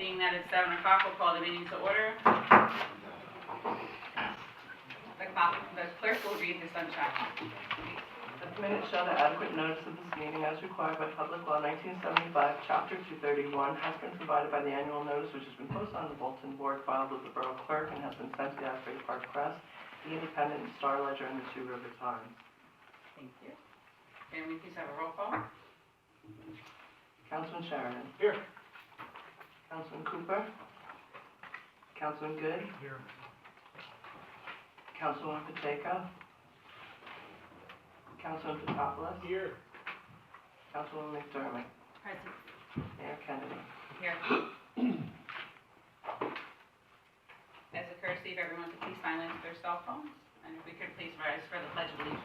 Being that it's 7 o'clock, we'll call the meeting to order. The clerk will read the sunshine law. The minutes show that adequate notice of this meeting as required by Public Law 1975, Chapter 231, has been provided by the annual notice which has been posted on the bulletin board filed with the Borough Clerk and has been sent to the Asbury Park Press, the Independent, Star Ledger, and the Two River Times. Thank you. Can we please have a roll call? Councilman Sheridan. Here. Councilman Cooper. Councilman Good. Here. Councilwoman Pacheco. Councilman Patopoulos. Here. Councilwoman McDermott. Present. Mayor Kennedy. Here. As a courtesy, if everyone could please silence their cell phones, and if we could please rise for the Pledge of Allegiance.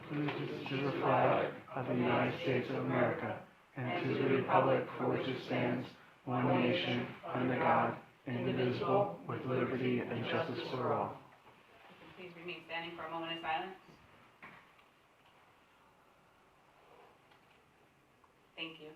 Allegiance to the flag of the United States of America and to the republic for which it stands, one nation, under God, indivisible, with liberty and justice for all. Please remain standing for a moment of silence. Thank you.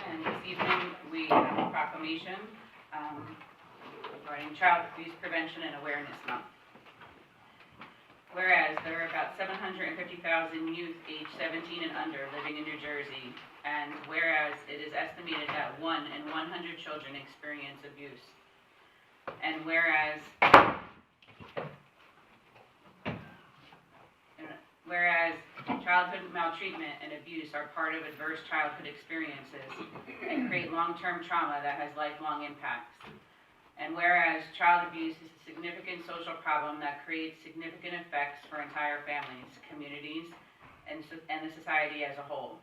And this evening, we have a proclamation regarding Child Abuse Prevention and Awareness Month. Whereas there are about 750,000 youth aged 17 and under living in New Jersey, and whereas it is estimated that 1 in 100 children experience abuse, and whereas childhood maltreatment and abuse are part of adverse childhood experiences and create long-term trauma that has lifelong impacts. And whereas child abuse is a significant social problem that creates significant effects for entire families, communities, and the society as a whole.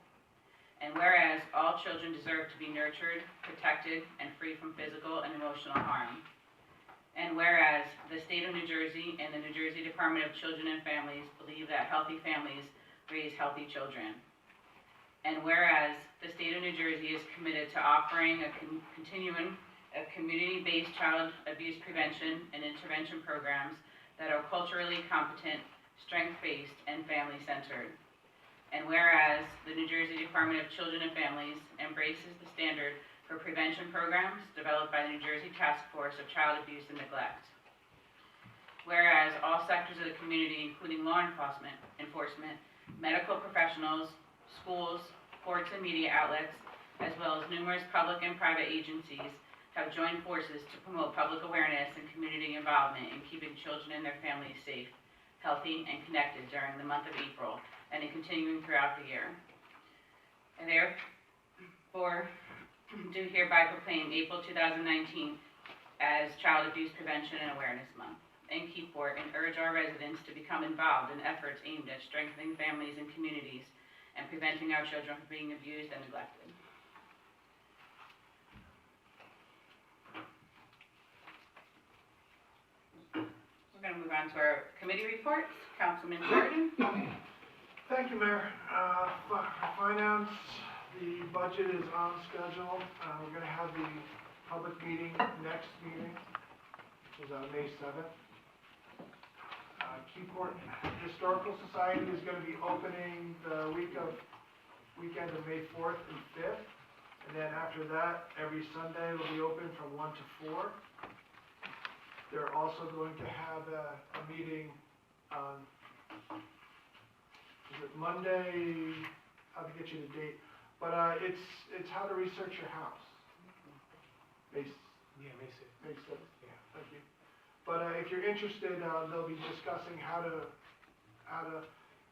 And whereas all children deserve to be nurtured, protected, and free from physical and emotional harm. And whereas the state of New Jersey and the New Jersey Department of Children and Families believe that healthy families raise healthy children. And whereas the state of New Jersey is committed to offering a continuum of community-based child abuse prevention and intervention programs that are culturally competent, strength-based, and family-centered. And whereas the New Jersey Department of Children and Families embraces the standard for prevention programs developed by the New Jersey Task Force of Child Abuse and Neglect. Whereas all sectors of the community, including law enforcement, medical professionals, schools, courts, and media outlets, as well as numerous public and private agencies, have joined forces to promote public awareness and community involvement in keeping children and their families safe, healthy, and connected during the month of April and in continuing throughout the year. And therefore, do hereby proclaim April 2019 as Child Abuse Prevention and Awareness Month in Keyport and urge our residents to become involved in efforts aimed at strengthening families and communities and preventing our children from being abused and neglected. We're going to move on to our committee reports. Councilman Sheridan. Thank you, Mayor. For finance, the budget is on schedule. We're going to have the public meeting next meeting, which is on May 7th. Keyport Historical Society is going to be opening the weekend of May 4th and 5th. And then after that, every Sunday will be open from 1 to 4. They're also going to have a meeting on, is it Monday? I'll have to get you the date. But it's how to research your house. May 6th. Yeah, thank you. But if you're interested, they'll be discussing how to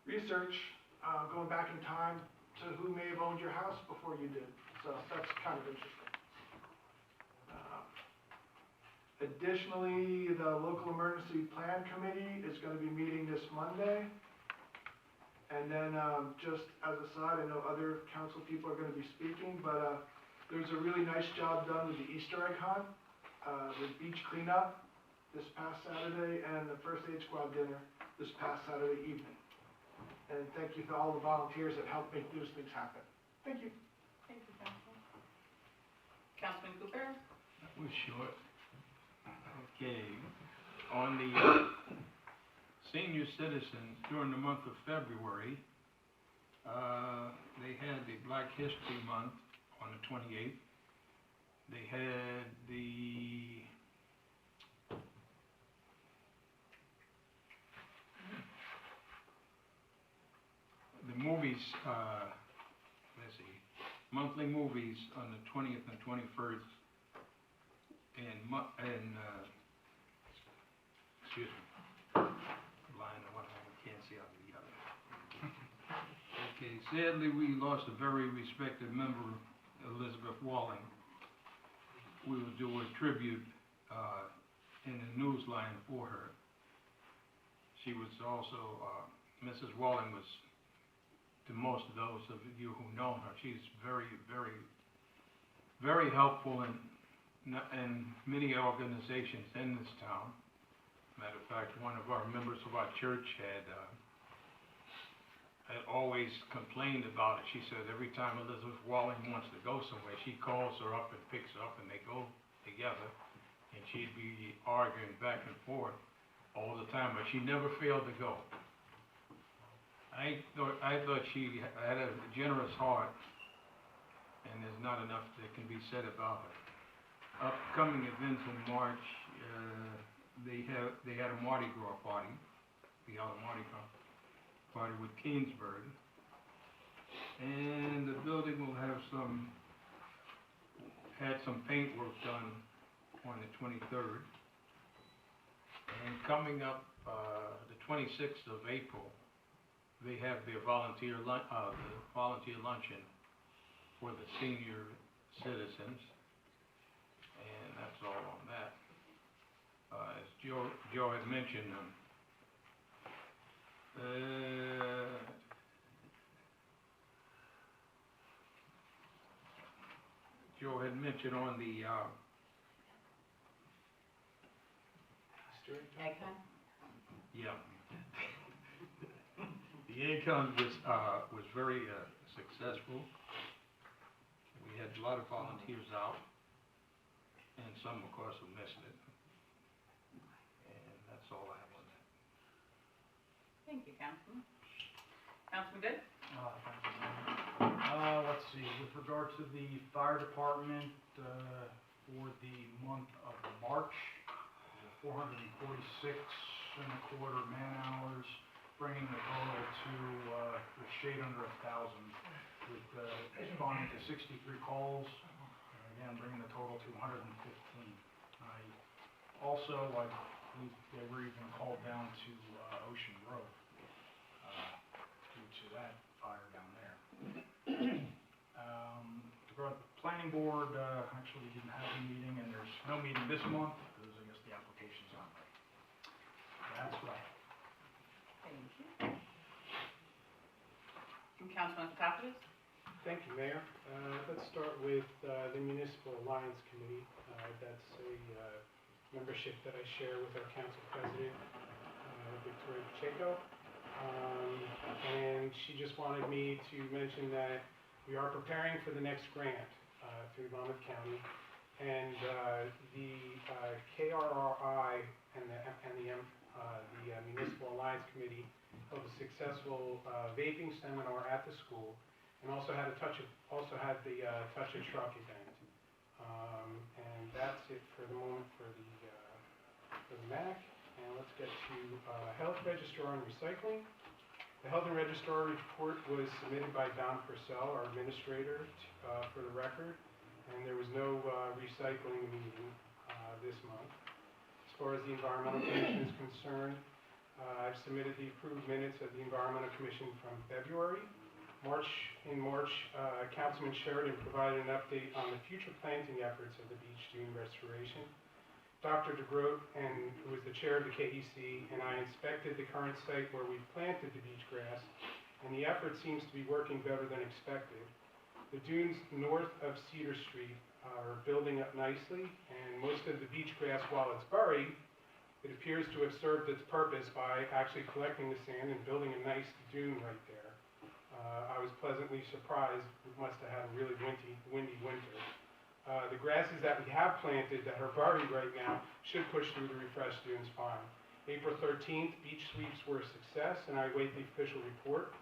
research going back in time to who may have owned your house before you did. So that's kind of interesting. Additionally, the Local Emergency Plan Committee is going to be meeting this Monday. And then just as a side, I know other council people are going to be speaking, but there's a really nice job done with the Easter egg hunt, with beach cleanup this past Saturday, and the First Aid Squad dinner this past Saturday evening. And thank you to all the volunteers that helped make those things happen. Thank you. Thank you, Councilman. Councilman Cooper. We're short. Okay, on the senior citizens during the month of February, they had the Black History Month on the 28th. They had the movies, let's see, monthly movies on the 20th and 21st, excuse me, blind on one hand, can't see out of the other. Okay, sadly, we lost a very respected member, Elizabeth Walling. We will do a tribute in the newsline for her. She was also, Mrs. Walling was, to most of those of you who know her, she's very, very, very helpful in many organizations in this town. Matter of fact, one of our members of our church had always complained about it. She said every time Elizabeth Walling wants to go somewhere, she calls her up and picks her up and they go together. And she'd be arguing back and forth all the time, but she never failed to go. I thought she had a generous heart, and there's not enough that can be said about her. Upcoming events in March, they had a Mardi Gras party, the other Mardi Gras party with Keensburg, and the building will have had some paint work done on the 23rd, and coming up the 26th of April, they have their volunteer luncheon for the senior citizens, and that's all on that. As Joe had mentioned, on the Egg hunt? yeah. The egg hunt was very successful. We had a lot of volunteers out, and some, of course, who missed it. And that's all I have on that. Thank you, Councilman. Councilman Good? Let's see, with regard to the fire department, for the month of March, 446.25 man-hours, bringing the total to a shade under 1,000, with responding to 63 calls, and again, bringing the total to 115. Also, I believe they were even called down to Ocean Grove due to that fire down there. The planning board actually didn't have a meeting, and there's no meeting this month because I guess the application's not ready. That's right. Thank you. Councilman Pappas? Thank you, Mayor. Let's start with the Municipal Alliance Committee. That's a membership that I share with our council president, Victoria Pacheco. And she just wanted me to mention that we are preparing for the next grant through Monmouth County. And the KRRI and the Municipal Alliance Committee held a successful vaping seminar at the school, and also had the Touch a Truck event. And that's it for the moment for the MAC. And let's get to Health Registrar and Recycling. The Health and Registrar report was submitted by Don Purcell, our administrator, for the record, and there was no recycling meeting this month. As far as the Environmental Commission is concerned, I've submitted the approved minutes of the Environmental Commission from February. In March, Councilman Sheridan provided an update on the future planting efforts of the beach dune restoration. Dr. DeGroat, who was the chair of the KEC, and I inspected the current site where we've planted the beach grass, and the effort seems to be working better than expected. The dunes north of Cedar Street are building up nicely, and most of the beach grass, while it's buried, it appears to have served its purpose by actually collecting the sand and building a nice dune right there. I was pleasantly surprised. We must have had a really windy winter. The grasses that we have planted that are buried right now should push through to refresh students' fine. April 13th, beach sweeps were a success, and I await the official report.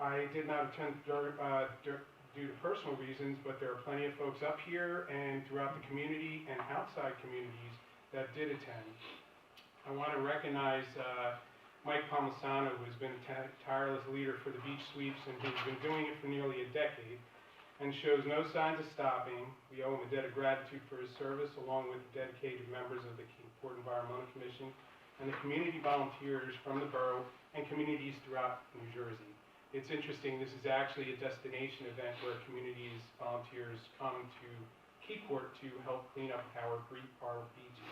I did not attend due to personal reasons, but there are plenty of folks up here and throughout the community and outside communities that did attend. I want to recognize Mike Palmisano, who has been a tireless leader for the beach sweeps and who's been doing it for nearly a decade and shows no signs of stopping. We owe him a debt of gratitude for his service, along with the dedicated members of the Keyport Environmental Commission and the community volunteers from the borough and communities throughout New Jersey. It's interesting, this is actually a destination event where communities, volunteers come to Keyport to help clean up our beaches.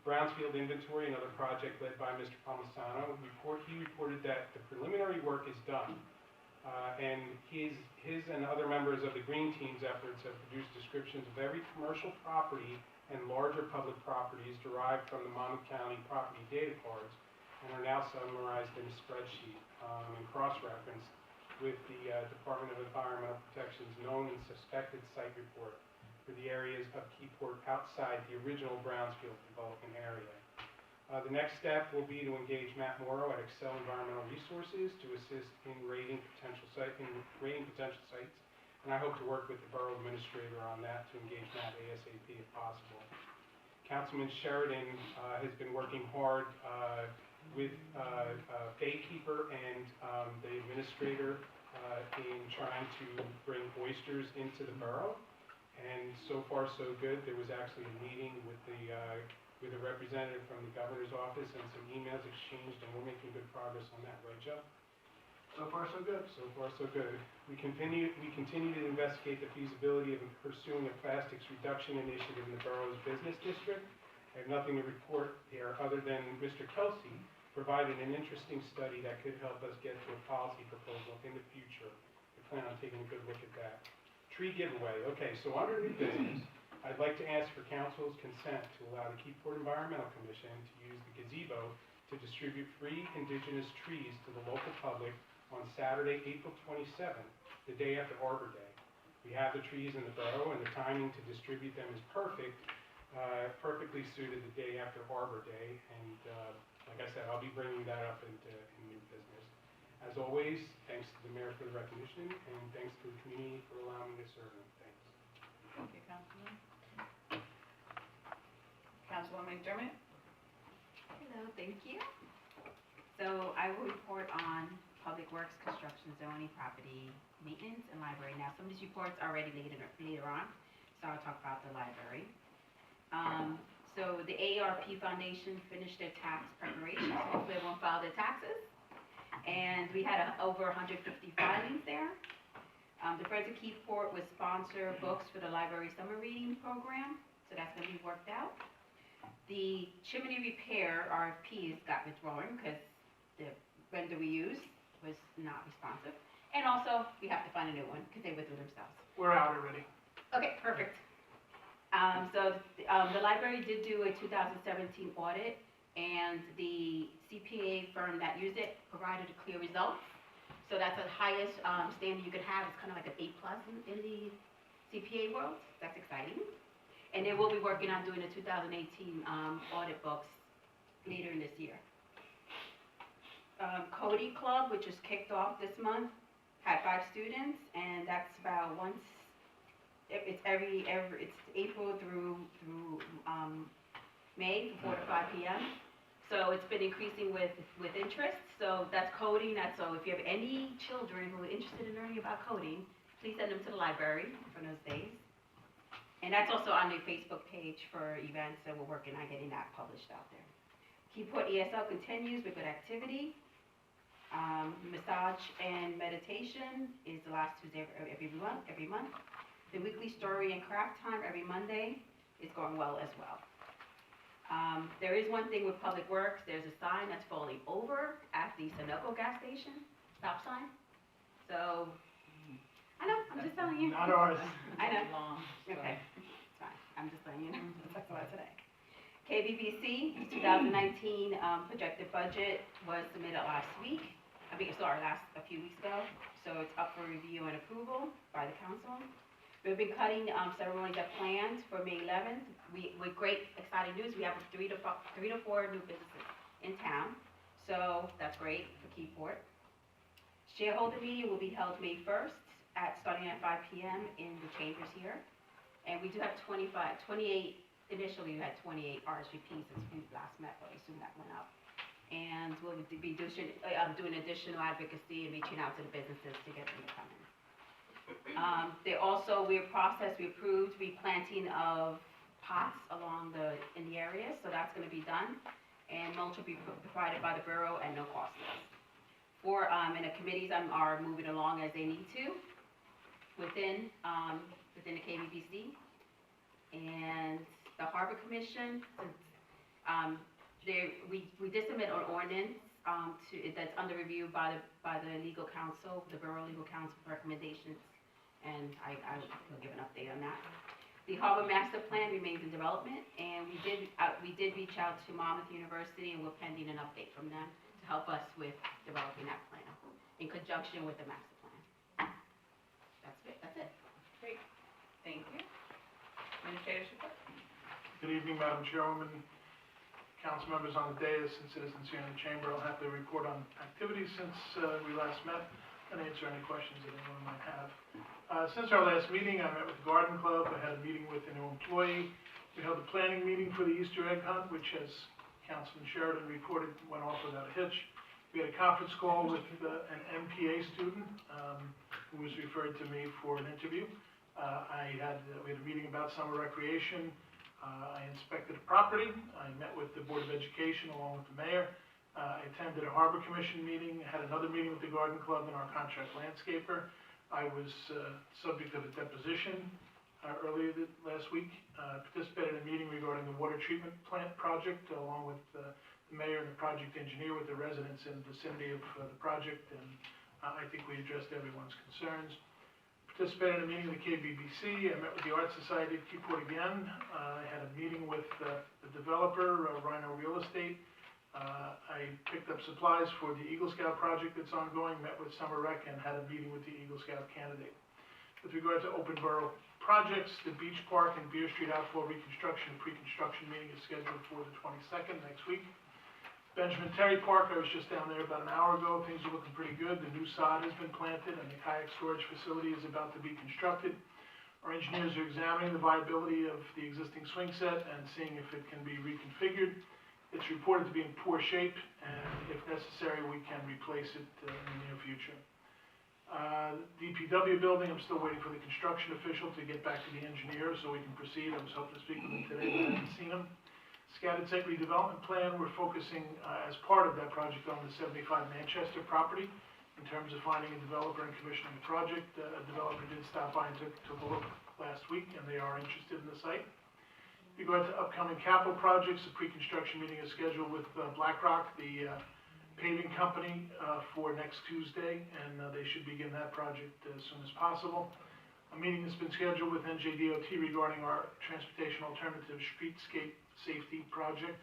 Brownsfield Inventory, another project led by Mr. Palmisano, he reported that the preliminary work is done. And his and other members of the Green Team's efforts have produced descriptions of every commercial property and larger public properties derived from the Monmouth County property data cards and are now summarized in a spreadsheet and cross-referenced with the Department of Environmental Protection's known and suspected site report for the areas of Keyport outside the original Brownsfield development area. The next step will be to engage Matt Morrow at Excel Environmental Resources to assist in rating potential sites, and I hope to work with the borough administrator on that to engage Matt ASAP if possible. Councilman Sheridan has been working hard with Baykeeper and the administrator in trying to bring oysters into the borough. And so far, so good. There was actually a meeting with a representative from the governor's office and some emails exchanged, and we're making good progress on that, right, Joe? So far, so good. So far, so good. We continue to investigate the feasibility of pursuing a plastics reduction initiative in the borough's business district. I have nothing to report here other than Mr. Kelsey provided an interesting study that could help us get to a policy proposal in the future. We plan on taking a good look at that. Tree giveaway. Okay, so under new business, I'd like to ask for council's consent to allow the Keyport Environmental Commission to use the gazebo to distribute free indigenous trees to the local public on Saturday, April 27th, the day after Arbor Day. We have the trees in the borough, and the timing to distribute them is perfectly suited the day after Arbor Day. And like I said, I'll be bringing that up in new business. As always, thanks to the mayor for the recognition, and thanks to the community for allowing me to serve them. Thanks. Thank you, Councilman. Councilwoman McDermott? Hello, thank you. So I will report on Public Works, Construction, Zoning, Property, Maintenance, and Library. Now, some of these reports are already later on, so I'll talk about the library. So the AARP Foundation finished their tax preparations. Hopefully everyone filed their taxes. And we had over 150 filings there. The Friends of Keyport would sponsor books for the library summer reading program, so that's going to be worked out. The chimney repair RFPs got withdrawn because the vendor we used was not responsive. And also, we have to find a new one because they withdrew themselves. We're out already. Okay, perfect. The library did do a 2017 audit, and the CPA firm that used it provided a clear result. So that's the highest standard you could have. It's kind of like an A+ in the CPA world. That's exciting. And they will be working on doing the 2018 audit books later in this year. Cody Club, which was kicked off this month, had 5 students, and that's about once. It's it's April through May from 4 to 5 p.m. So it's been increasing with interest. So that's coding. So if you have any children who are interested in learning about coding, please send them to the library for those days. And that's also on the Facebook page for events, and we're working on getting that published out there. Keyport ESL continues with good activity. Massage and meditation is the last Tuesday of every month. The weekly story and craft time every Monday is going well as well. There is one thing with Public Works. There's a sign that's falling over at the Sunoco gas station, stop sign. So, I know, I'm just telling you. Not ours. I know. Long. Okay, it's fine. I'm just letting you know. That's why today. KBBC 2019 projected budget was submitted last week. A few weeks ago. So it's up for review and approval by the council. We've been cutting ceremonies that planned for May 11th. With great, exciting news, we have 3 to 4 new businesses in town, so that's great for Keyport. Shareholder meeting will be held May 1st, starting at 5 p.m. in the chambers here. And we do have 28, initially we had 28 RSVPs since we last met, but we assume that went up. And we'll be doing additional advocacy and reaching out to the businesses to get them to come in. We approved replanting of pots in the area, so that's gonna be done. And mulch will be provided by the borough at no cost to us. And the committees are moving along as they need to within the KBBC. And the Harbor Commission, we did submit an ordinance that's under review by the legal counsel, the borough legal counsel recommendations, and I will give an update on that. The Harbor Master Plan remains in development, and we did reach out to Monmouth University, and we're pending an update from them to help us with developing that plan in conjunction with the master plan. That's it. Great, thank you. Administrator's report. Good evening, Madam Chairwoman, council members on the dais, and citizens here in the chamber. I'll happily report on activities since we last met and answer any questions that anyone might have. Since our last meeting, I met with the Garden Club. I had a meeting with a new employee. We held a planning meeting for the Easter egg hunt, which, as Councilman Sheridan reported, went off without a hitch. We had a conference call with an MPA student who was referred to me for an interview. We had a meeting about summer recreation. I inspected a property. I met with the Board of Education along with the mayor. I attended a Harbor Commission meeting, had another meeting with the Garden Club and our contract landscaper. I was subject of a deposition earlier last week. Participated in a meeting regarding the water treatment plant project along with the mayor and the project engineer with the residents in the vicinity of the project, and I think we addressed everyone's concerns. Participated in a meeting with the KBBC. I met with the Art Society of Keyport again. I had a meeting with the developer, Rhino Real Estate. I picked up supplies for the Eagle Scout project that's ongoing, met with Summer Rec, and had a meeting with the Eagle Scout candidate. With regard to open borough projects, the Beach Park and Beer Street outfall reconstruction and pre-construction meeting is scheduled for the 22nd next week. Benjamin Terry Park, I was just down there about an hour ago. Things are looking pretty good. The new sod has been planted and the kayak storage facility is about to be constructed. Our engineers are examining the viability of the existing swing set and seeing if it can be reconfigured. It's reported to be in poor shape, and if necessary, we can replace it in the near future. DPW building, I'm still waiting for the construction official to get back to the engineer so we can proceed. I was hoping to speak with him today, but I haven't seen him. Scattered Site redevelopment plan, we're focusing as part of that project on the 75 Manchester property in terms of finding a developer and commissioning the project. A developer did stop by and took a look last week, and they are interested in the site. We go into upcoming capital projects. The pre-construction meeting is scheduled with BlackRock, the paving company, for next Tuesday, and they should begin that project as soon as possible. A meeting has been scheduled with NJDOT regarding our transportation alternative streetscape safety project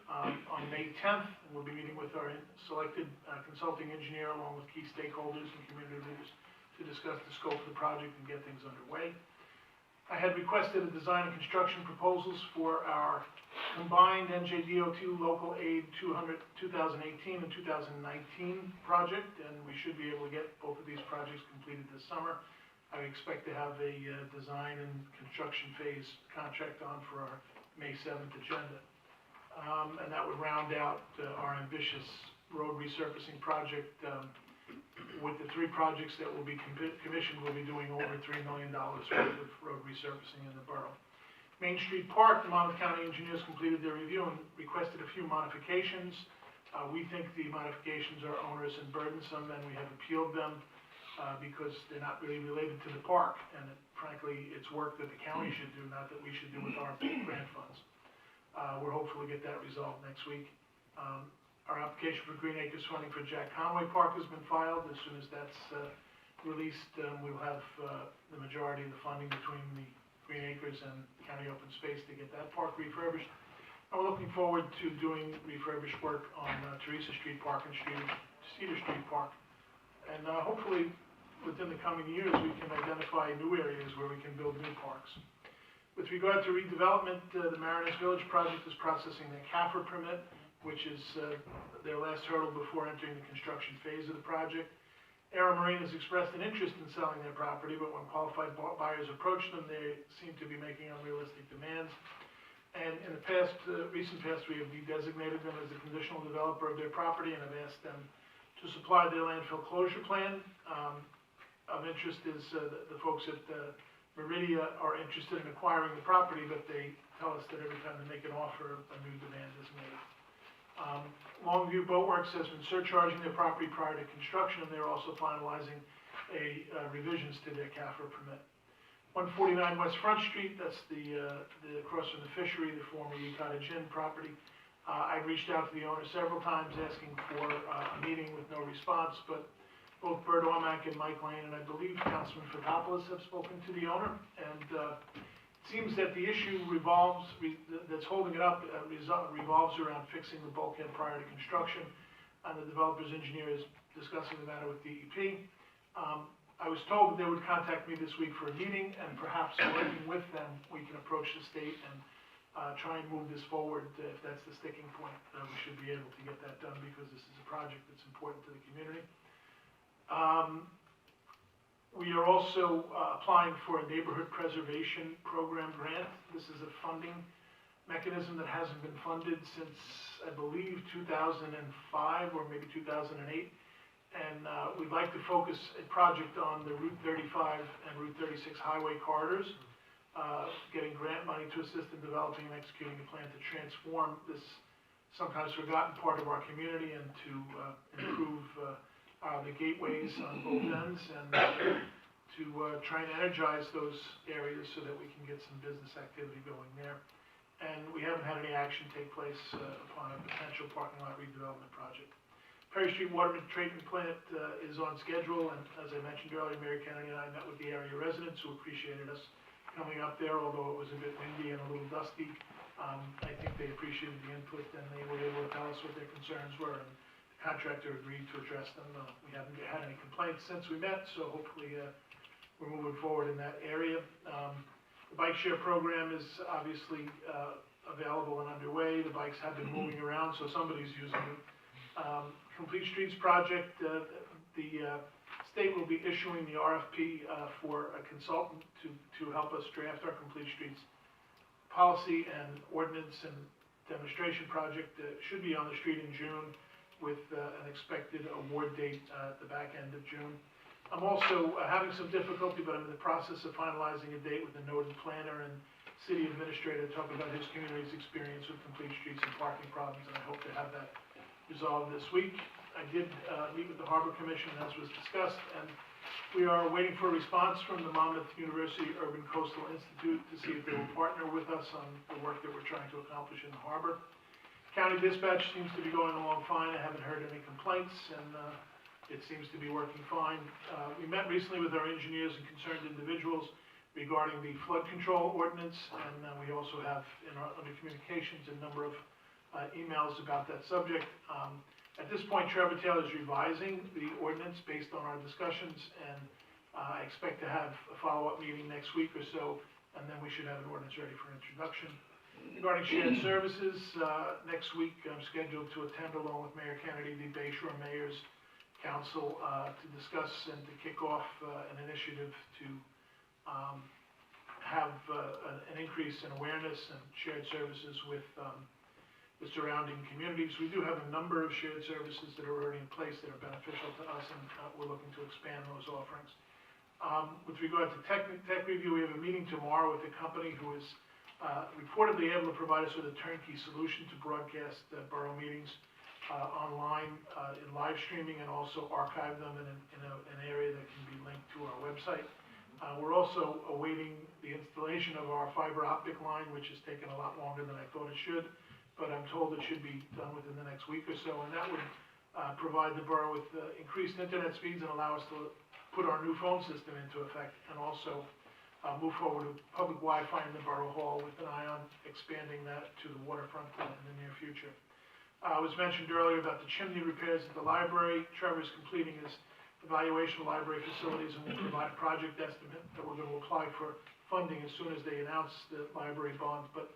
on May 10th. We'll be meeting with our selected consulting engineer along with key stakeholders and community leaders to discuss the scope of the project and get things underway. I had requested a design and construction proposals for our combined NJDOT local aid 2018 and 2019 project, and we should be able to get both of these projects completed this summer. I expect to have a design and construction phase contract on for our May 7th agenda. And that would round out our ambitious road resurfacing project. With the 3 projects that will be commissioned, we'll be doing over $3 million worth of road resurfacing in the borough. Main Street Park, the Monmouth County engineers completed their review and requested a few modifications. We think the modifications are onerous and burdensome, and we have appealed them because they're not really related to the park. And frankly, it's work that the county should do, not that we should do with our grant funds. We're hopeful to get that resolved next week. Our application for Green Acres funding for Jack Conway Park has been filed. As soon as that's released, we'll have the majority of the funding between the Green Acres and County Open Space to get that park refurbished. And we're looking forward to doing refurbished work on Teresa Street Park and Cedar Street Park. And hopefully within the coming years, we can identify new areas where we can build new parks. With regard to redevelopment, the Mariners Village project is processing their CAFR permit, which is their last hurdle before entering the construction phase of the project. Aero Marine has expressed an interest in selling their property, but when qualified buyers approach them, they seem to be making unrealistic demands. And in the recent past, we have designated them as a conditional developer of their property and have asked them to supply their landfill closure plan. Of interest is the folks at Meridia are interested in acquiring the property, but they tell us that every time they make an offer, a new demand is made. Longview Boatworks has been surcharging their property prior to construction, and they're also finalizing revisions to their CAFR permit. 149 West Front Street, that's the across from the fishery, the former Ye Cottage Inn property. I reached out to the owner several times asking for a meeting with no response, but both Bert Ormack and Mike Lane, and I believe Councilman Fotopoulos have spoken to the owner, and it seems that the issue that's holding it up revolves around fixing the bulkhead prior to construction, and the developer's engineer is discussing the matter with DEP. I was told that they would contact me this week for a meeting, and perhaps working with them, we can approach the state and try and move this forward. If that's the sticking point, we should be able to get that done, because this is a project that's important to the community. We are also applying for a neighborhood preservation program grant. This is a funding mechanism that hasn't been funded since, I believe, 2005 or maybe 2008. And we'd like to focus a project on the Route 35 and Route 36 highway corridors, getting grant money to assist in developing and executing a plan to transform this sometimes forgotten part of our community and to improve the gateways on both ends, and to try and energize those areas so that we can get some business activity going there. And we haven't had any action take place upon a potential parking lot redevelopment project. Perry Street Water Treatment Plant is on schedule, and as I mentioned earlier, Mary Kennedy and I met with the area residents who appreciated us coming up there, although it was a bit windy and a little dusty. I think they appreciated the input, and they were able to tell us what their concerns were, and the contractor agreed to address them. We haven't had any complaints since we met, so hopefully we're moving forward in that area. The bike share program is obviously available and underway. The bikes have been moving around, so somebody's using them. Complete Streets project, the state will be issuing the RFP for a consultant to help us draft our Complete Streets policy and ordinance and demonstration project. Should be on the street in June with an expected award date at the back end of June. I'm also having some difficulty, but I'm in the process of finalizing a date with a noted planner and city administrator to talk about his community's experience with Complete Streets and parking problems, and I hope to have that resolved this week. I did meet with the Harbor Commission, as was discussed, and we are waiting for a response from the Monmouth University Urban Coastal Institute to see if they will partner with us on the work that we're trying to accomplish in the harbor. County dispatch seems to be going along fine. I haven't heard any complaints, and it seems to be working fine. We met recently with our engineers and concerned individuals regarding the flood control ordinance, and we also have under communications a number of emails about that subject. At this point, Trevor Taylor is revising the ordinance based on our discussions, and I expect to have a follow-up meeting next week or so, and then we should have an ordinance ready for introduction. Regarding shared services, next week I'm scheduled to attend along with Mayor Kennedy, the Bayshore Mayor's Council, to discuss and to kick off an initiative to have an increase in awareness and shared services with the surrounding communities. We do have a number of shared services that are already in place that are beneficial to us, and we're looking to expand those offerings. With regard to tech review, we have a meeting tomorrow with a company who is reportedly able to provide us with a turnkey solution to broadcast borough meetings online in live streaming, and also archive them in an area that can be linked to our website. We're also awaiting the installation of our fiber optic line, which has taken a lot longer than I thought it should, but I'm told it should be done within the next week or so, and that would provide the borough with increased internet speeds and allow us to put our new phone system into effect, and also move forward with public Wi-Fi in the Borough Hall with an eye on expanding that to the waterfront in the near future. It was mentioned earlier about the chimney repairs at the library. Trevor's completing his evaluation of library facilities, and we'll provide a project estimate that we're gonna apply for funding as soon as they announce the library bonds. But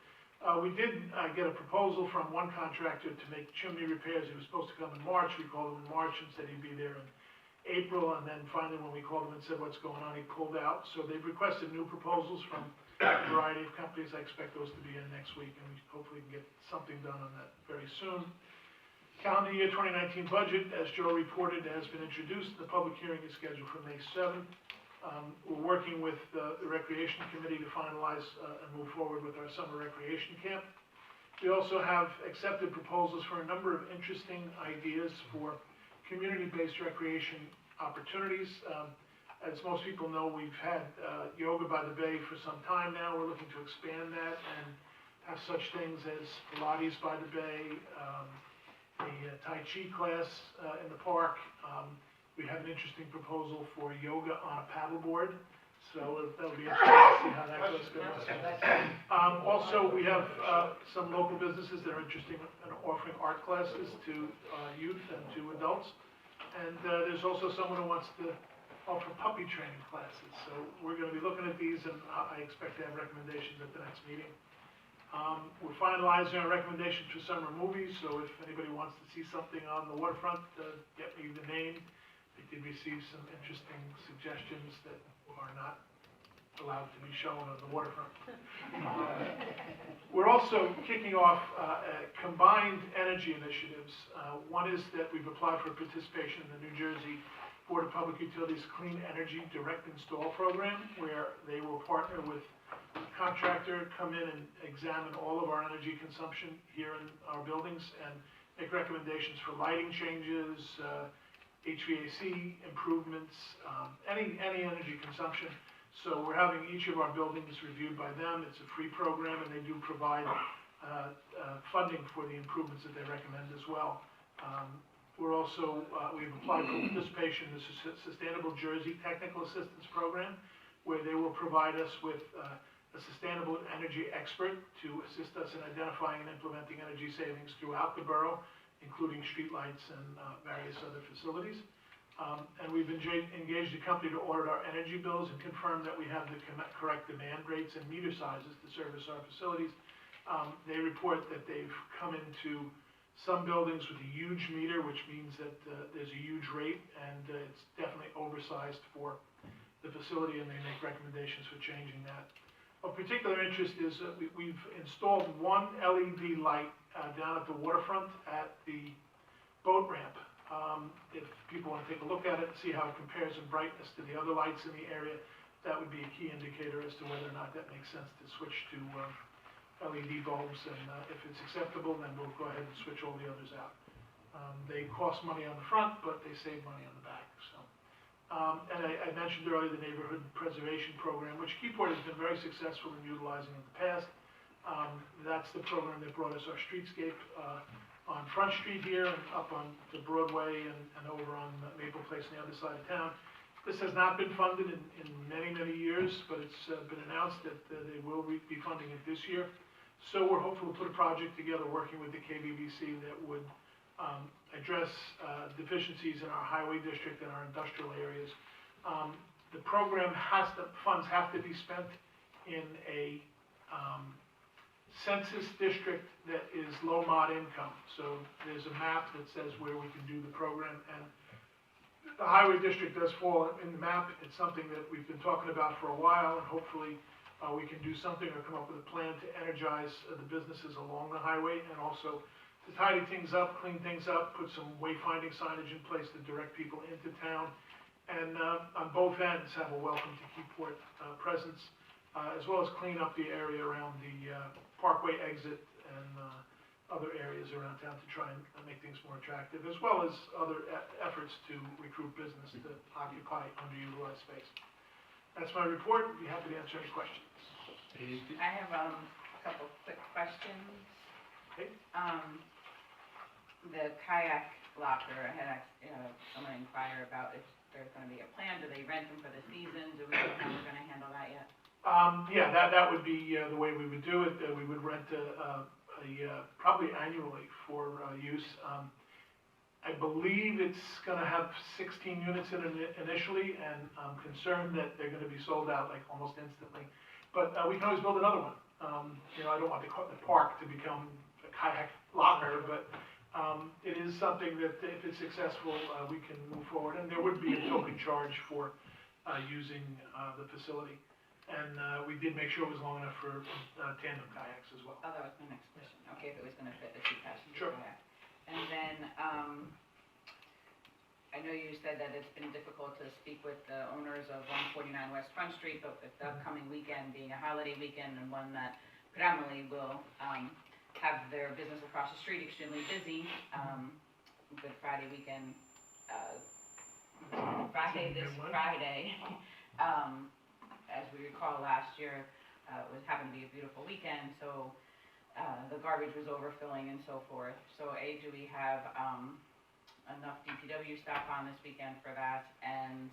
we did get a proposal from one contractor to make chimney repairs. He was supposed to come in March. We called him in March and said he'd be there in April, and then finally when we called him and said what's going on, he pulled out. So they've requested new proposals from a variety of companies. I expect those to be in next week, and we hopefully can get something done on that very soon. Calendar year 2019 budget, as Joe reported, has been introduced. The public hearing is scheduled for May 7th. We're working with the Recreation Committee to finalize and move forward with our summer recreation camp. We also have accepted proposals for a number of interesting ideas for community-based recreation opportunities. As most people know, we've had yoga by the bay for some time now. We're looking to expand that and have such things as Pilates by the bay, a Tai Chi class in the park. We have an interesting proposal for yoga on a paddleboard, so that'll be interesting to see how that goes. Also, we have some local businesses that are interested in offering art classes to youth and to adults. And there's also someone who wants to offer puppy training classes. So we're going to be looking at these, and I expect to have recommendations at the next meeting. We're finalizing our recommendations for summer movies, so if anybody wants to see something on the waterfront, get me the name. I did receive some interesting suggestions that are not allowed to be shown on the waterfront. We're also kicking off combined energy initiatives. One is that we've applied for participation in the New Jersey Board of Public Utilities Clean Energy Direct Install Program, where they will partner with a contractor, come in and examine all of our energy consumption here in our buildings and make recommendations for lighting changes, HVAC improvements, any energy consumption. So we're having each of our buildings reviewed by them. It's a free program, and they do provide funding for the improvements that they recommend as well. We're also, we've applied for participation in the Sustainable Jersey Technical Assistance Program, where they will provide us with a sustainable energy expert to assist us in identifying and implementing energy savings throughout the borough, including streetlights and various other facilities. And we've engaged a company to audit our energy bills and confirm that we have the correct demand rates and meter sizes to service our facilities. They report that they've come into some buildings with a huge meter, which means that there's a huge rate, and it's definitely oversized for the facility, and they make recommendations for changing that. Of particular interest is that we've installed one LED light down at the waterfront at the boat ramp. If people want to take a look at it and see how it compares in brightness to the other lights in the area, that would be a key indicator as to whether or not that makes sense to switch to LED bulbs, and if it's acceptable, then we'll go ahead and switch all the others out. They cost money on the front, but they save money on the back. So, and I mentioned earlier the Neighborhood Preservation Program, which Keyport has been very successful in utilizing in the past. That's the program that brought us our streetscape on Front Street here, and up on the Broadway, and over on Maple Place on the other side of town. This has not been funded in many, many years, but it's been announced that they will be funding it this year. So we're hopeful to put a project together working with the KBVC that would address deficiencies in our highway district and our industrial areas. The program funds have to be spent in a census district that is low mod income. So there's a map that says where we can do the program, and the highway district does fall in the map. It's something that we've been talking about for a while, and hopefully we can do something or come up with a plan to energize the businesses along the highway, and also to tidy things up, clean things up, put some wayfinding signage in place to direct people into town, and on both ends have a welcome to Keyport presence, as well as clean up the area around the Parkway exit and other areas around town to try and make things more attractive, as well as other efforts to recruit business to occupy underutilized space. That's my report. I'd be happy to answer any questions. I have a couple quick questions. Okay. The kayak locker, I had someone inquire about if there's going to be a plan. Do they rent them for the season? Do we know how we're going to handle that yet? Yeah, that would be the way we would do it. We would rent probably annually for use. I believe it's gonna have 16 units in it initially, and I'm concerned that they're gonna be sold out like almost instantly. But we can always build another one. You know, I don't want the park to become a kayak locker, but it is something that if it's successful, we can move forward. And there would be a token charge for using the facility. And we did make sure it was long enough for tandem kayaks as well. Oh, that was my next question. Okay, if it was gonna fit the 2-passenger Sure. kayak. And then, I know you said that it's been difficult to speak with the owners of 149 West Front Street, but with the upcoming weekend being a holiday weekend and one that predominantly will, have their business across the street extremely busy, Good Friday weekend, this Friday, as we recall last year, happened to be a beautiful weekend, so the garbage was overfilling and so forth. So A, do we have enough DPW staff on this weekend for that? And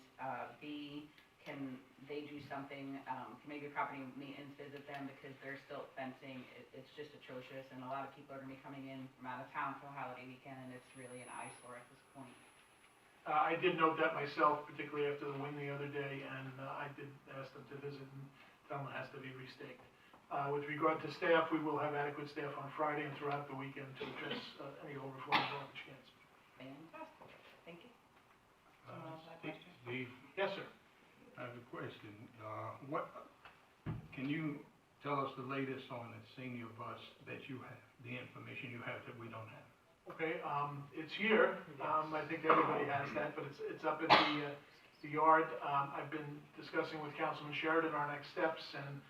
B, can they do something, can maybe property maintenance visit them because they're still fencing? It's just atrocious, and a lot of people are gonna be coming in from out of town for a holiday weekend, and it's really an eyesore at this point. I did note that myself, particularly after the win the other day, and I did ask them to visit and tell them it has to be restaked. With regard to staff, we will have adequate staff on Friday and throughout the weekend to address any overflowing garbage cans. Fantastic, thank you. Someone else have a question? Steve, Yes, sir. I have a question. Can you tell us the latest on the senior bus that you have, the information you have that we don't have? Okay, it's here. I think everybody has that, but it's up at the yard. I've been discussing with Councilman Sheridan our next steps, and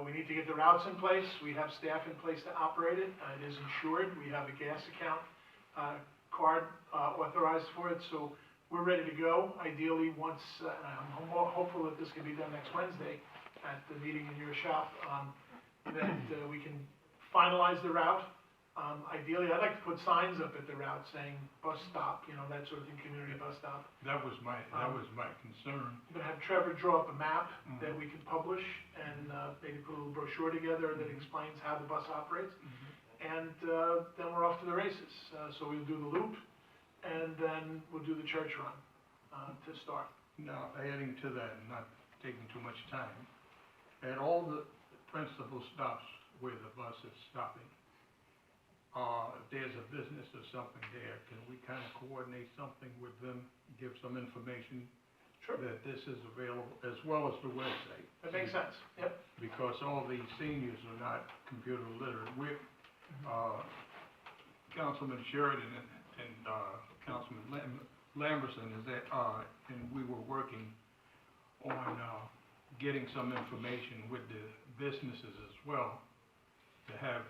we need to get the routes in place. We have staff in place to operate it. It is insured. We have a gas account card authorized for it, so we're ready to go. Ideally, once, and I'm hopeful that this can be done next Wednesday at the meeting in your shop, that we can finalize the route. Ideally, I'd like to put signs up at the route saying bus stop, you know, that sort of thing, community bus stop. That was my concern. I'm gonna have Trevor draw up a map that we can publish and maybe put a little brochure together that explains how the bus operates. And then we're off to the races. So we'll do the loop, and then we'll do the church run to start. Now, adding to that and not taking too much time, at all the principal stops where the bus is stopping, if there's a business or something there, can we kind of coordinate something with them, give some information Sure. that this is available, as well as the website? That makes sense, yep. Because all these seniors are not computer literate. We're, Councilman Sheridan and Councilman Lamberson is that, and we were working on getting some information with the businesses as well, to have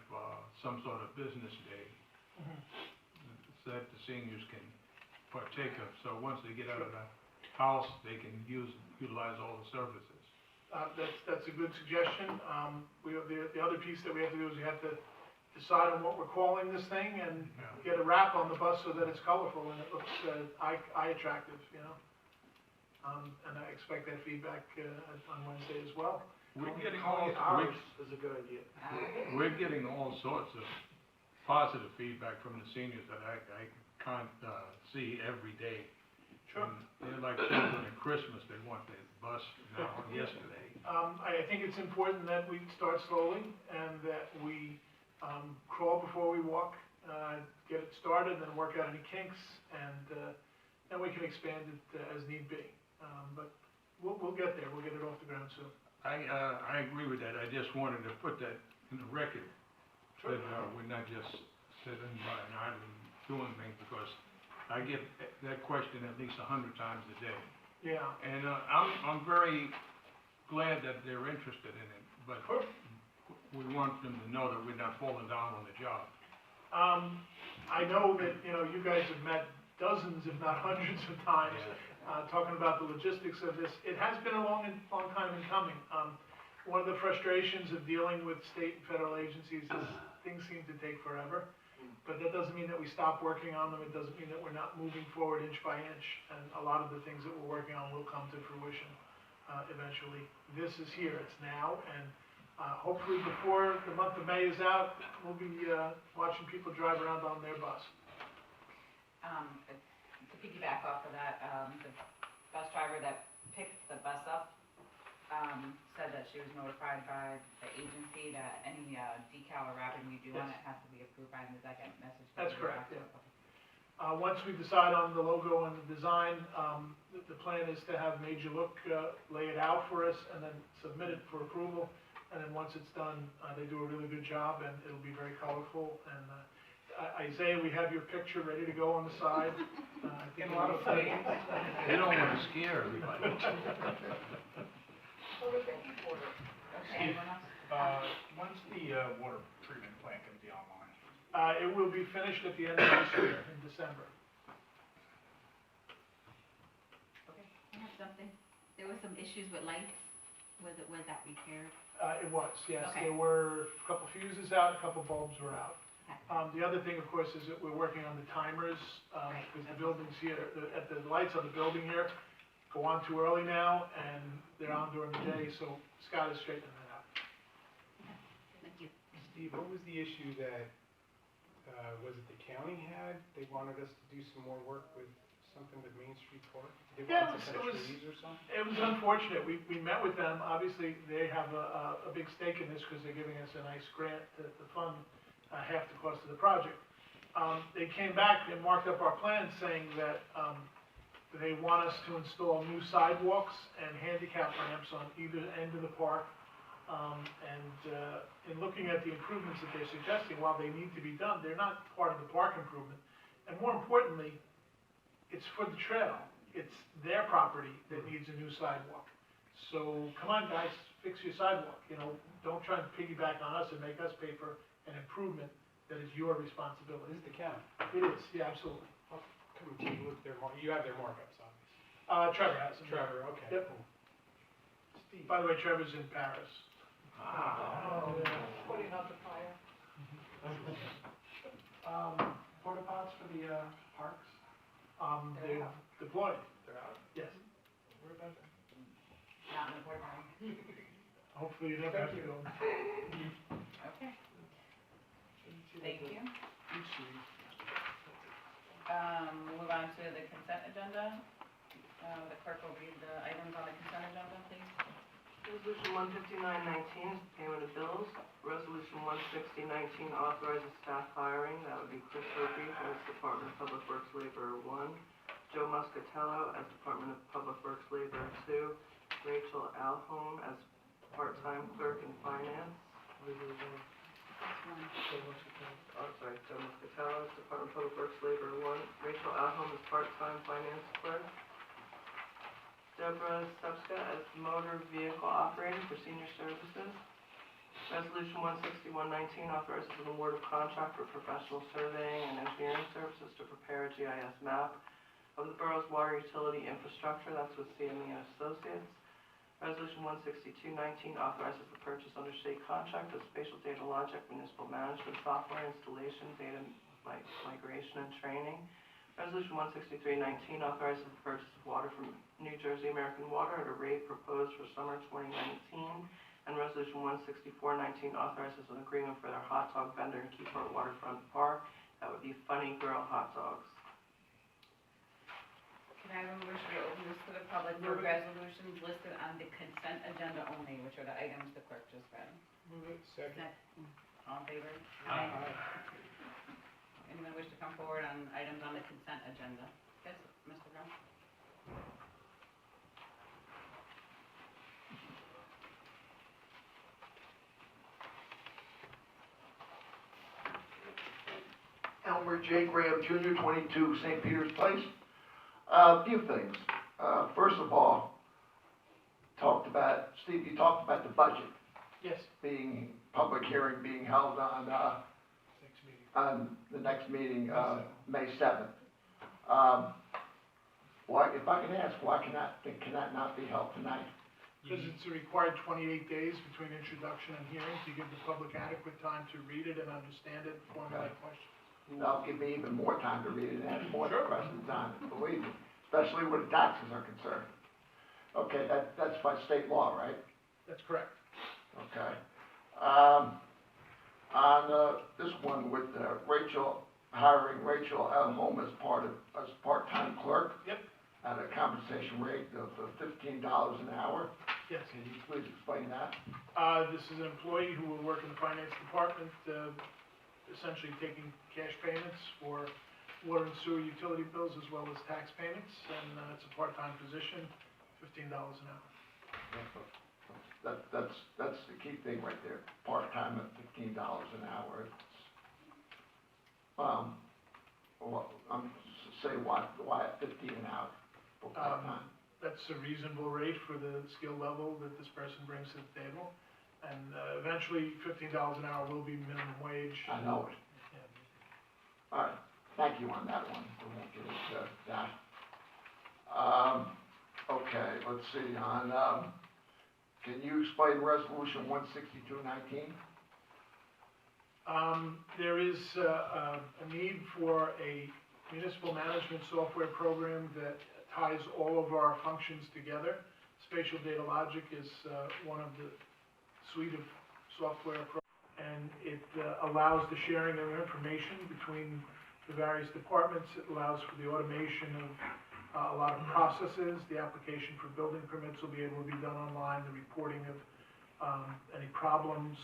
some sort of business day that the seniors can partake of. So once they get out of the house, they can utilize all the services. That's a good suggestion. We have the other piece that we have to do is we have to decide on what we're calling this thing and get a wrap on the bus so that it's colorful and it looks eye attractive, you know. And I expect that feedback on Wednesday as well. We're getting Calling it ours is a good idea. We're getting all sorts of positive feedback from the seniors that I can't see every day. Sure. They're like children at Christmas, they want their bus now yesterday. I think it's important that we start slowly and that we crawl before we walk, get it started, then work out any kinks, and then we can expand it as need be. But we'll get there, we'll get it off the ground soon. I agree with that. I just wanted to put that in the record. Sure. That we're not just sitting by an island doing things, because I get that question at least 100 times a day. Yeah. And I'm very glad that they're interested in it, but Sure. we want them to know that we're not falling down on the job. I know that, you know, you guys have met dozens, if not hundreds of times, talking about the logistics of this. It has been a long time in coming. One of the frustrations of dealing with state and federal agencies is things seem to take forever. But that doesn't mean that we stop working on them. It doesn't mean that we're not moving forward inch by inch. And a lot of the things that we're working on will come to fruition eventually. This is here, it's now, and hopefully before the month of May is out, we'll be watching people drive around on their bus. To piggyback off of that, the bus driver that picked the bus up, said that she was notified by the agency that any, decal or wrapping we do on it has to be approved by the second message. That's correct, yeah. Once we decide on the logo and the design, the plan is to have Major Look lay it out for us and then submit it for approval. And then once it's done, they do a really good job and it'll be very colorful. And Isaiah, we have your picture ready to go on the side. I think a lot of flames. They don't want to scare everybody. Anyone else? When's the water treatment plant gonna be online? It will be finished at the end of this year, in December. I have something. There were some issues with lights. Was that repaired? It was, yes. Okay. There were a couple fuses out, a couple bulbs were out. Okay. The other thing, of course, is that we're working on the timers, Right. because the buildings here, the lights on the building here go on too early now, and they're on during the day, so Scott is straightening that out. Thank you. Steve, what was the issue that, was it the county had? They wanted us to do some more work with something with Main Street Park? They Yeah, wanted to it cut was- trees or something? It was unfortunate. We met with them. Obviously, they have a big stake in this because they're giving us a nice grant to fund half the cost of the project. They came back and marked up our plans saying that they want us to install new sidewalks and handicap ramps on either end of the park. In looking at the improvements that they're suggesting, while they need to be done, they're not part of the park improvement. And more importantly, it's for the trail. It's their property that needs a new sidewalk. So come on, guys, fix your sidewalk, you know, don't try and piggyback on us and make us pay for an improvement that is your responsibility. This is the county. It is, yeah, absolutely. Come and take a look at their you have their markups, obviously. Trevor has them. Trevor, okay, Yep. cool. Steve, By the way, Trevor's in Paris. Putting out the fire. Porta pots for the, parks? They're deployed, They're out? yes. Where about that? Not in the boardroom. Hopefully you never have to go. Okay, thank you. We'll move on to the consent agenda. The clerk will read the items on the consent agenda, please. Resolution 15919 is payment of bills. Resolution 16019 authorizes staff hiring. That would be Chris Opie as Department of Public Works Laborer 1, Joe Muscatello as Department of Public Works Laborer 2, Rachel Alholm as part-time clerk in finance. That's one. Joe Muscatello as Department of Public Works Laborer 1, Rachel Alholm as part-time finance clerk. Deborah Subska as motor vehicle operator for senior services. Resolution 16119 authorizes an award of contract for professional surveying and engineering services to prepare a GIS map of the borough's water utility infrastructure. That's with CME and Associates. Resolution 16219 authorizes the purchase under state contract of spatial data logic municipal management software installation, data migration and training. Resolution 16319 authorizes the purchase of water from New Jersey American Water at a rate proposed for summer 2019. And Resolution 16419 authorizes an agreement for their hot dog vendor in Keyport Waterfront Park. That would be Funny Girl Hot Dogs. Can I have a motion to open this to the public for resolutions listed on the consent agenda only, which are the items the clerk just read? Move it, second. All in favor? Aye. Anyone wish to come forward on items on the consent agenda? Yes, Mr. Brown? Elmer J. Graham Jr., 22 St. Peter's Place. A few things. First of all, Steve, you talked about the budget Yes, public hearing being held on next meeting. the next meeting, May 7th. If I can ask, why can that not be held tonight? Because it's a required 28 days between introduction and hearing to give the public adequate time to read it and understand it and formulate questions. That'll give me even more time to read it and ask more Sure. questions on it, believe me, especially where the taxes are concerned. Okay, that's by state law, right? That's correct. Okay. On this one with Rachel hiring Rachel at home as part-time clerk. Yep. At a compensation rate of $15 an hour. Yes. Can you please explain that? This is an employee who will work in the finance department, essentially taking cash payments for water and sewer utility bills as well as tax payments, and it's a part-time position, $15 an hour. That's the key thing right there, part-time at $15 an hour. Say why at 15 an hour for part-time? That's a reasonable rate for the skill level that this person brings to the table. And eventually, $15 an hour will be minimum wage. I know it. Yeah. All right, thank you on that one. We won't get into that. Okay, let's see, can you explain resolution 16219? There is a need for a municipal management software program that ties all of our functions together. Spatial Data Logic is one of the suite of software programs, and it allows the sharing of information between the various departments. It allows for the automation of a lot of processes. The application for building permits will be able to be done online. The reporting of any problems,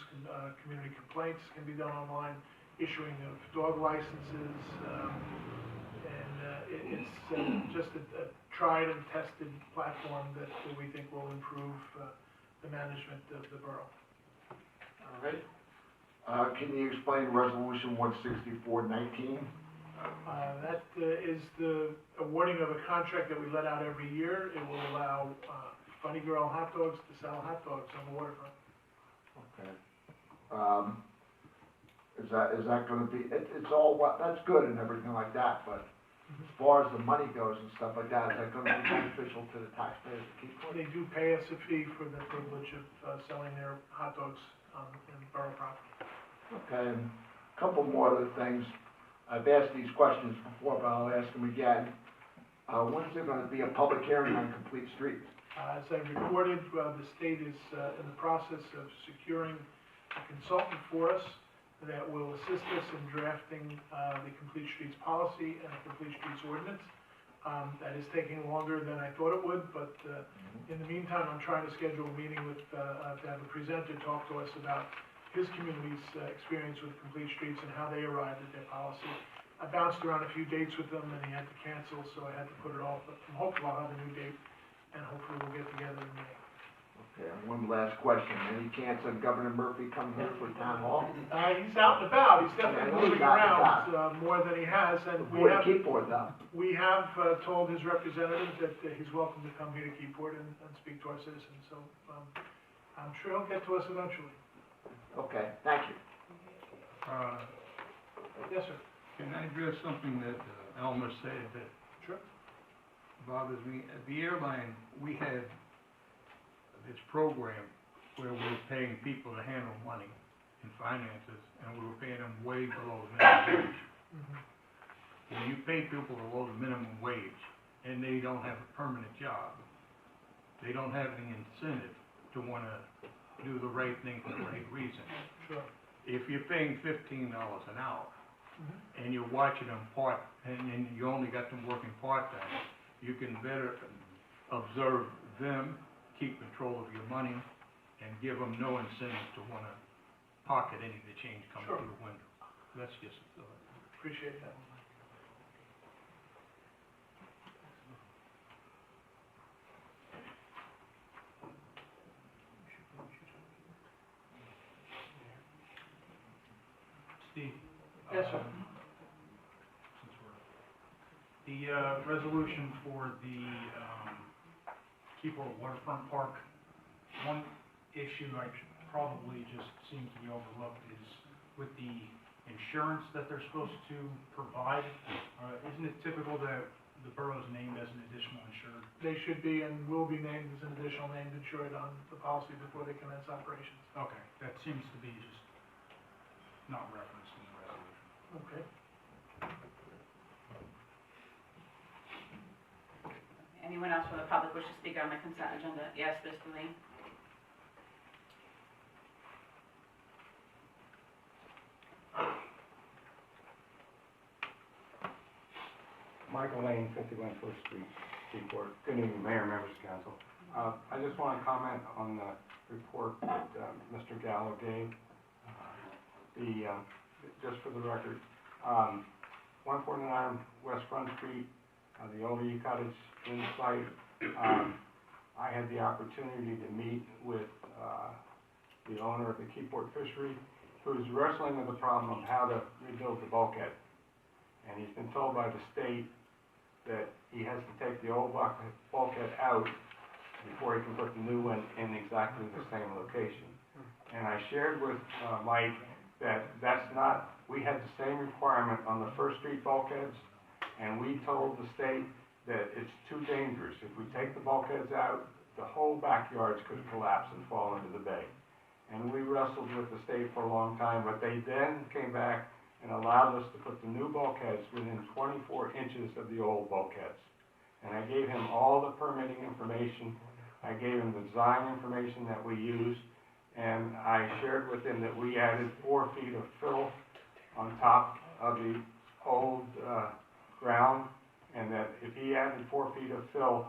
community complaints can be done online. Issuing of dog licenses, it's just a tried and tested platform that we think will improve the management of the borough. All right. Can you explain resolution 16419? That is the awarding of a contract that we let out every year. It will allow Funny Girl Hot Dogs to sell hot dogs on the waterfront. Okay. Is that gonna be, it's all, that's good and everything like that, but as far as the money goes and stuff like that, is that gonna be beneficial to the taxpayers of Keyport? They do pay us a fee for the privilege of selling their hot dogs in borough property. Okay, and a couple more other things. I've asked these questions before, but I'll ask them again. When is there gonna be a public hearing on complete streets? As I reported, the state is in the process of securing a consultant for us that will assist us in drafting the Complete Streets policy and the Complete Streets ordinance. That is taking longer than I thought it would, but in the meantime, I'm trying to schedule a meeting with, to have a presenter talk to us about his community's experience with Complete Streets and how they arrived at their policy. I bounced around a few dates with them and he had to cancel, so I had to put it off, but I'm hopeful I'll have a new date and hopefully we'll get together in May. Okay, and one last question. Any chance of Governor Murphy coming here for town hall? He's out and about, he's definitely moving around more than he has, and we have, Keyport though. we have told his representative that he's welcome to come here to Keyport and speak to our citizens, so I'm sure he'll get to us eventually. Okay, thank you. Yes, sir. Can I address something that Elmer said that Sure. bothers me? At the airline, we had this program where we were paying people to handle money and finances, and we were paying them way below the minimum wage. When you pay people below the minimum wage and they don't have a permanent job, they don't have any incentive to want to do the right thing for the right reason. Sure. If you're paying $15 an hour and you're watching them and you only got them working part-time, you can better observe them, keep control of your money, and give them no incentive to want to pocket any of the change coming Sure. through the window. That's just a thought. Appreciate that. Steve? Yes, sir. Since we're, the resolution for the Keyport Waterfront Park, one issue I probably just seems to be overlooked is with the insurance that they're supposed to provide. Isn't it typical that the borough's named as an additional insured? They should be and will be named as an additional named insured on the policy before they commence operations. Okay, that seems to be just not referenced in the resolution. Okay. Anyone else from the public wish to speak on the consent agenda? Yes, Mr. Lee? Michael Lane, 51 First Street, Keyport. Good evening, Mayor, members of council. I just want to comment on the report that Mr. Gallo gave. Just for the record, 149 West Front Street, the old cottage in sight. I had the opportunity to meet with the owner of the Keyport fishery, who's wrestling with the problem of how to rebuild the bulkhead. And he's been told by the state that he has to take the old bulkhead out before he can put the new one in exactly the same location. And I shared with Mike that that's not, we had the same requirement on the First Street bulkheads, and we told the state that it's too dangerous. If we take the bulkheads out, the whole backyards could collapse and fall into the bay. And we wrestled with the state for a long time, but they then came back and allowed us to put the new bulkheads within 24 inches of the old bulkheads. And I gave him all the permitting information. I gave him the design information that we used, and I shared with him that we added 4 feet of fill on top of the old ground, and that if he added 4 feet of fill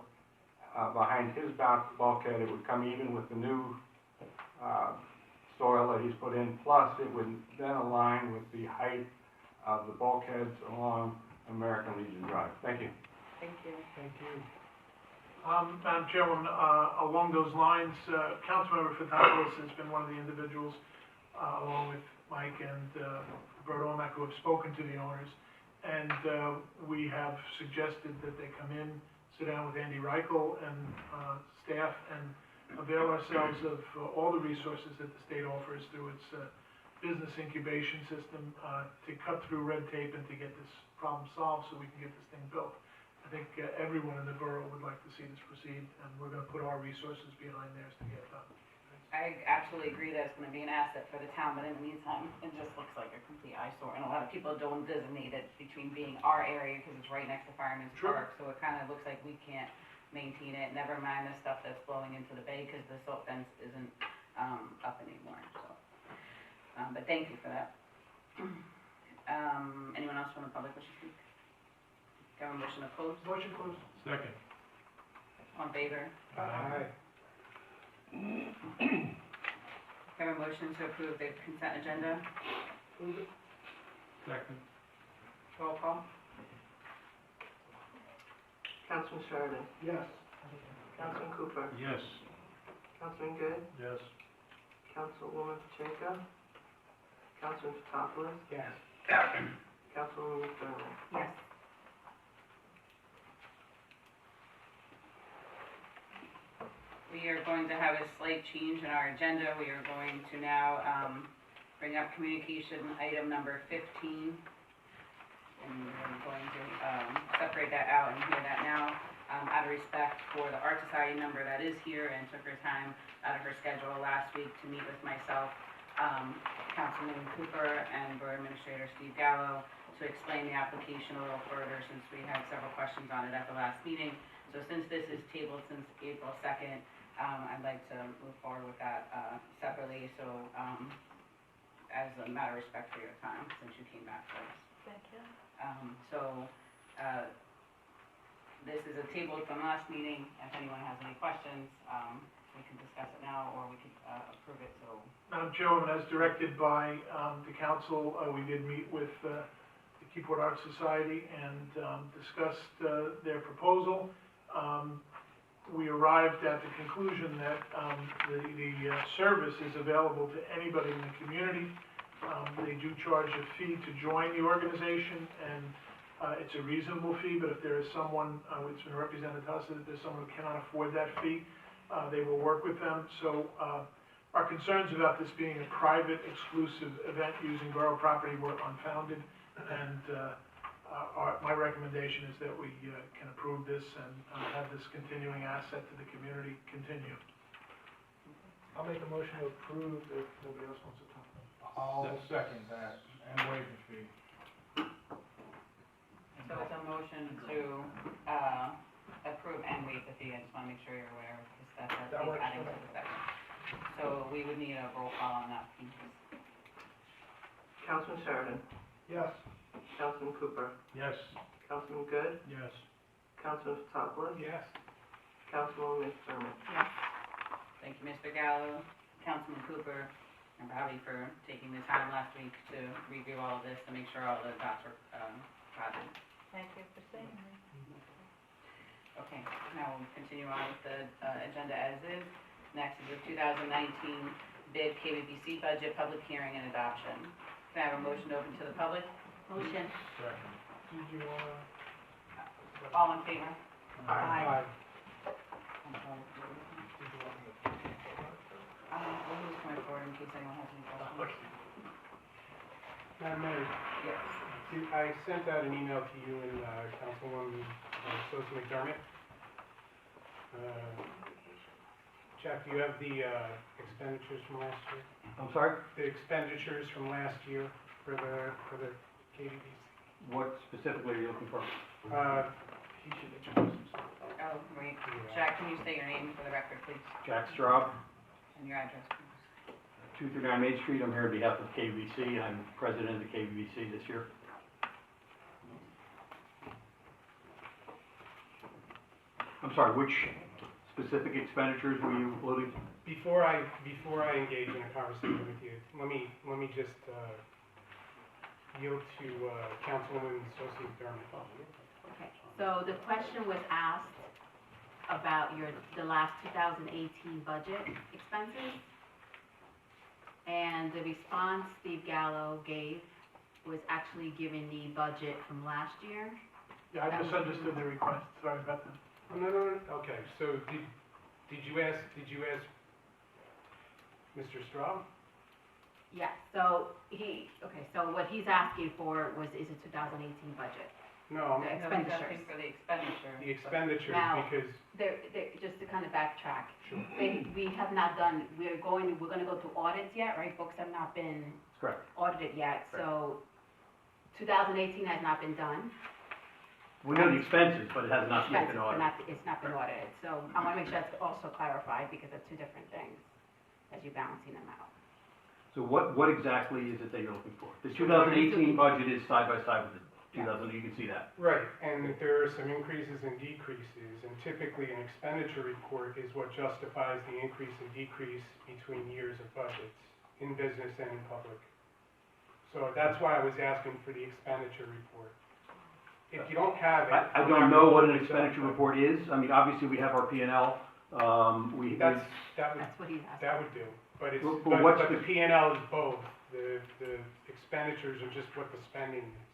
behind his bulkhead, it would come even with the new soil that he's put in, plus it would then align with the height of the bulkheads along American Legion Drive. Thank you. Thank you. Thank you. Madam Chairman, along those lines, Councilmember Fatalis has been one of the individuals, along with Mike and Bert Omack, who have spoken to the owners. And we have suggested that they come in, sit down with Andy Reichel and staff, and avail ourselves of all the resources that the state offers through its business incubation system to cut through red tape and to get this problem solved so we can get this thing built. I think everyone in the borough would like to see this proceed, and we're going to put our resources behind theirs to get it done. I absolutely agree that it's gonna be an asset for the town, but in the meantime, it just looks like a complete eyesore, and a lot of people don't designate it between being our area, because it's right next to Fireman's Sure. Park, so it kinda looks like we can't maintain it, never mind the stuff that's blowing into the bay, because the silt fence isn't, up anymore, so. But thank you for that. Anyone else from the public wish to speak? Do I have a motion to close? Motion closed. Second. All in favor? Aye. Do I have a motion to approve the consent agenda? Second. Roll call? Councilman Sheridan. Yes. Councilman Cooper. Yes. Councilman Good. Yes. Councilwoman Pacheco. Councilman Fotopoulos. Yes. Councilwoman McDermott. Yes. We are going to have a slight change in our agenda. We are going to now bring up communication item number 15. And we're going to separate that out and hear that now out of respect for the Art Society member that is here and took her time out of her schedule last week to meet with myself, Councilman Cooper, and Borough Administrator Steve Gallo to explain the application a little further since we had several questions on it at the last meeting. So since this is tabled since April 2nd, I'd like to move forward with that separately, so as a matter of respect for your time, since you came back first. Thank you. This is a table from last meeting. If anyone has any questions, we can discuss it now, or we could approve it, so. Madam Chairwoman, as directed by the council, we did meet with the Keyport Art Society and discussed their proposal. We arrived at the conclusion that the service is available to anybody in the community. They do charge a fee to join the organization, and it's a reasonable fee, but if there is someone, it's been represented to us that if there's someone who cannot afford that fee, they will work with them. So our concerns about this being a private, exclusive event using borough property were unfounded, and my recommendation is that we can approve this and have this continuing asset to the community continue. I'll make a motion to approve if nobody else wants to talk. I'll second that, and waive the fee. So it's a motion to approve and waive the fee. I just want to make sure you're aware of this, that That he's works adding for to me. the second. So we would need a roll call on that piece. Councilman Sheridan. Yes. Councilman Cooper, Yes. Councilman Good, Yes. Councilman Fotopoulos, Yes. Councilwoman McDermott. Yes. Thank you, Mr. Gallo, Councilman Cooper, and Bobby for taking the time last week to review all of this to make sure all the dots are, dotted. Thank you for saying that. Okay, now we'll continue on with the, agenda as is. Next is the 2019 bid KBBC budget, public hearing and adoption. Can I have a motion open to the public? Motion. Second. Did you wanna? All in favor? Aye. We'll just come forward in case anyone has any questions. Madam Mayor, Yes. I sent out an email to you and Councilwoman Sosa McDermott. Jack, do you have the expenditures from last year? I'm sorry, The expenditures from last year for the KBBC? what specifically are you looking for? He should introduce himself. Oh, wait. Jack, can you state your name for the record, please, Jack Straub, and your address, please? 239 Main Street. I'm here on behalf of KBC. I'm president of the KBC this year. I'm sorry, which specific expenditures were you alluding to? Before I engage in a conversation with you, let me just yield to Councilwoman Sosa McDermott. Okay, so the question was asked about the last 2018 budget expenses. And the response Steve Gallo gave was actually giving the budget from last year. Yeah, I misunderstood the request, sorry about that. Oh, no, okay, so did you ask Mr. Straub? Yeah, so what he's asking for is a 2018 budget. No, The No, he's expenditures. asking for the expenditure. the expenditures, Now- because, They're, just to kind of backtrack, sure, we have not done, we're gonna go through audits yet, right? Books have not been Correct. audited yet, so 2018 has not been done. We know the expenses, but it has not yet Expenses, been but audited. it's not been audited, so I wanna make sure that's also clarified, because they're two different things, as you're balancing them out. So what exactly is it that you're looking for? The 2018 budget is side by side with the 2000, you can see that. right, and there are some increases and decreases, and typically an expenditure report is what justifies the increase and decrease between years of budgets, in business and in public. So that's why I was asking for the expenditure report. If you don't have it. I don't know what an expenditure report is. I mean, obviously, we have our P&L. That would That's what he's asking. That would do, but it's, But but what's the the- P and L is both, the expenditures are just what the spending is.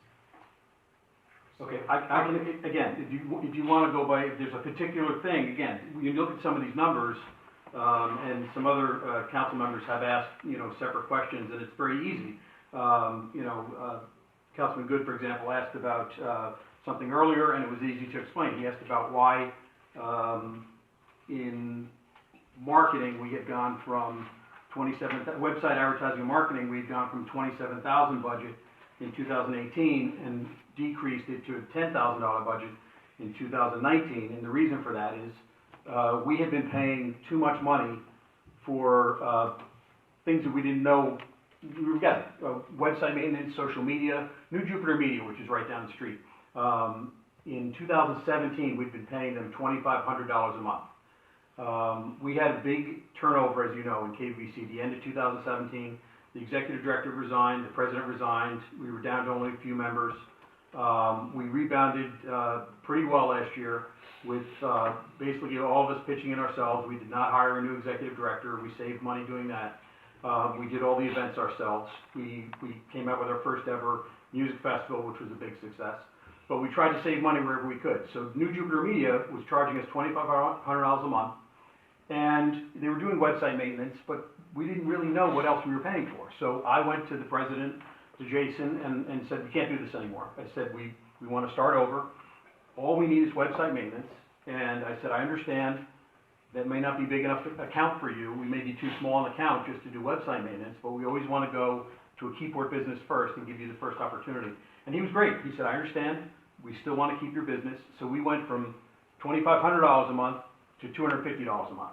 Okay, I can, again, if you want to go by, if there's a particular thing, again, you look at some of these numbers, and some other council members have asked, separate questions, and it's very easy. Councilman Good, for example, asked about something earlier, and it was easy to explain. He asked about why, in marketing, we had gone from website advertising and marketing, we had gone from 27,000 budget in 2018 and decreased it to a $10,000 budget in 2019. And the reason for that is we had been paying too much money for things that we didn't know. We've got website maintenance, social media, New Jupiter Media, which is right down the street. In 2017, we'd been paying them $2,500 a month. We had a big turnover, as you know, in KBC. The end of 2017, the executive director resigned, the president resigned. We were down to only a few members. We rebounded pretty well last year with basically all of us pitching in ourselves. We did not hire a new executive director. We saved money doing that. We did all the events ourselves. We came out with our first ever music festival, which was a big success. But we tried to save money wherever we could. So New Jupiter Media was charging us $2,500 a month, and they were doing website maintenance, but we didn't really know what else we were paying for. So I went to the president, to Jason, and said, we can't do this anymore. I said, we want to start over. All we need is website maintenance. And I said, I understand that may not be big enough to account for you. We may be too small an account just to do website maintenance, but we always want to go to a Keyport business first and give you the first opportunity. And he was great. He said, I understand. We still want to keep your business. So we went from $2,500 a month to $250 a month.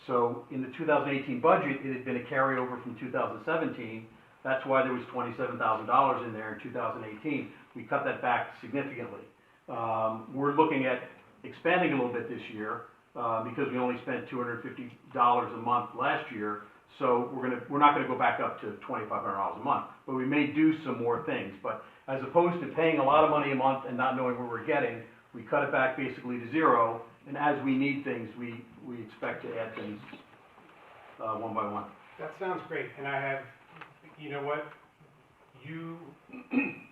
So in the 2018 budget, it had been a carryover from 2017. That's why there was $27,000 in there in 2018. We cut that back significantly. We're looking at expanding a little bit this year, because we only spent $250 a month last year. So we're not gonna go back up to $2,500 a month, but we may do some more things. But as opposed to paying a lot of money a month and not knowing where we're getting, we cut it back basically to zero, and as we need things, we expect to add things, one by one. That sounds great, and I have, you know what? You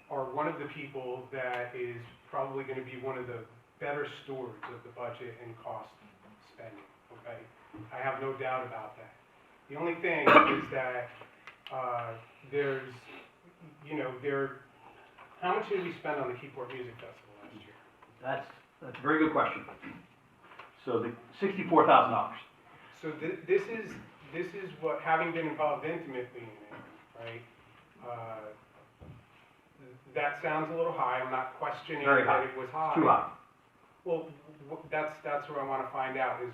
are one of the people that is probably gonna be one of the better stewards of the budget and cost spending, okay? I have no doubt about that. The only thing is that, there's, you know, how much did we spend on the Keyport Music Festival last year? That's a very good question. So the $64,000. So this is what, having been involved intimately in it, right? That sounds a little high, I'm not questioning Very high. that it was high. Too high. Well, that's what I wanna find out, is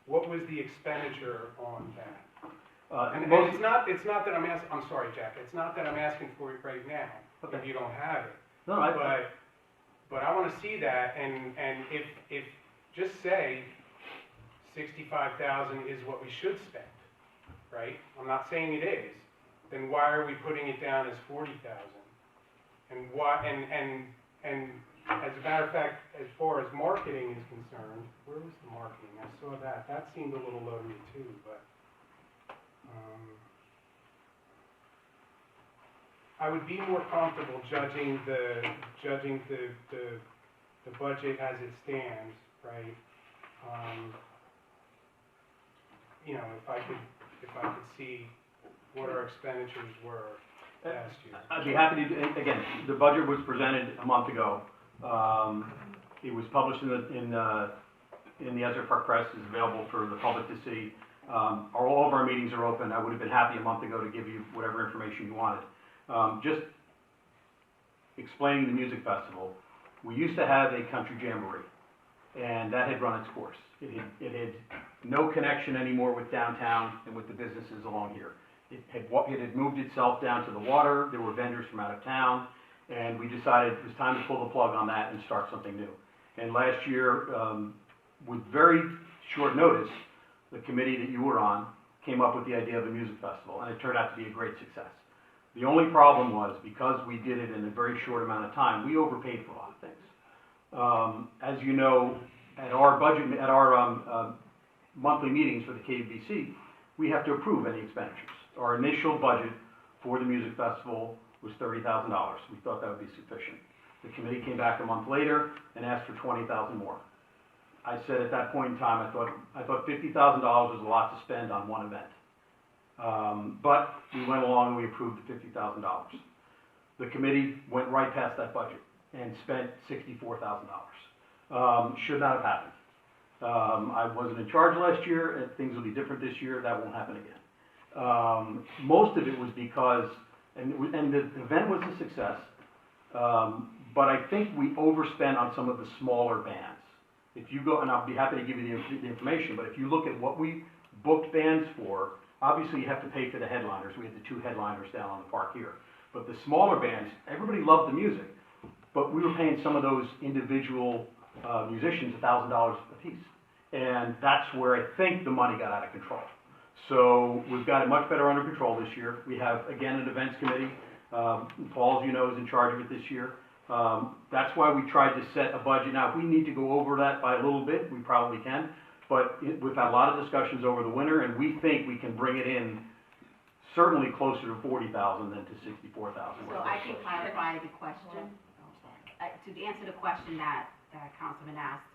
what was the expenditure on that? And it's not that I'm sorry, Jack, it's not that I'm asking for it right now, Okay. if you don't have it. No, But I wanna see that, and if, just say, 65,000 is what we should spend, right? I'm not saying it is, then why are we putting it down as 40,000? And why, and as a matter of fact, as far as marketing is concerned, where was the marketing? I saw that seemed a little low to me too, but, I would be more comfortable judging the budget as it stands, right? You know, if I could see what our expenditures were last year. I'd be happy to, again, the budget was presented a month ago. It was published in the Ezra Park Press, is available for the public to see. All of our meetings are open. I would have been happy a month ago to give you whatever information you wanted. Just explaining the music festival, we used to have a country jamboree, and that had run its course. It had no connection anymore with downtown and with the businesses along here. It had moved itself down to the water. There were vendors from out of town, and we decided it was time to pull the plug on that and start something new. And last year, with very short notice, the committee that you were on came up with the idea of a music festival, and it turned out to be a great success. The only problem was, because we did it in a very short amount of time, we overpaid for a lot of things. As you know, at our monthly meetings for the KBC, we have to approve any expenditures. Our initial budget for the music festival was $30,000. We thought that would be sufficient. The committee came back a month later and asked for $20,000 more. I said at that point in time, I thought $50,000 was a lot to spend on one event. But we went along and we approved the $50,000. The committee went right past that budget and spent $64,000. Should not have happened. I wasn't in charge last year, and things will be different this year. That won't happen again. Most of it was because, and the event was a success, but I think we overspent on some of the smaller bands. If you go, and I'll be happy to give you the information, but if you look at what we booked bands for, obviously you have to pay for the headliners. We had the two headliners down on the park here. But the smaller bands, everybody loved the music, but we were paying some of those individual musicians $1,000 a piece. And that's where I think the money got out of control. So we've got it much better under control this year. We have, again, an events committee. Paul, as you know, is in charge of it this year. That's why we tried to set a budget. Now, if we need to go over that by a little bit, we probably can. But we've had a lot of discussions over the winter, and we think we can bring it in certainly closer to 40,000 than to 64,000. So I can clarify the question, to answer the question that Councilman asked.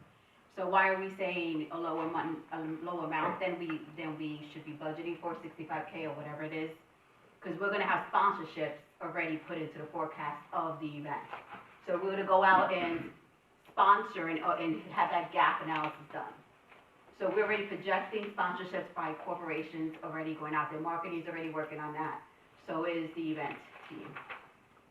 So why are we saying a lower amount than we should be budgeting for, 65K or whatever it is? Because we're gonna have sponsorships already put into the forecast of the event. So we're gonna go out and sponsor and have that gap analysis done. So we're already projecting sponsorships by corporations already going out there. Marketing's already working on that. So is the event team.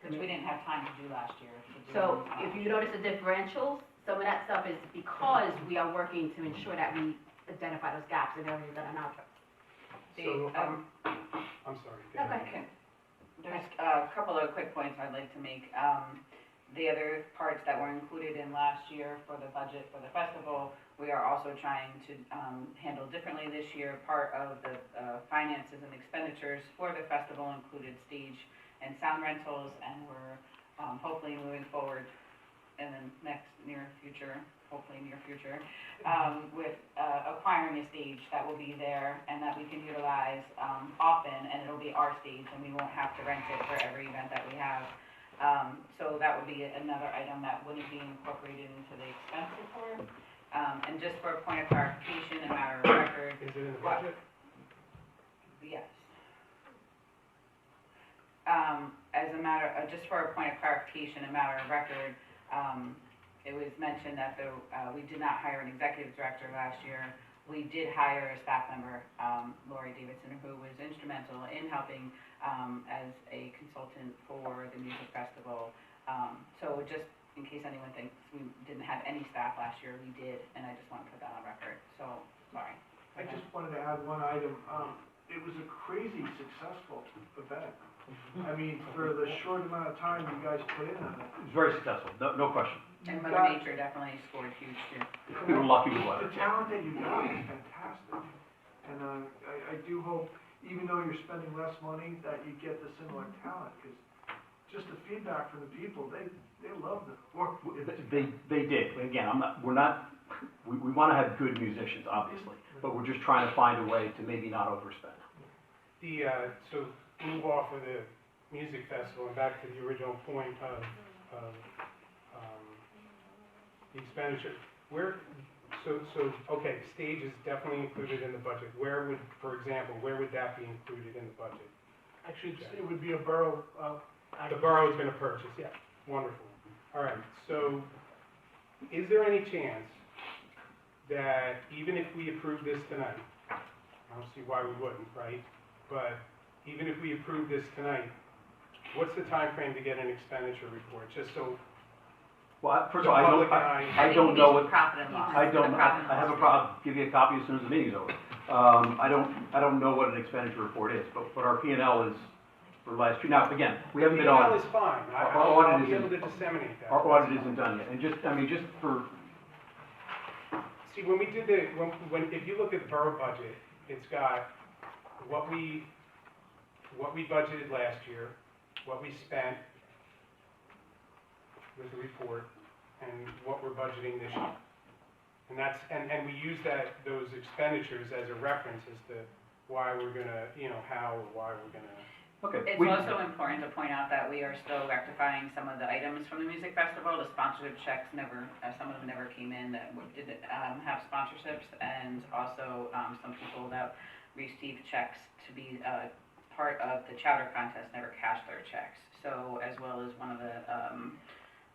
Which we didn't have time to do last year. So if you notice the differentials, some of that stuff is because we are working to ensure that we identify those gaps in areas that are not. So, I'm sorry. Okay. There's a couple of quick points I'd like to make. The other parts that were included in last year for the budget for the festival, we are also trying to handle differently this year. Part of the finances and expenditures for the festival included stage and sound rentals, and we're hopefully moving forward in the near future, with acquiring a stage that will be there and that we can utilize often, and it'll be our stage, and we won't have to rent it for every event that we have. So that would be another item that wouldn't be incorporated into the expense report. And just for a point of clarification, a matter of record. Is it in the budget? Yes. Just for a point of clarification, a matter of record, it was mentioned that we did not hire an executive director last year. We did hire a staff member, Lori Davidson, who was instrumental in helping as a consultant for the music festival. So just in case anyone thinks we didn't have any staff last year, we did, and I just want to put that on record. So, sorry. I just wanted to add one item. It was a crazy successful event. I mean, for the short amount of time you guys put in on it. It was very successful, no question. And Mother Nature definitely scored huge too. We were lucky with weather. The talent that you got is fantastic. And I do hope, even though you're spending less money, that you get the similar talent, because just the feedback from the people, they love the work. They did. Again, we want to have good musicians, obviously, but we're just trying to find a way to maybe not overspend. So move off of the music festival and back to the original point of the expenditure. Okay, stage is definitely included in the budget. Where would, for example, where would that be included in the budget? Actually, it would be a borough, The borough is gonna purchase, yeah, wonderful. All right, so is there any chance that even if we approve this tonight, I don't see why we wouldn't, right? But even if we approve this tonight, what's the time frame to get an expenditure report, just so Well, first the of all, public and I don't know what, Profit and loss. I don't, The profit and I have a loss. problem, give you a copy as soon as the meeting's over. I don't know what an expenditure report is, but our P&L is for last year. Now, again, we haven't been P&L on, is fine, Our I'll audit be isn't- able to disseminate that. our audit isn't done yet. And just for, See, when we did if you look at the borough budget, it's got what we budgeted last year, what we spent with the report, and what we're budgeting this year. And we use those expenditures as a reference as to why we're gonna, how or why we're gonna. okay. It's also important to point out that we are still rectifying some of the items from the music festival. The sponsorship checks some of them never came in that didn't have sponsorships, and also some people that received checks to be part of the chowder contest never cashed their checks. So, as well as one of the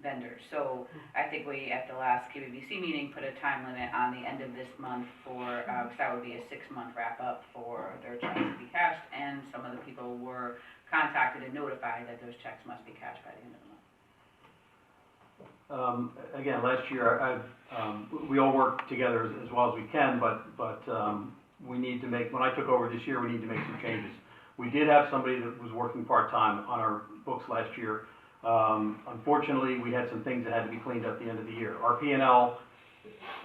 vendors. So I think we, at the last KBBC meeting, put a time limit on the end of this month for, because that would be a 6-month wrap-up for their checks to be cashed, and some of the people were contacted and notified that those checks must be cashed by the end of the month. Again, last year, we all worked together as well as we can, but we need to make, when I took over this year, we need to make some changes. We did have somebody that was working part-time on our books last year. Unfortunately, we had some things that had to be cleaned up at the end of the year. Our P&L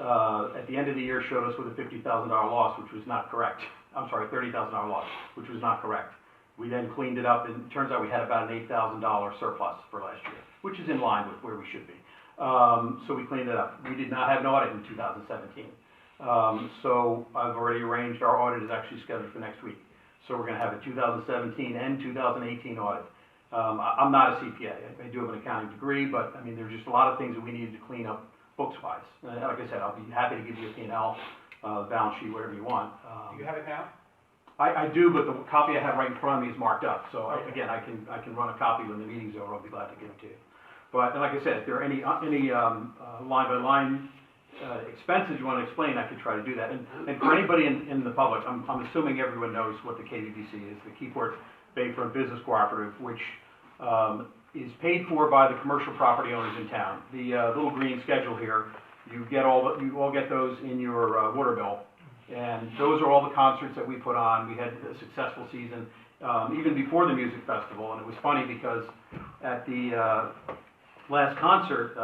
at the end of the year showed us with a $50,000 loss, which was not correct. I'm sorry, $30,000 loss, which was not correct. We then cleaned it up, and it turns out we had about an $8,000 surplus for last year, which is in line with where we should be. So we cleaned it up. We did not have an audit in 2017. So I've already arranged, our audit is actually scheduled for next week. So we're going to have a 2017 and 2018 audit. I'm not a CPA. I do have an accounting degree, but I mean, there's just a lot of things that we needed to clean up books-wise. Like I said, I'll be happy to give you a P&L, balance sheet, whatever you want. Do you have it now? I do, but the copy I have right in front of me is marked up. So again, I can run a copy when the meeting's over. I'll be glad to give it to you. But like I said, if there are any line-by-line expenses you want to explain, I could try to do that. And for anybody in the public, I'm assuming everyone knows what the KBBC is, the Keyport Bayfront Business Cooperative, which is paid for by the commercial property owners in town. The little green schedule here, you all get those in your water bill, and those are all the concerts that we put on. We had a successful season. even before the music festival. And it was funny because at the last concert,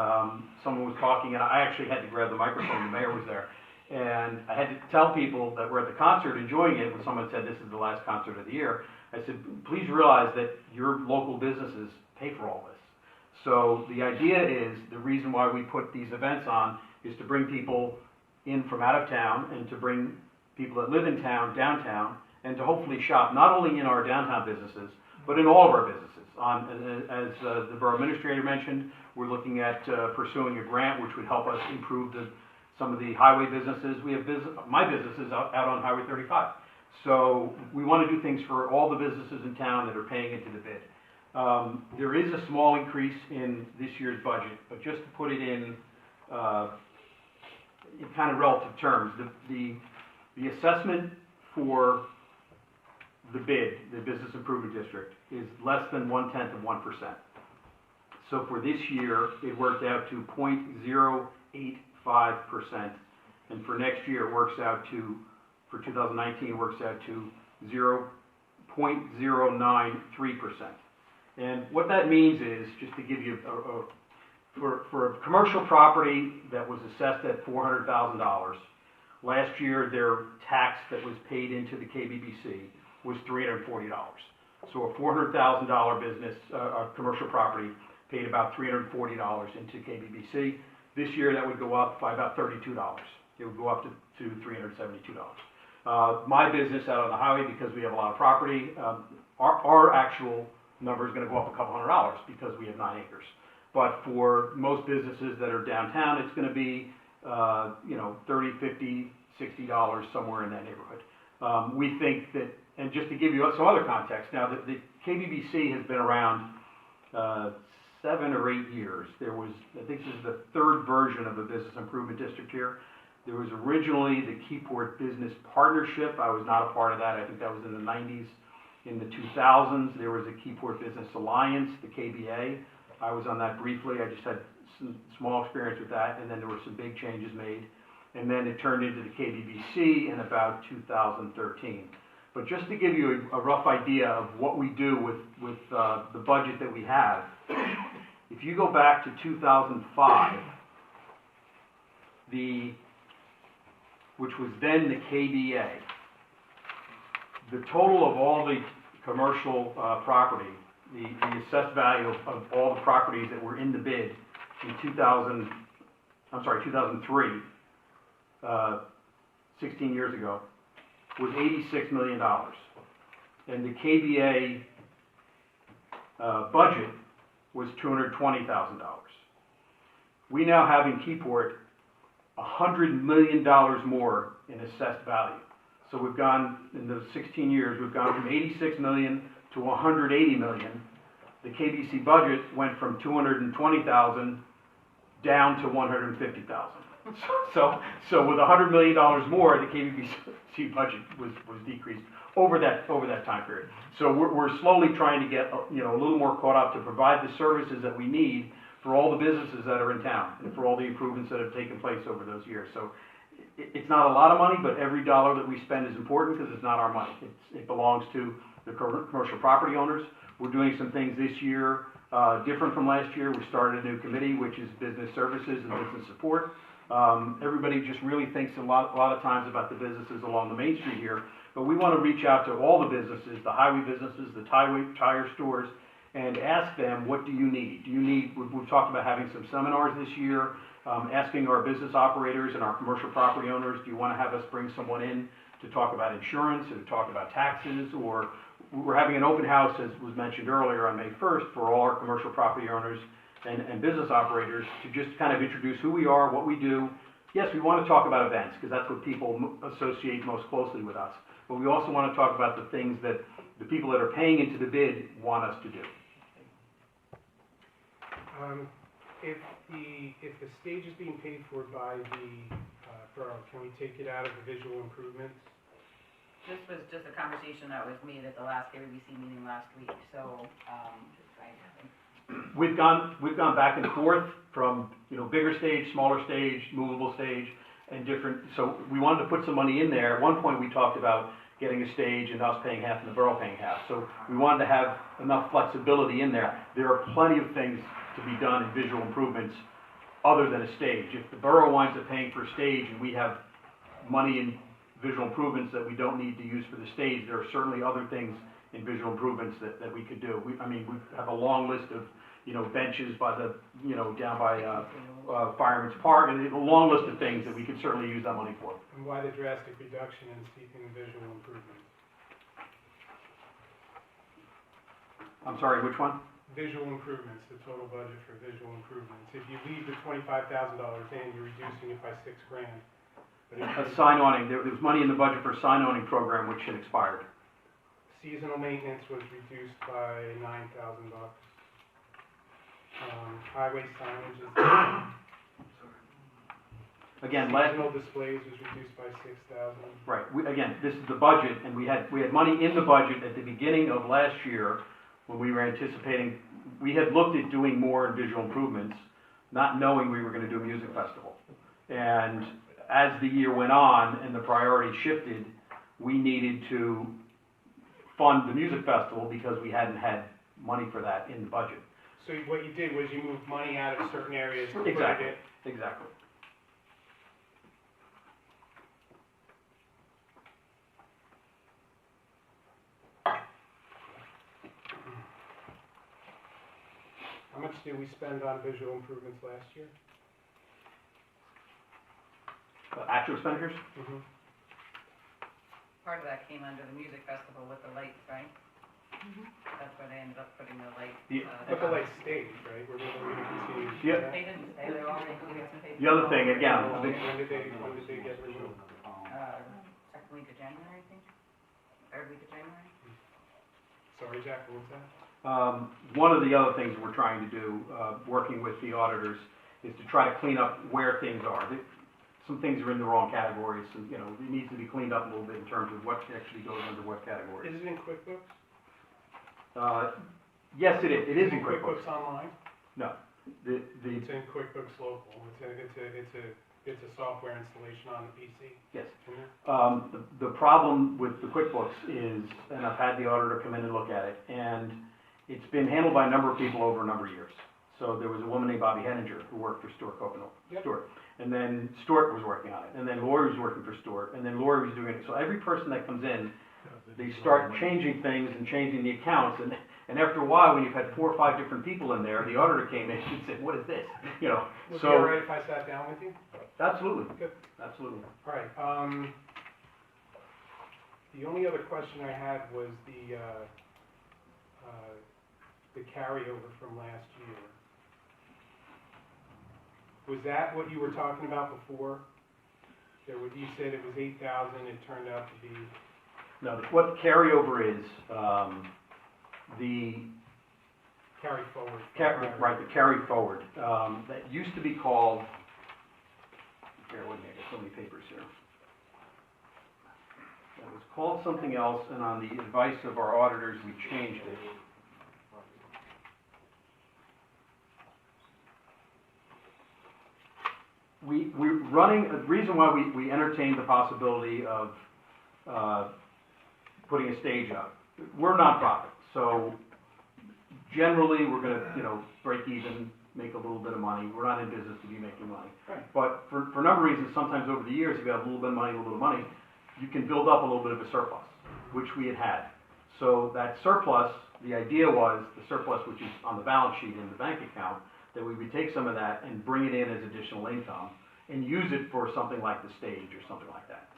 someone was talking, and I actually had to grab the microphone, the mayor was there. And I had to tell people that were at the concert enjoying it, when someone said this is the last concert of the year, I said, please realize that your local businesses pay for all this. So the idea is, the reason why we put these events on is to bring people in from out of town and to bring people that live in town, downtown, and to hopefully shop not only in our downtown businesses, but in all of our businesses. As the borough administrator mentioned, we're looking at pursuing a grant which would help us improve some of the highway businesses. We have my business is out on Highway 35. So we want to do things for all the businesses in town that are paying into the bid. There is a small increase in this year's budget, but just to put it in kind of relative terms, the assessment for the bid, the Business Improvement District, is less than 0.1%. So for this year, it worked out to 0.085%, and for next year, it works out to, for 2019, it works out to 0.093%. And what that means is, just to give you for a commercial property that was assessed at $400,000, last year their tax that was paid into the KBBC was $340. So a $400,000 business, a commercial property, paid about $340 into KBBC. This year that would go up by about $32. It would go up to $372. My business out on the highway, because we have a lot of property, our actual number is going to go up a couple $100 because we have 9 acres. But for most businesses that are downtown, it's going to be, $30, $50, $60, somewhere in that neighborhood. We think that, and just to give you some other context, now the KBBC has been around 7 or 8 years. There was, I think this is the 3rd version of the Business Improvement District here. There was originally the Keyport Business Partnership. I was not a part of that. I think that was in the 90s. In the 2000s, there was a Keyport Business Alliance, the KBA. I was on that briefly. I just had some small experience with that, and then there were some big changes made. And then it turned into the KBBC in about 2013. But just to give you a rough idea of what we do with the budget that we have, if you go back to 2005, which was then the KBA, the total of all the commercial property, the assessed value of all the properties that were in the bid in 2003, 16 years ago, was $86 million. And the KBA budget was $220,000. We now have in Keyport $100 million more in assessed value. So we've gone, in the 16 years, we've gone from 86 million to 180 million. The KBC budget went from 220,000 down to 150,000. So with $100 million more, the KBC budget was decreased over that time period. So we're slowly trying to get a little more caught up to provide the services that we need for all the businesses that are in town and for all the improvements that have taken place over those years. So it's not a lot of money, but every dollar that we spend is important because it's not our money. It belongs to the commercial property owners. We're doing some things this year different from last year. We started a new committee, which is business services and business support. Everybody just really thinks a lot of times about the businesses along the Main Street here, but we want to reach out to all the businesses, the highway businesses, the tire stores, and ask them, what do you need? We've talked about having some seminars this year, asking our business operators and our commercial property owners, do you want to have us bring someone in to talk about insurance or to talk about taxes? Or we're having an open house, as was mentioned earlier, on May 1st for all our commercial property owners and business operators to just kind of introduce who we are, what we do. Yes, we want to talk about events because that's what people associate most closely with us. But we also want to talk about the things that the people that are paying into the bid want us to do. If the stage is being paid for by the borough, can we take it out of the visual improvements? This was just a conversation that was made at the last KBBC meeting last week, so, We've gone back and forth from, bigger stage, smaller stage, movable stage, and different, so we wanted to put some money in there. At one point we talked about getting a stage and us paying half and the borough paying half. So we wanted to have enough flexibility in there. There are plenty of things to be done in visual improvements other than a stage. If the borough winds up paying for a stage and we have money in visual improvements that we don't need to use for the stage, there are certainly other things in visual improvements that we could do. We have a long list of, benches by the, down by, Fireman's Park, and a long list of things that we could certainly use that money for. And why the drastic reduction in seeking visual improvements? I'm sorry, which one? Visual improvements, the total budget for visual improvements. If you leave the $25,000 in, you're reducing it by $6,000. But if A sign-awning, there was money in the budget for a sign-awning program which had expired. seasonal maintenance was reduced by $9,000. Highway signage is, Again, seasonal displays was reduced by $6,000. right, again, this is the budget, and we had money in the budget at the beginning of last year when we were anticipating, we had looked at doing more in visual improvements, not knowing we were gonna do a music festival. And as the year went on and the priority shifted, we needed to fund the music festival because we hadn't had money for that in the budget. So what you did was you moved money out of certain areas to put it Exactly. in. Exactly. How much did we spend on visual improvements last year? Actual expenditures? Mm-hmm. Part of that came under the music festival with the lights, right? That's where they ended up putting the lights. But the light stayed, right? We're gonna continue to do Yeah. that? They didn't stay, they were all included in the. The other thing, again, When did they get removed? Second week of January, I think, third week of January. Sorry, Jack, what was that? one of the other things we're trying to do, working with the auditors, is to try to clean up where things are. Some things are in the wrong categories, and, it needs to be cleaned up a little bit in terms of what actually goes under what category. Is it in QuickBooks? Yes, it is. It is in QuickBooks. QuickBooks Online? No. It's in QuickBooks Local. It's a software installation on the PC. Yes. Isn't it? The problem with the QuickBooks is, and I've had the auditor come in and look at it, and it's been handled by a number of people over a number of years. So there was a woman named Bobby Henninger who worked for Stuart Copenhagen. Yep. Stuart. And then Stuart was working on it, and then Lori was working for Stuart, and then Lori was doing it. So every person that comes in, they start changing things and changing the accounts, and after a while, when you've had 4 or 5 different people in there, the auditor came in and said, "What is this?" Would it be So all right if I sat down with you? absolutely, Good. absolutely. All right, the only other question I had was the carryover from last year. Was that what you were talking about before? You said it was 8,000, it turned out to be... No, what carryover is, the Carry forward. right, the carry forward, that used to be called, bear with me, I got so many papers here. That was called something else, and on the advice of our auditors, we changed it. We're running, the reason why we entertained the possibility of putting a stage up, we're nonprofit, so generally we're gonna, break even, make a little bit of money. We're not in business to be making money. Right. But for a number of reasons, sometimes over the years, if you have a little bit of money, you can build up a little bit of a surplus, which we had had. So that surplus, the idea was, the surplus which is on the balance sheet in the bank account, that we would take some of that and bring it in as additional income and use it for something like the stage or something like that.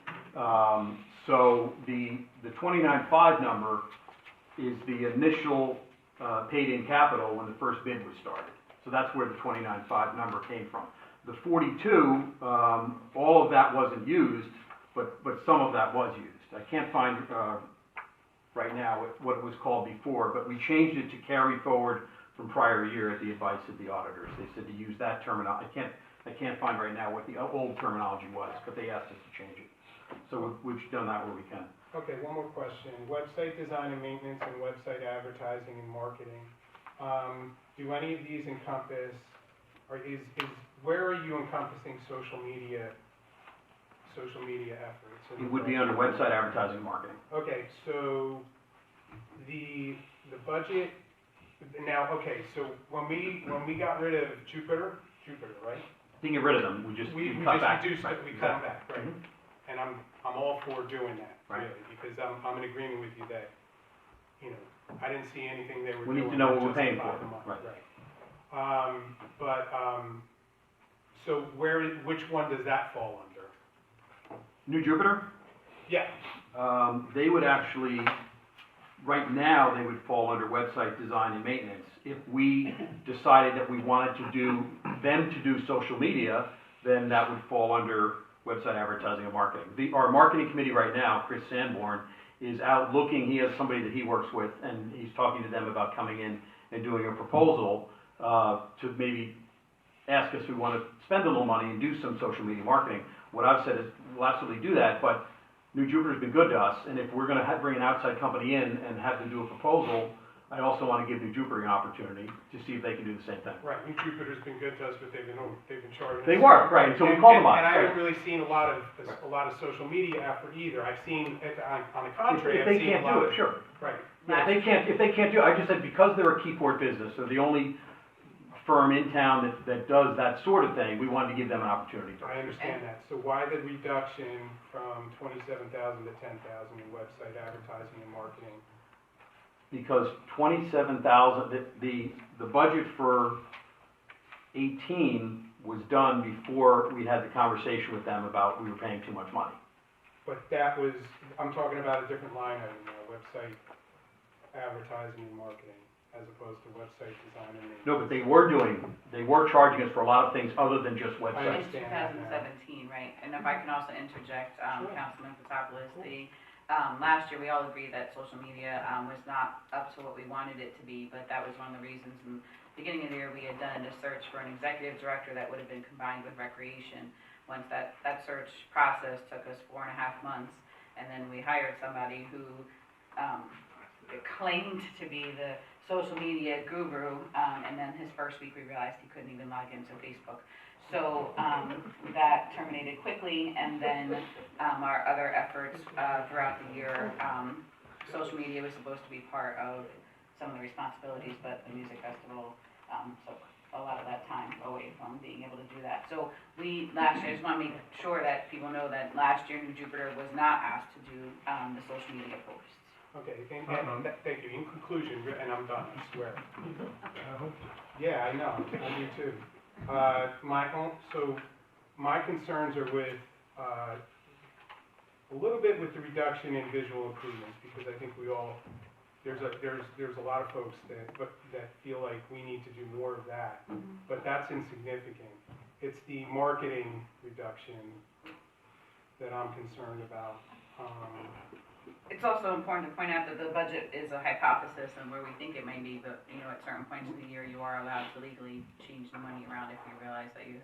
So the 29.5 number is the initial paid-in capital when the first bid was started. So that's where the 29.5 number came from. The 42, all of that wasn't used, but some of that was used. I can't find right now what it was called before, but we changed it to carry forward from prior year at the advice of the auditors. They said to use that terminology. I can't find right now what the old terminology was, but they asked us to change it. So we've done that where we can. Okay, one more question. Website design and maintenance and website advertising and marketing. Do any of these encompass, or where are you encompassing social media social media effort. So It would be under website advertising and marketing. Okay, so the budget, now, okay, so when we got rid of Jupiter, right? Didn't get rid of them, we cut back. reduced Right, it, we cut them back, right? Mhm. And I'm all for doing that, Right. really, because I'm in agreement with you that, you know, I didn't see anything they were We doing. need to know what we're that paying justified for, the money, right. So which one does that fall under? New Jupiter? Yeah, They would actually, right now, they would fall under website design and maintenance. If we decided that we wanted to do, them to do social media, then that would fall under website advertising and marketing. Our marketing committee right now, Chris Sanborn, is out looking, he has somebody that he works with, and he's talking to them about coming in and doing a proposal to maybe ask us if we want to spend a little money and do some social media marketing. What I've said is, we'll absolutely do that, but New Jupiter's been good to us, and if we're gonna bring an outside company in and have them do a proposal, I also wanna give New Jupiter an opportunity to see if they can do the same thing. right, New Jupiter's been good to us, but they've been charging us. They were, right, until we called them on. And I right. haven't really seen a lot of social media effort either. I've seen, on the contrary, If I've they seen a can't lot do of. it, sure. Right. Yeah, if they can't do it, I just said because they're a Keyport business, they're the only firm in town that does that sort of thing, we wanted to give them an opportunity. I understand that. So why the reduction from 27,000 to 10,000 in website advertising and marketing? Because 27,000, the budget for 18 was done before we had the conversation with them about we were paying too much money. But that was, I'm talking about a different line item now, website advertising and marketing, as opposed to website design and maintenance. No, but they were charging us for a lot of things other than just I websites. In understand that now. 2017, right, and if I can also interject, Sure. Councilman Patopoulos, last year, we all agreed that social media, was not up to what we wanted it to be, but that was one of the reasons in the beginning of the year, we had done a search for an executive director that would have been combined with recreation. Once that search process took us 4.5 months, and then we hired somebody who, claimed to be the social media guru, and then his first week, we realized he couldn't even log into Facebook. So, that terminated quickly, and then, our other efforts, throughout the year, social media was supposed to be part of some of the responsibilities, but the music festival, took a lot of that time away from being able to do that. So last year, I just want to make sure that people know that last year, New Jupiter was not asked to do, the social media posts. Okay, thank you. In conclusion, and I'm done, I swear. Yeah, I know, I do too. My concerns are with, a little bit with the reduction in visual improvements, because I think there's a lot of folks that feel like we need to do more of that, but that's insignificant. It's the marketing reduction that I'm concerned about. It's also important to point out that the budget is a hypothesis and where we think it may be, but, you know, at certain points of the year, you are allowed to legally change the money around if you realize that you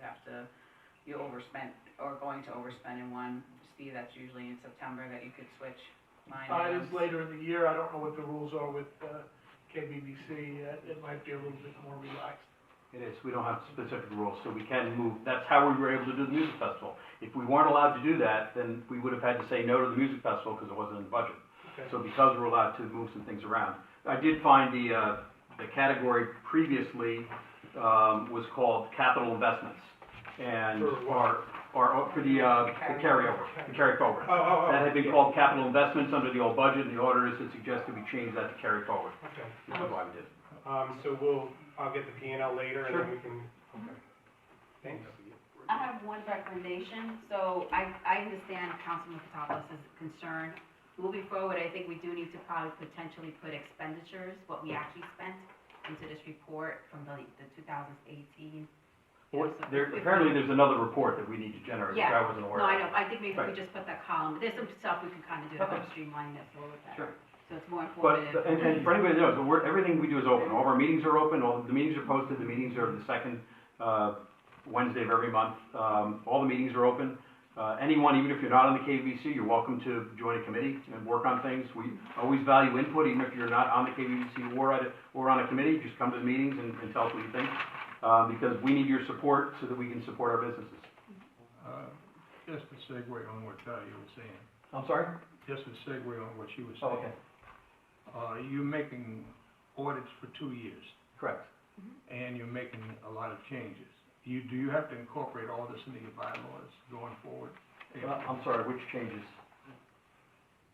overspent or going to overspend in one. Steve, that's usually in September that you could switch line items. It's later in the year, I don't know what the rules are with, KBBC, it might be a little bit more relaxed. It is, we don't have specific rules, so we can move, that's how we were able to do the music festival. If we weren't allowed to do that, then we would have had to say no to the music festival because it wasn't in the budget. Okay. So because we're allowed to move some things around. I did find the category previously, was called capital investments. And for the carryover, the carry forward. That had been called capital investments under the old budget, and the auditors had suggested we change that to carry forward. Okay. Which is why we did. So I'll get the P&L later, and then we can, okay. Thanks. I have one recommendation. So I understand Councilman Patopoulos' concern. Moving forward, I think we do need to probably potentially put expenditures, what we actually spent, into this report from the 2018. Apparently there's another report that we need to generate, which I wasn't aware of. No, I know. I think maybe Right. we just put that column. There's some stuff we can kind of do to help streamline this a little bit better. Sure. So it's more But, informative. and for anybody that knows, everything we do is open. All of our meetings are open, all the meetings are posted, the meetings are the second Wednesday of every month. All the meetings are open. Anyone, even if you're not on the KBC, you're welcome to join a committee and work on things. We always value input, even if you're not on the KBC or on a committee, just come to the meetings and tell us what you think. Because we need your support so that we can support our businesses. Just to segue on what you were saying, I'm sorry? just to segue on what you were Oh, saying. okay, You're making audits for 2 years, correct. and you're making a lot of changes. Do you have to incorporate all this into your bylaws going forward? I'm sorry, which changes?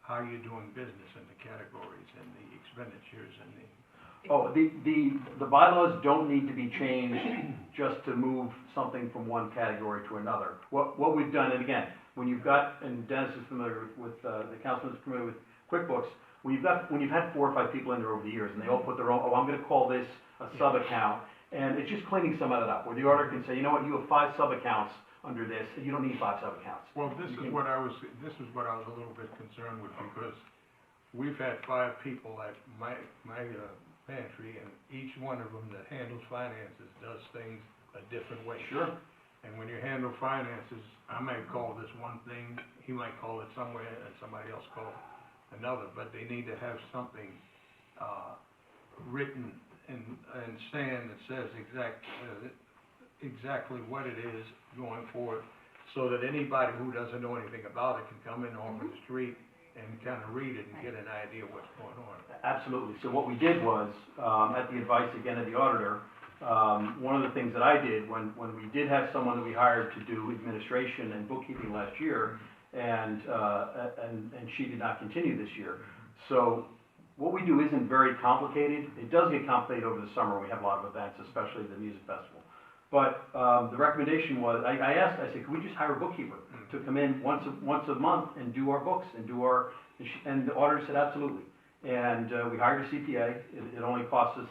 How you're doing business and the categories and the expenditures and the, Oh, the bylaws don't need to be changed just to move something from one category to another. What we've done, and again, when you've got, and Dennis is familiar with, the councilman is familiar with QuickBooks, when you've had 4 or 5 people in there over the years, and they all put their own, I'm gonna call this a sub-account, and it's just cleaning some of it up, where the auditor can say, you know what, you have 5 sub-accounts under this, and you don't need 5 sub-accounts. well, this is what I was a little bit concerned with, because we've had 5 people at my pantry, and each one of them that handles finances does things a different way. Sure. And when you handle finances, I might call this one thing, he might call it somewhere, and somebody else call it another, but they need to have something, written and stand that says exactly what it is going forward, so that anybody who doesn't know anything about it can come in off the street and kind of read it and get an idea of what's going on. Absolutely. So what we did was, at the advice again of the auditor, one of the things that I did when we did have someone that we hired to do administration and bookkeeping last year, and she did not continue this year. So what we do isn't very complicated. It does get complicated over the summer. We have a lot of events, especially the music festival. But the recommendation was, I said, can we just hire a bookkeeper to come in once a month and do our books and do our, and the auditor said absolutely. And we hired a CPA. It only costs us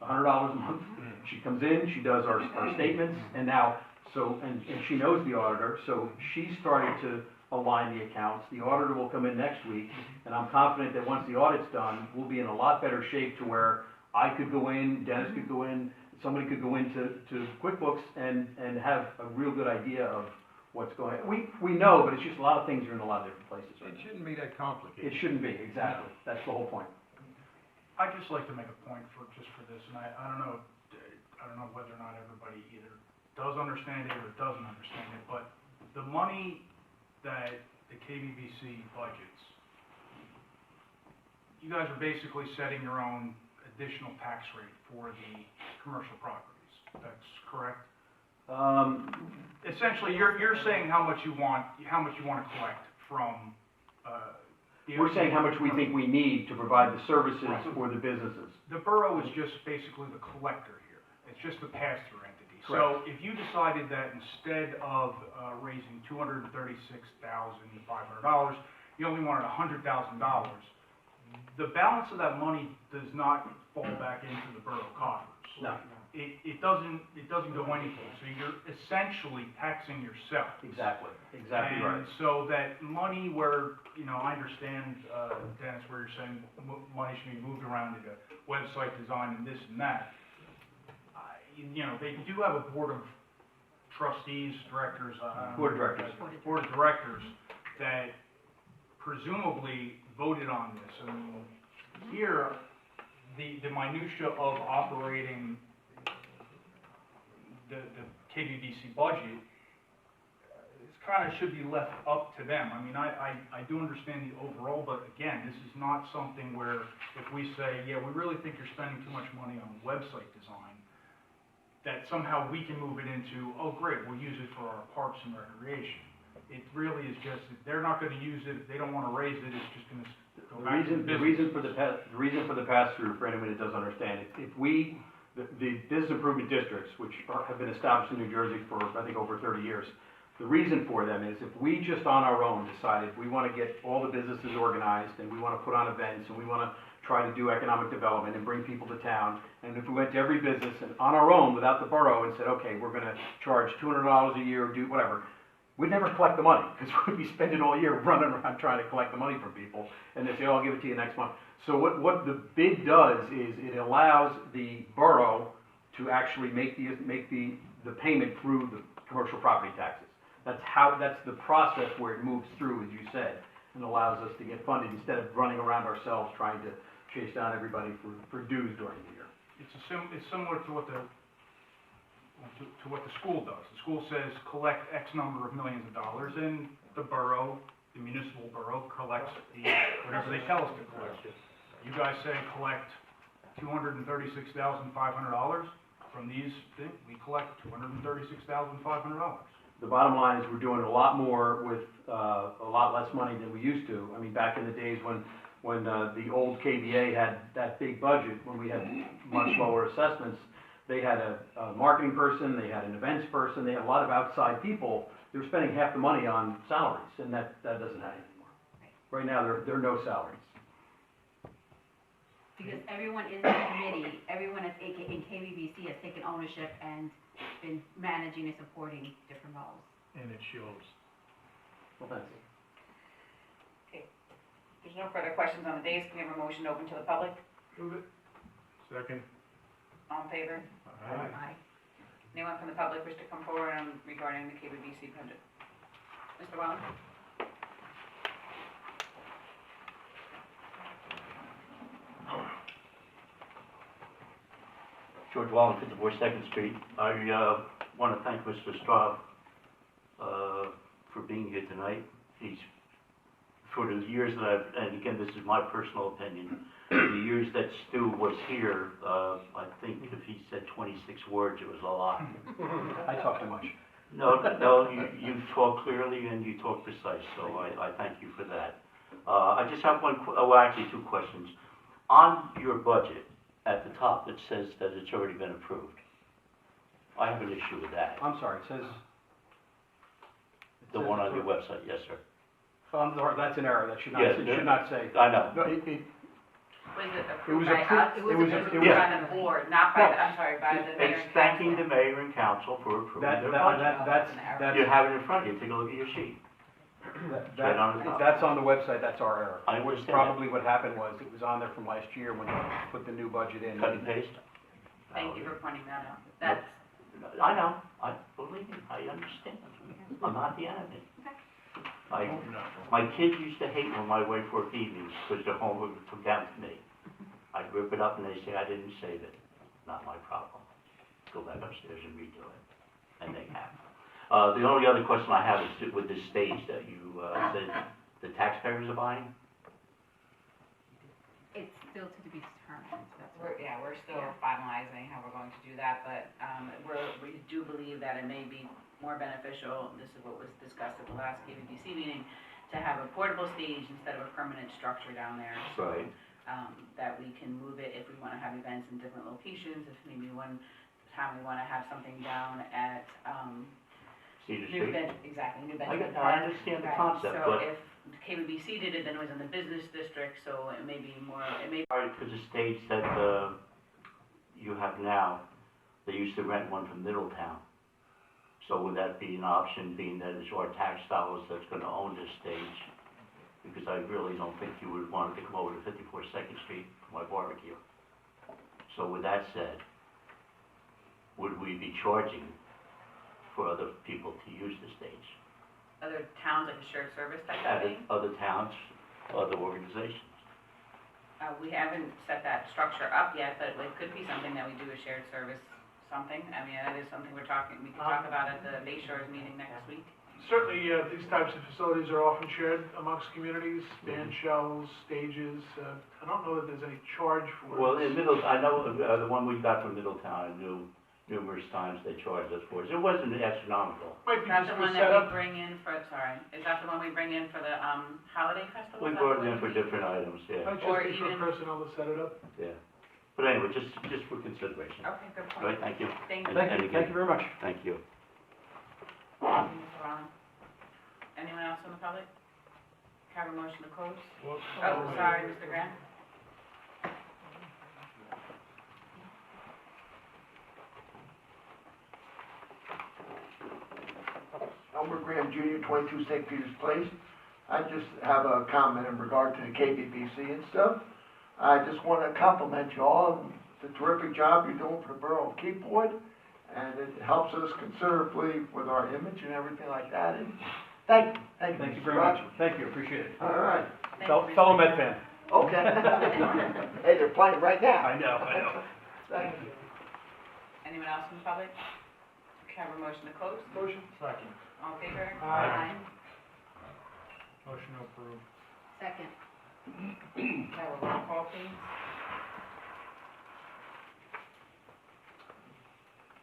$100 a month. She comes in, she does our statements, and now, and she knows the auditor, so she started to align the accounts. The auditor will come in next week, and I'm confident that once the audit's done, we'll be in a lot better shape to where I could go in, Dennis could go in, somebody could go into QuickBooks and have a real good idea of what's going on. We know, but it's just a lot of things are in a lot of different places right It now. shouldn't be that complicated. It shouldn't be, exactly. That's the whole point. I'd just like to make a point for this, and I don't know whether or not everybody either does understand it or doesn't understand it, but the money that the KBBC budgets, you guys are basically setting your own additional tax rate for the commercial properties. That's correct? Essentially, you're saying how much you want to collect from, We're saying how much we think we need to provide the services for the businesses. The borough is just basically the collector here. It's just the pass-through entity. So if you decided that instead of raising $236,500, you only wanted $100,000, the balance of that money does not fall back into the borough coffers. No. It doesn't go anything. So you're essentially taxing yourself. Exactly right. And so that money where, I understand, Dennis, where you're saying money should be moved around into website design and this and that. They do have a board of trustees, directors, Board of directors. board of directors that presumably voted on this. I mean, here, the minutia of operating the KBBC budget should be left up to them. I mean, I do understand the overall, but again, this is not something where if we say, yeah, we really think you're spending too much money on website design, that somehow we can move it into, oh great, we'll use it for our parks and recreation. It really is just, if they're not gonna use it, if they don't wanna raise it, it's just gonna go back to the business. The reason for the pass-through, for anyone that doesn't understand, if we, the business improvement districts, which have been established in New Jersey for, I think, over 30 years, the reason for them is if we just on our own decided we want to get all the businesses organized and we want to put on events and we want to try to do economic development and bring people to town, and if we went to every business and on our own without the borough and said, okay, we're going to charge $200 a year or do whatever, we'd never collect the money because we'd be spending all year running around trying to collect the money from people, and they say, oh, I'll give it to you next month. So what the bid does is it allows the borough to actually make the payment through the commercial property taxes. That's the process where it moves through, as you said, and allows us to get funded instead of running around ourselves trying to chase down everybody for dues during the year. It's similar to what the to what the school does. The school says collect X number of millions of dollars, and the borough, the municipal borough collects whatever they tell us to collect. You guys say collect $236,500 from these things, we collect $236,500. The bottom line is we're doing a lot more with a lot less money than we used to. I mean, back in the days when the old KBA had that big budget, when we had much lower assessments, they had a marketing person, they had an events person, they had a lot of outside people. They were spending half the money on salaries, and that doesn't happen anymore. Right now, there are no salaries. Because everyone in the committee, everyone in KBBC has taken ownership and been managing and supporting different roles. And it shows. Well, thanks. There's no further questions on the days. Can we have a motion open to the public? Move it. Second. All in favor? Aye. Anyone from the public wish to come forward regarding the KBBC budget? Mr. Wallen? George Wallen, 54 Second Street. I want to thank Mr. Straub for being here tonight. For the years that and again, this is my personal opinion, the years that Stu was here, I think if he said 26 words, it was a lot. I talk too much. No, you talk clearly and you talk precise, so I thank you for that. I just have actually two questions. On your budget, at the top, it says that it's already been approved. I have an issue with that. I'm sorry, it says... The one on your website, yes, sir. That's an error, that should not, Yes, it should not say. I know. No, Was it approved was by approved- us? it was approved by the board, not by, I'm sorry, by the mayor It's and thanking council. the mayor and council for approving their budget. That's You have it in front of you, take a look at your sheet. Right on the top. That's on the website, that's our error. I Which understand probably what happened was, it was on there from last year when you put the new budget in. Cut and paste. Thank you for pointing that out. That's, I know, believe me, I understand. I'm not the enemy. My kids used to hate when my wife worked evenings, because their homework would come down to me. I'd rip it up and they'd say, I didn't save it. Not my problem. Go back upstairs and redo it. And they have. The only other question I have is with this stage that you said the taxpayers are buying? It's still to be determined, that's we're still finalizing how we're going to do that, but, we do believe that it may be more beneficial, this is what was discussed at the last KBBC meeting, to have a portable stage instead of a permanent structure down there. Right. That we can move it if we wanna have events in different locations, if maybe one time we wanna have something down at, Cedar New Street? New I Bedford. I understand the concept, So but if KBBC did it, then it was in the business district, so it may be more, it may. for the stage that you have now, they used to rent one from Middletown. So would that be an option, being that it's our tax dollars that's gonna own this stage? Because I really don't think you would want it to come over to 54 Second Street for my barbecue. So with that said, would we be charging for other people to use the stage? Other towns, like a shared service type of thing? Other towns, other organizations? We haven't set that structure up yet, but it could be something that we do a shared service, something. I mean, that is something we can talk about at the Bay Shores meeting next week. Certainly, these types of facilities are often shared amongst communities, band shells, stages. I don't know that there's any charge for it. Well, I know the one we got from Middletown, I knew numerous times they charged us for it. It wasn't astronomical. Might Is be that just the for one that setup. we bring in for, is that the one we bring in for the, holiday festival? We Is that brought the it in one? for different items, yeah, Might Or just be for even- personnel to set it up. yeah. But anyway, just for consideration. Okay, good All right, point. thank you. Thank you. Thank you very much. Thank you. Mr. Rollins. Anyone else from the public? Have a motion to close? Oh, sorry, Mr. Grant. Albert Graham Jr., 22 St. Peter's Place. I just have a comment in regard to the KBBC and stuff. I just want to compliment you all on the terrific job you're doing for the borough of Keyport, and it helps us considerably with our image and everything like that. And thank you. Thank you Mr. very Rogers. much. Thank you, appreciate it. All right. Thank you, Fellow Mr. Met fan. Okay. Hey, they're playing right now. I know. Thank you. Anyone else from the public? Have a motion to close? Motion. Second. All in favor? Aye. Motion to approve. Second. Have a roll call, please.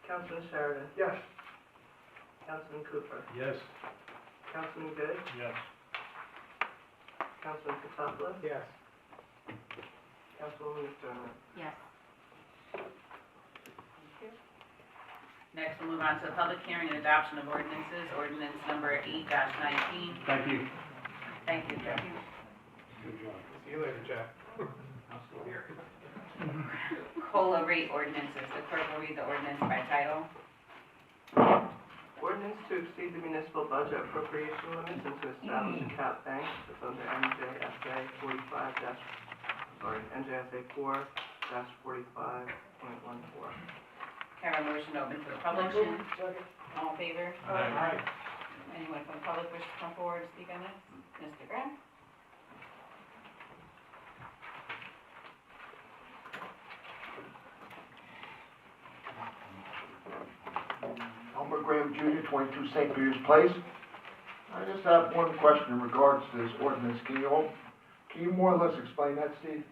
Councilman Sheridan, Yes. Councilman Cooper, Yes. Councilman Good, Yes. Councilman Pataplia, Yes. Councilwoman McDermott. Yes. Next, we'll move on to the public hearing and adoption of ordinances. Ordinance number 8-19. Thank you. Thank you, Jeff. Good job. See you later, Jack. I'm still here. COLA rate ordinances. The clerk will read the ordinance by title. Ordinance to exceed the municipal budget appropriation limits and to establish a cap bank that's under NJSA 4-45.14. Have a motion open to the public. All in favor? Aye. Anyone from the public wish to come forward to speak on this? Mr. Graham? Albert Graham Jr., 22 St. Peter's Place. I just have one question in regards to this ordinance. Can you more or less explain that, Steve?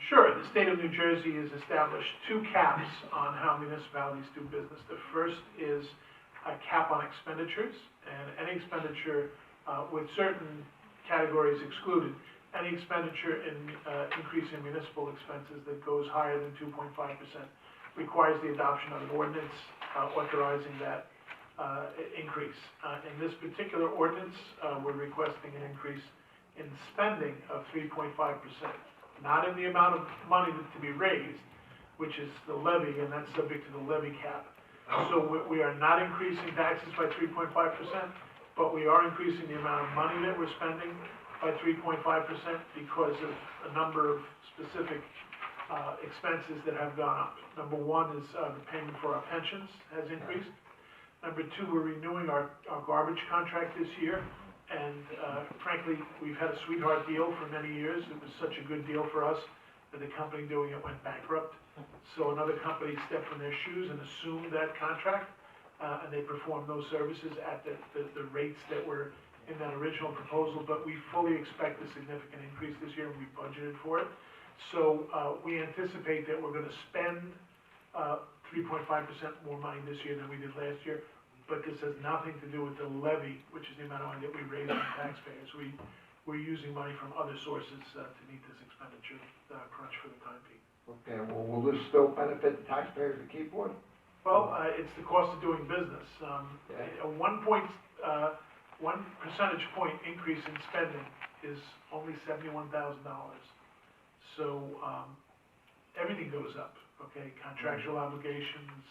Sure, the state of New Jersey has established two caps on how municipalities do business. The first is a cap on expenditures, and any expenditure with certain categories excluded, any expenditure in increase in municipal expenses that goes higher than 2.5% requires the adoption of an ordinance authorizing that increase. In this particular ordinance, we're requesting an increase in spending of 3.5%. Not in the amount of money to be raised, which is the levy, and that's subject to the levy cap. So we are not increasing taxes by 3.5%, but we are increasing the amount of money that we're spending by 3.5% because of a number of specific expenses that have gone up. Number one is the payment for our pensions has increased. Number two, we're renewing our garbage contract this year. And frankly, we've had a sweetheart deal for many years. It was such a good deal for us that the company doing it went bankrupt. So another company stepped in their shoes and assumed that contract, and they performed those services at the rates that were in that original proposal. But we fully expect a significant increase this year, and we budgeted for it. So we anticipate that we're going to spend 3.5% more money this year than we did last year. But this has nothing to do with the levy, which is the amount of money that we raise from taxpayers. We're using money from other sources to meet this expenditure crunch for the time being. Okay, well, will this still benefit the taxpayers of Keyport? Well, it's the cost of doing business. A 1 percentage point increase in spending is only $71,000. So everything goes up, okay? Contractual obligations,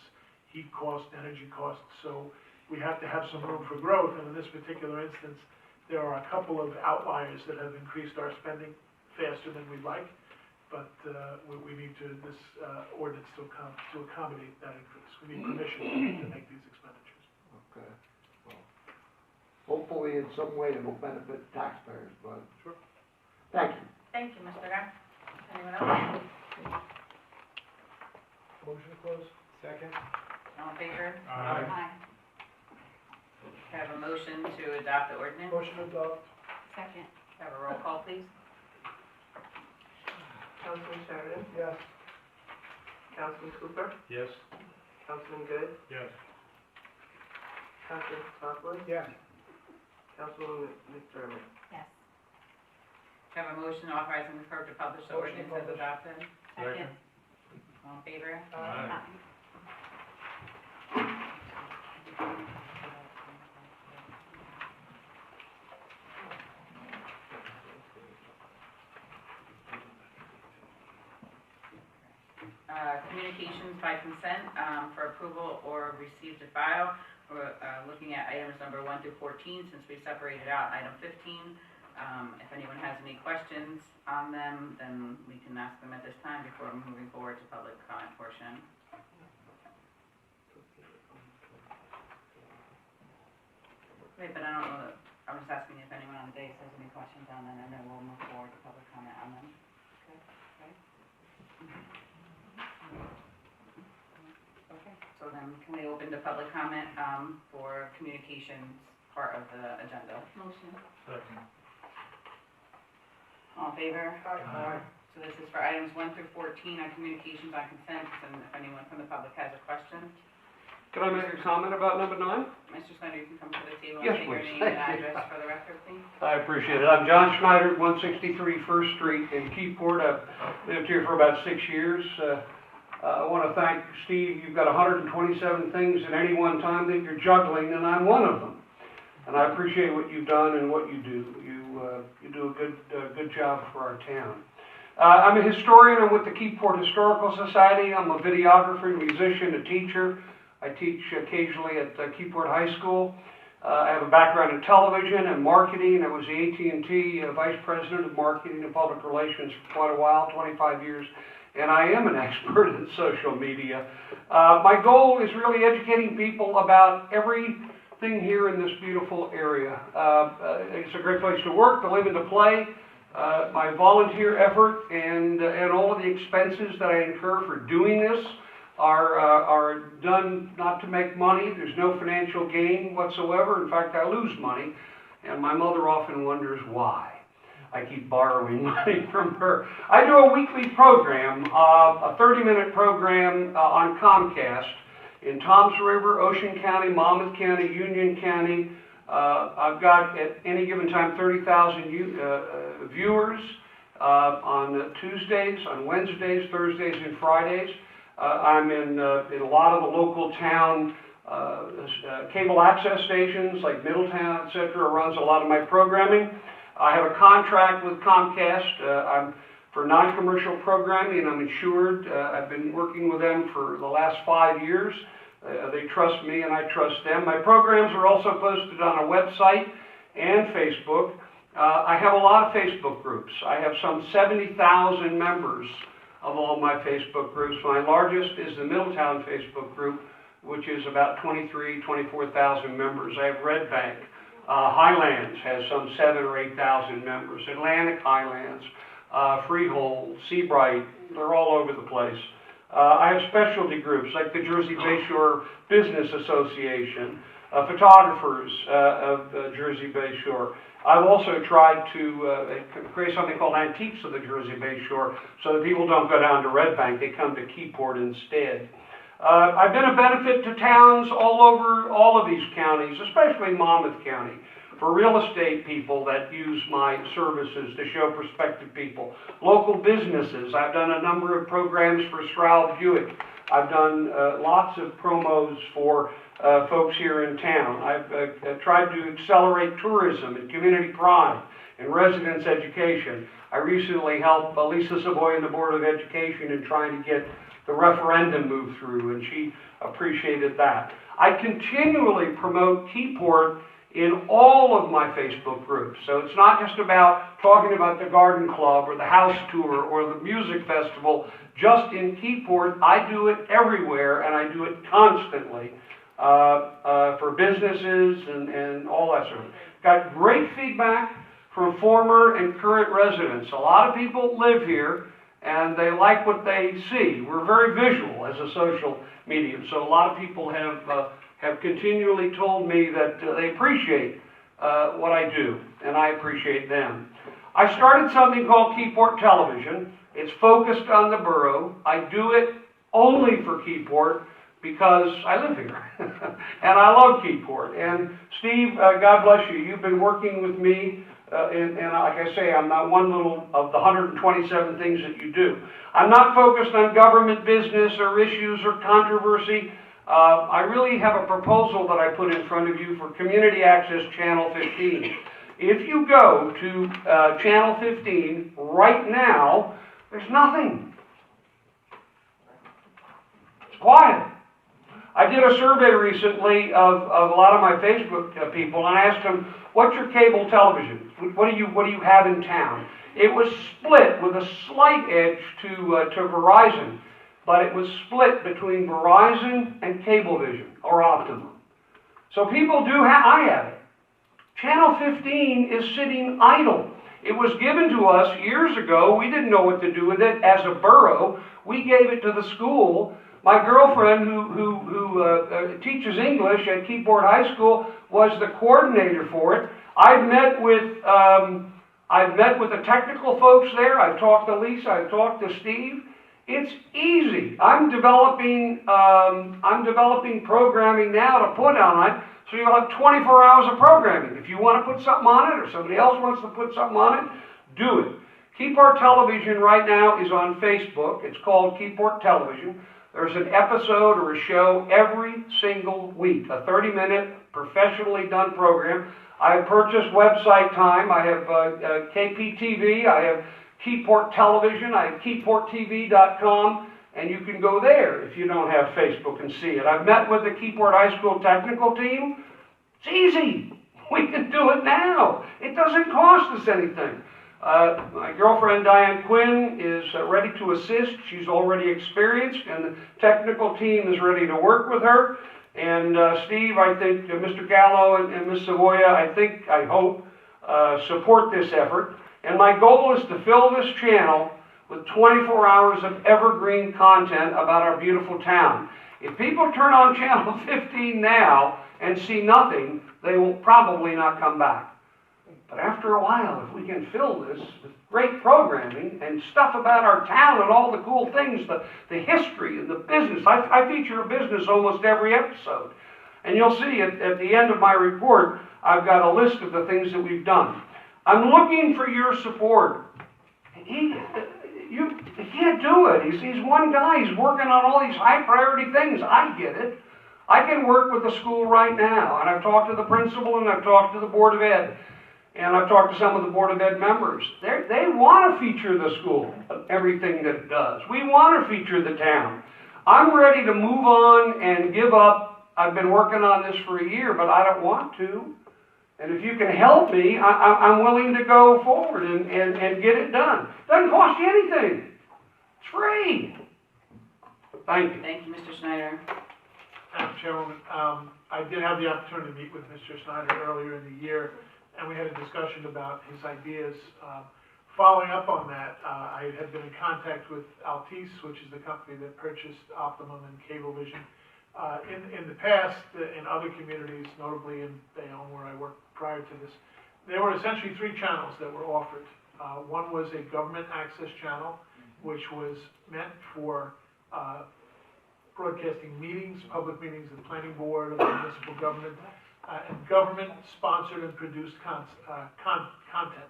heat costs, energy costs. So we have to have some room for growth, and in this particular instance, there are a couple of outliers that have increased our spending faster than we'd like, but we need this ordinance to accommodate that increase. We need permission to make these expenditures. Okay. Well, hopefully in some way it will benefit the taxpayers, but. Sure. Thank you. Thank you, Mr. Graham. Anyone else? Motion to close. Second. All in favor? Aye. Have a motion to adopt the ordinance. Motion to adopt. Second. Have a roll call, please. Councilman Sheridan, Yes. Councilman Cooper, Yes. Councilman Good, Yes. Councilman Pataplia, Yes. Councilwoman McDermott. Yes. Have a motion authorizing the clerk to publish the Motion to ordinance as publish. adopted. Second. All in favor? Aye. Communications by consent for approval or received to file. We're looking at items number 1 through 14 since we separated out item 15. If anyone has any questions on them, then we can ask them at this time before moving forward to public comment portion. Wait, but I don't know that, I was asking if anyone on the dais has any questions on them, and then we'll move forward to public comment on them. Okay, okay. Okay, so So then, can we open to public comment, for communications part of the agenda? Motion. All in favor? Aye. So this is for items 1 through 14 on communications on consent, and if anyone from the public has a question. Can I make a comment about number 9? Mr. Snyder, you can come to the table Yes, and state your please. name and Thank you. address for the record, please. I appreciate it. I'm John Schneider, 163 First Street in Keyport. I've lived here for about 6 years. I want to thank Steve. You've got 127 things at any one time that you're juggling, and I'm one of them. And I appreciate what you've done and what you do. You do a good job for our town. I'm a historian. I'm with the Keyport Historical Society. I'm a videographer, musician, a teacher. I teach occasionally at Keyport High School. I have a background in television and marketing. I was the AT&T Vice President of Marketing and Public Relations for quite a while, 25 years, and I am an expert in social media. My goal is really educating people about everything here in this beautiful area. It's a great place to work, to live, and to play. My volunteer effort and all of the expenses that I incur for doing this are done not to make money. There's no financial gain whatsoever. In fact, I lose money, and my mother often wonders why. I keep borrowing money from her. I do a weekly program, a 30-minute program on Comcast in Toms River, Ocean County, Monmouth County, Union County. I've got at any given time 30,000 viewers on Tuesdays, on Wednesdays, Thursdays, and Fridays. I'm in a lot of the local town cable access stations like Middletown, etc. runs a lot of my programming. I have a contract with Comcast. I'm for non-commercial programming, and I'm insured. I've been working with them for the last 5 years. They trust me, and I trust them. My programs are also posted on a website and Facebook. I have a lot of Facebook groups. I have some 70,000 members of all my Facebook groups. My largest is the Middletown Facebook group, which is about 24,000 members. I have Red Bank. Highlands has some 7,000 or 8,000 members. Atlantic Highlands, Freehold, Seabright, they're all over the place. I have specialty groups like the Jersey Bayshore Business Association, photographers of Jersey Bayshore. I've also tried to create something called Antiques of the Jersey Bayshore so that people don't go down to Red Bank, they come to Keyport instead. I've been a benefit to towns all over all of these counties, especially Monmouth County, for real estate people that use my services to show prospective people. Local businesses, I've done a number of programs for Stroud Buick. I've done lots of promos for folks here in town. I've tried to accelerate tourism and community pride and residence education. I recently helped Lisa Savoy and the Board of Education in trying to get the referendum moved through, and she appreciated that. I continually promote Keyport in all of my Facebook groups. So it's not just about talking about the garden club or the house tour or the music festival. Just in Keyport, I do it everywhere, and I do it constantly for businesses and all that sort of thing. Got great feedback from former and current residents. A lot of people live here, and they like what they see. We're very visual as a social medium, so a lot of people have continually told me that they appreciate what I do, and I appreciate them. I started something called Keyport Television. It's focused on the borough. I do it only for Keyport because I live here, and I love Keyport. And Steve, God bless you, you've been working with me, and like I say, I'm not one little of the 127 things that you do. I'm not focused on government business or issues or controversy. I really have a proposal that I put in front of you for Community Access Channel 15. If you go to Channel 15 right now, there's nothing. It's quiet. I did a survey recently of a lot of my Facebook people, and I asked them, what's your cable television? What do you have in town? It was split with a slight edge to Verizon, but it was split between Verizon and Cablevision, or Optimum. So people do I have it. Channel 15 is sitting idle. It was given to us years ago. We didn't know what to do with it as a borough. We gave it to the school. My girlfriend, who teaches English at Keyport High School, was the coordinator for it. I've met with the technical folks there. I've talked to Lisa. I've talked to Steve. It's easy. I'm developing programming now to put on it, so you'll have 24 hours of programming. If you want to put something on it, or somebody else wants to put something on it, do it. Keyport Television right now is on Facebook. It's called Keyport Television. There's an episode or a show every single week, a 30-minute professionally done program. I have purchased website time. I have KPTV. I have Keyport Television. I have KeyportTV.com, and you can go there if you don't have Facebook and see it. I've met with the Keyport High School technical team. It's easy. We can do it now. It doesn't cost us anything. My girlfriend Diane Quinn is ready to assist. She's already experienced, and the technical team is ready to work with her. And Steve, I think, Mr. Gallo and Ms. Savoya, I hope, support this effort. And my goal is to fill this channel with 24 hours of evergreen content about our beautiful town. If people turn on channel 15 now and see nothing, they will probably not come back. But after a while, if we can fill this with great programming and stuff about our town and all the cool things, the history and the business. I feature a business almost every episode. And you'll see at the end of my report, I've got a list of the things that we've done. I'm looking for your support. He can't do it. He's one guy. He's working on all these high priority things. I get it. I can work with the school right now. And I've talked to the principal and I've talked to the Board of Ed. And I've talked to some of the Board of Ed members. They want to feature the school, everything that it does. We want to feature the town. I'm ready to move on and give up. I've been working on this for a year, but I don't want to. And if you can help me, I'm willing to go forward and get it done. Doesn't cost you anything. It's free. Thank you. Thank you, Mr. Schneider. Madam Chairwoman, I did have the opportunity to meet with Mr. Schneider earlier in the year, and we had a discussion about his ideas. Following up on that, I had been in contact with Altice, which is the company that purchased Optimum and Cablevision. In the past, in other communities, notably in Bayonne, where I worked prior to this, there were essentially 3 channels that were offered. One was a government access channel, which was meant for broadcasting meetings, public meetings of the planning board, of the municipal government, and government-sponsored and produced content.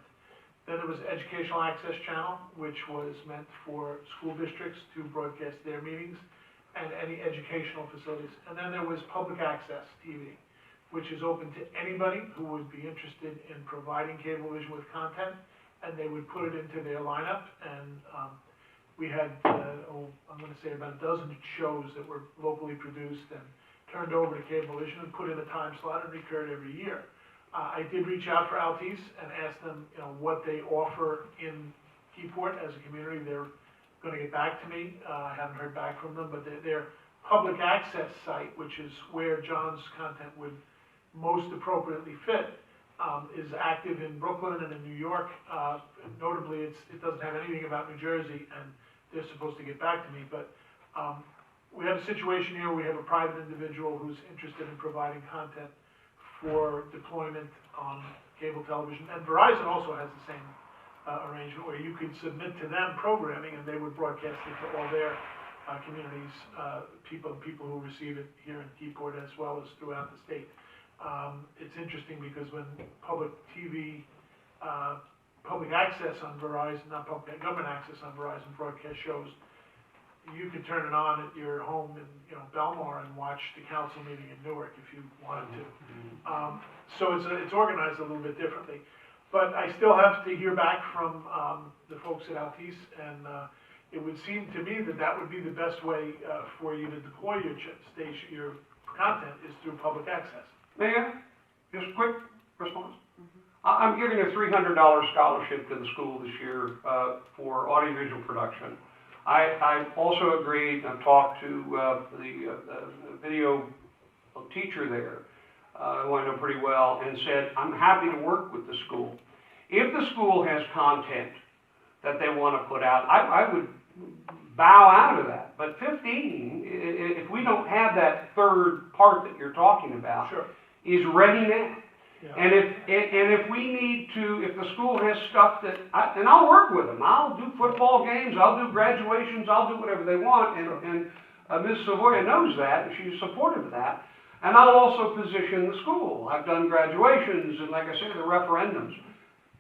Then there was Educational Access Channel, which was meant for school districts to broadcast their meetings and any educational facilities. And then there was Public Access TV, which is open to anybody who would be interested in providing Cablevision with content, and they would put it into their lineup. And we had, I'm going to say about a dozen shows that were locally produced and turned over to Cablevision and put in a time slot and recurred every year. I did reach out for Altice and ask them, what they offer in Keyport as a community. They're going to get back to me. I haven't heard back from them, but their public access site, which is where John's content would most appropriately fit, is active in Brooklyn and in New York. Notably, it doesn't have anything about New Jersey, and they're supposed to get back to me. But we have a situation here. We have a private individual who's interested in providing content for deployment on cable television, and Verizon also has the same arrangement where you could submit to them programming, and they would broadcast it to all their communities, people who receive it here in Keyport as well as throughout the state. It's interesting because when public TV, public access on Verizon, not public, government access on Verizon broadcast shows, you could turn it on at your home in Belmar and watch the council meeting in Newark if you wanted to. So it's organized a little bit differently. But I still have to hear back from the folks at Altice, and it would seem to me that would be the best way for you to deploy your content is through public access. Mayor, just a quick response. I'm giving a $300 scholarship to the school this year for audiovisual production. I also agreed and talked to the video teacher there, who I know pretty well, and said, I'm happy to work with the school. If the school has content that they want to put out, I would bow out of that. But 15, if we don't have that third part that you're talking about, Sure. is ready now. Yeah. And if we need to, if the school has stuff that, and I'll work with them, I'll do football games, I'll do graduations, I'll do whatever they want, and Ms. Savoya knows that, and she's supportive of that. And I'll also position the school. I've done graduations, and like I said, the referendums.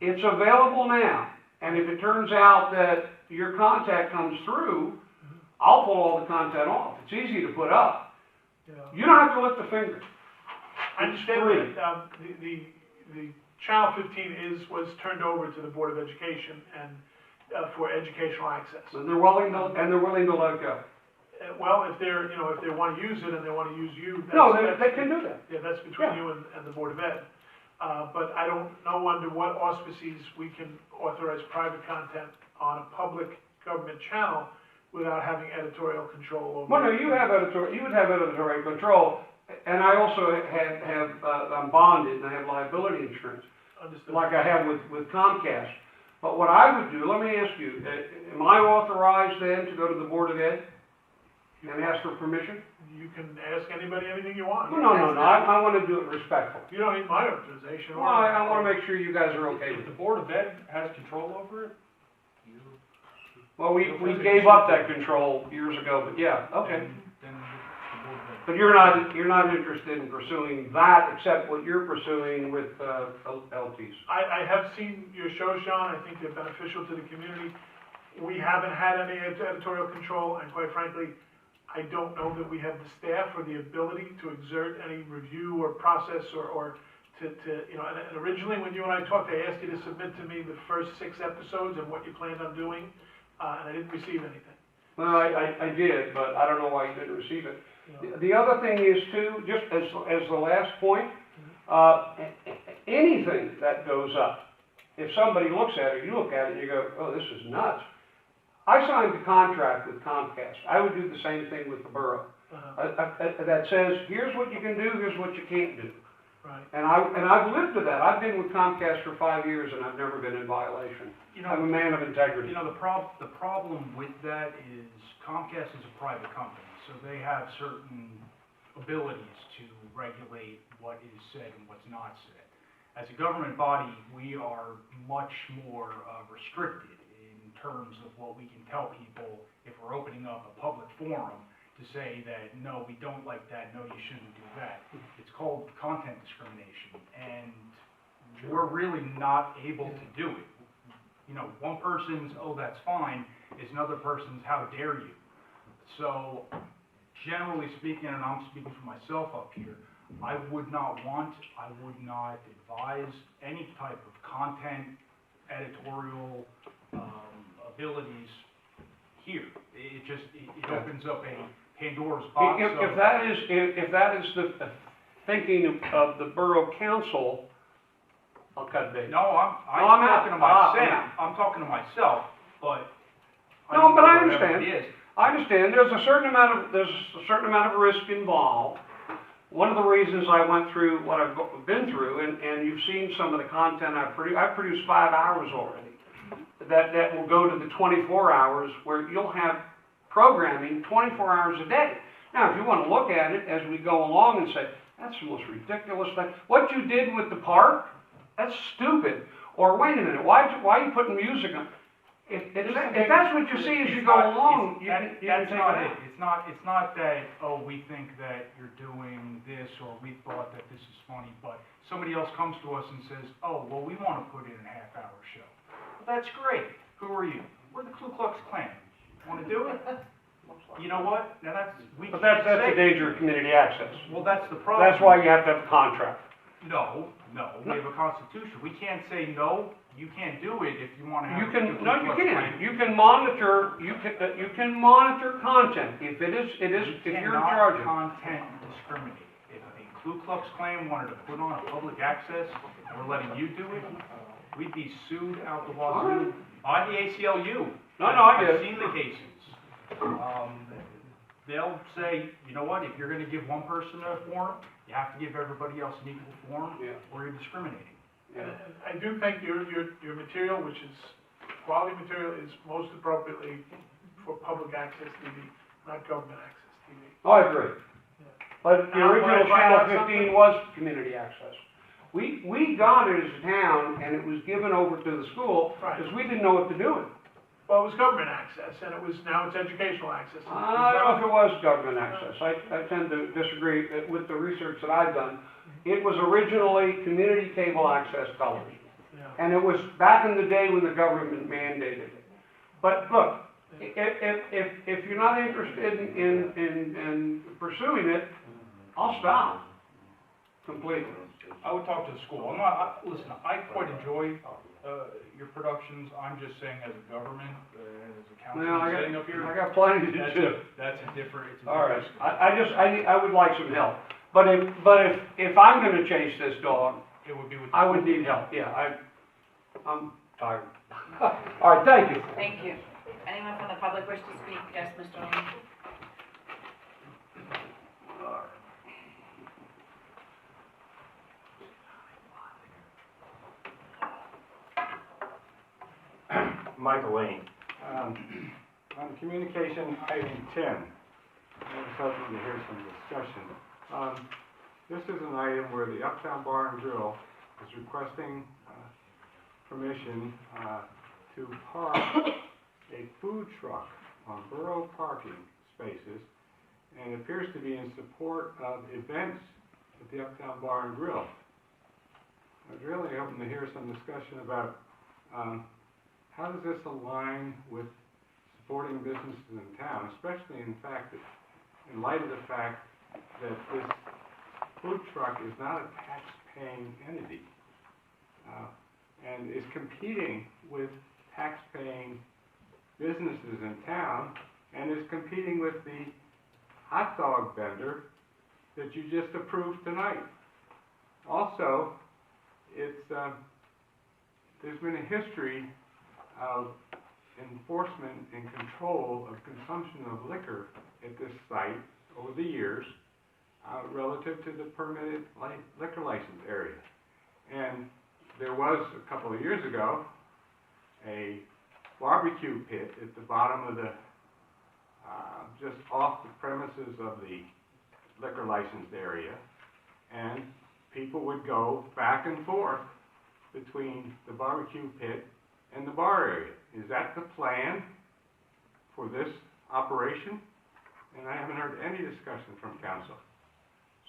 It's available now, and if it turns out that your contact comes through, I'll pull all the content off. It's easy to put up. Yeah. You don't have to lift a finger. I understand that, the Channel 15 was turned over to the Board of Education and, for educational access. And they're willing to let it go. Well, if they wanna use it and they wanna use you, No, that's. they can do that. Yeah, that's between Yeah. you and the Board of Ed. But I don't know under what auspices we can authorize private content on a public government channel without having editorial control over. Well, no, you would have editorial control, and I also I'm bonded and I have liability insurance, Understood. like I have with Comcast. But what I would do, let me ask you, am I authorized then to go to the Board of Ed and ask for permission? You can ask anybody anything you want. No, I want to do it respectful. You don't need my authorization. Well, I want to make sure you guys are okay with If it. the Board of Ed has control over it, Well, we gave up that control years ago, but yeah, okay. then the Board of Ed. But you're not interested in pursuing that, except what you're pursuing with LTs. I have seen your shows, John. I think they're beneficial to the community. We haven't had any editorial control, and quite frankly, I don't know that we have the staff or the ability to exert any review or process or to, and originally when you and I talked, I asked you to submit to me the first 6 episodes and what you planned on doing, and I didn't receive anything. Well, I did, but I don't know why you didn't receive it. The other thing is too, just as the last point, anything that goes up, if somebody looks at it, you look at it and you go, oh, this is nuts. I signed a contract with Comcast. I would do the same thing with the borough. That says, here's what you can do, here's what you can't do. Right. And I've lived to that. I've been with Comcast for 5 years and I've never been in violation. I'm a man of integrity. You know, the problem with that is Comcast is a private company, so they have certain abilities to regulate what is said and what's not said. As a government body, we are much more restricted in terms of what we can tell people if we're opening up a public forum to say that, no, we don't like that, no, you shouldn't do that. It's called content discrimination, and we're really not able to do it. You know, one person's, oh, that's fine, is another person's, how dare you? So, generally speaking, and I'm speaking for myself up here, I would not advise any type of content, editorial abilities here. It opens up a Pandora's box. If that is the thinking of the borough council, I'll cut bait. No, I'm talking to myself. I'm talking to myself, but. No, but I whatever understand. it is. I understand. There's a certain amount of risk involved. One of the reasons I went through what I've been through, and you've seen some of the content I've produced 5 hours already. That will go to the 24 hours where you'll have programming 24 hours a day. Now, if you want to look at it as we go along and say, that's the most ridiculous thing. What you did with the park, that's stupid. Or wait a minute, why are you putting music on? If that's what you see as you go along, you can take it out. It's not that, oh, we think that you're doing this, or we thought that this is funny, but somebody else comes to us and says, oh, well, we want to put in a half-hour show. Well, that's great. Who are you? We're the Ku Klux Klan. Want to do it? You know what? Now that's the danger of community access. Well, that's the problem. That's why you have to have a contract. No, we have a constitution. We can't say no. You can't do it if you want to have. You can monitor. You can monitor content if you're in charge of it. Content discriminate. If the Ku Klux Klan wanted to put on a public access, and we're letting you do it, we'd be sued out the wazoo by the ACLU. No, I get it. I've seen the cases. They'll say, you know what? If you're going to give one person a forum, you have to give everybody else an equal forum, or you're discriminating. And I do think your material, which is quality material, is most appropriately for public access TV, not government access TV. Oh, I agree. But the Now, original wanna find out Channel 15 was community access. We got it as a town, and it was given over to the school, Right. because we didn't know what to do with it. Well, it was government access, and it was, now it's educational access. I don't know if it was government access. I tend to disagree with the research that I've done. It was originally community cable access television. Yeah. And it was back in the day when the government mandated it. But look, if you're not interested in pursuing it, I'll stop completely. I would talk to the school. Listen, I quite enjoy, your productions. I'm just saying as a government, as a council Well, sitting up here. I got plenty to do. That's a different, it's a All right, different. I would like some help. But if I'm gonna chase this dog, It would be with. the I would school. need help, yeah, I'm tired. All right, thank you. Thank you. Anyone from the public wish to speak? Yes, Mr. Lane? Michael Lane. On communication item 10, I was hoping to hear some discussion. This is an item where the Uptown Bar and Grill is requesting permission to park a food truck on borough parking spaces, and it appears to be in support of events at the Uptown Bar and Grill. I was really hoping to hear some discussion about how does this align with supporting businesses in town, especially in light of the fact that this food truck is not a tax-paying entity, and is competing with tax-paying businesses in town, and is competing with the hot dog vendor that you just approved tonight. Also, there's been a history of enforcement and control of consumption of liquor at this site over the years, relative to the permitted liquor license area. And there was, a couple of years ago, a barbecue pit at the bottom of the, just off the premises of the liquor licensed area, and people would go back and forth between the barbecue pit and the bar area. Is that the plan for this operation? And I haven't heard any discussion from council.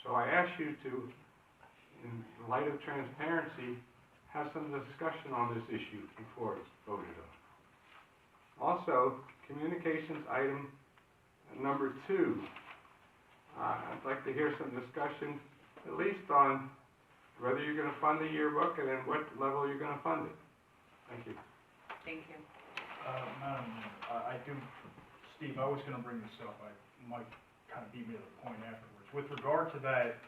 So I ask you to, in light of transparency, have some discussion on this issue before it's voted on. Also, communications item number 2. I'd like to hear some discussion, at least on whether you're going to fund the yearbook and at what level you're going to fund it. Thank you. Thank you. Madam, I do, Steve, I was gonna bring this up, I might kind of beat me to the point afterwards. With regard to that,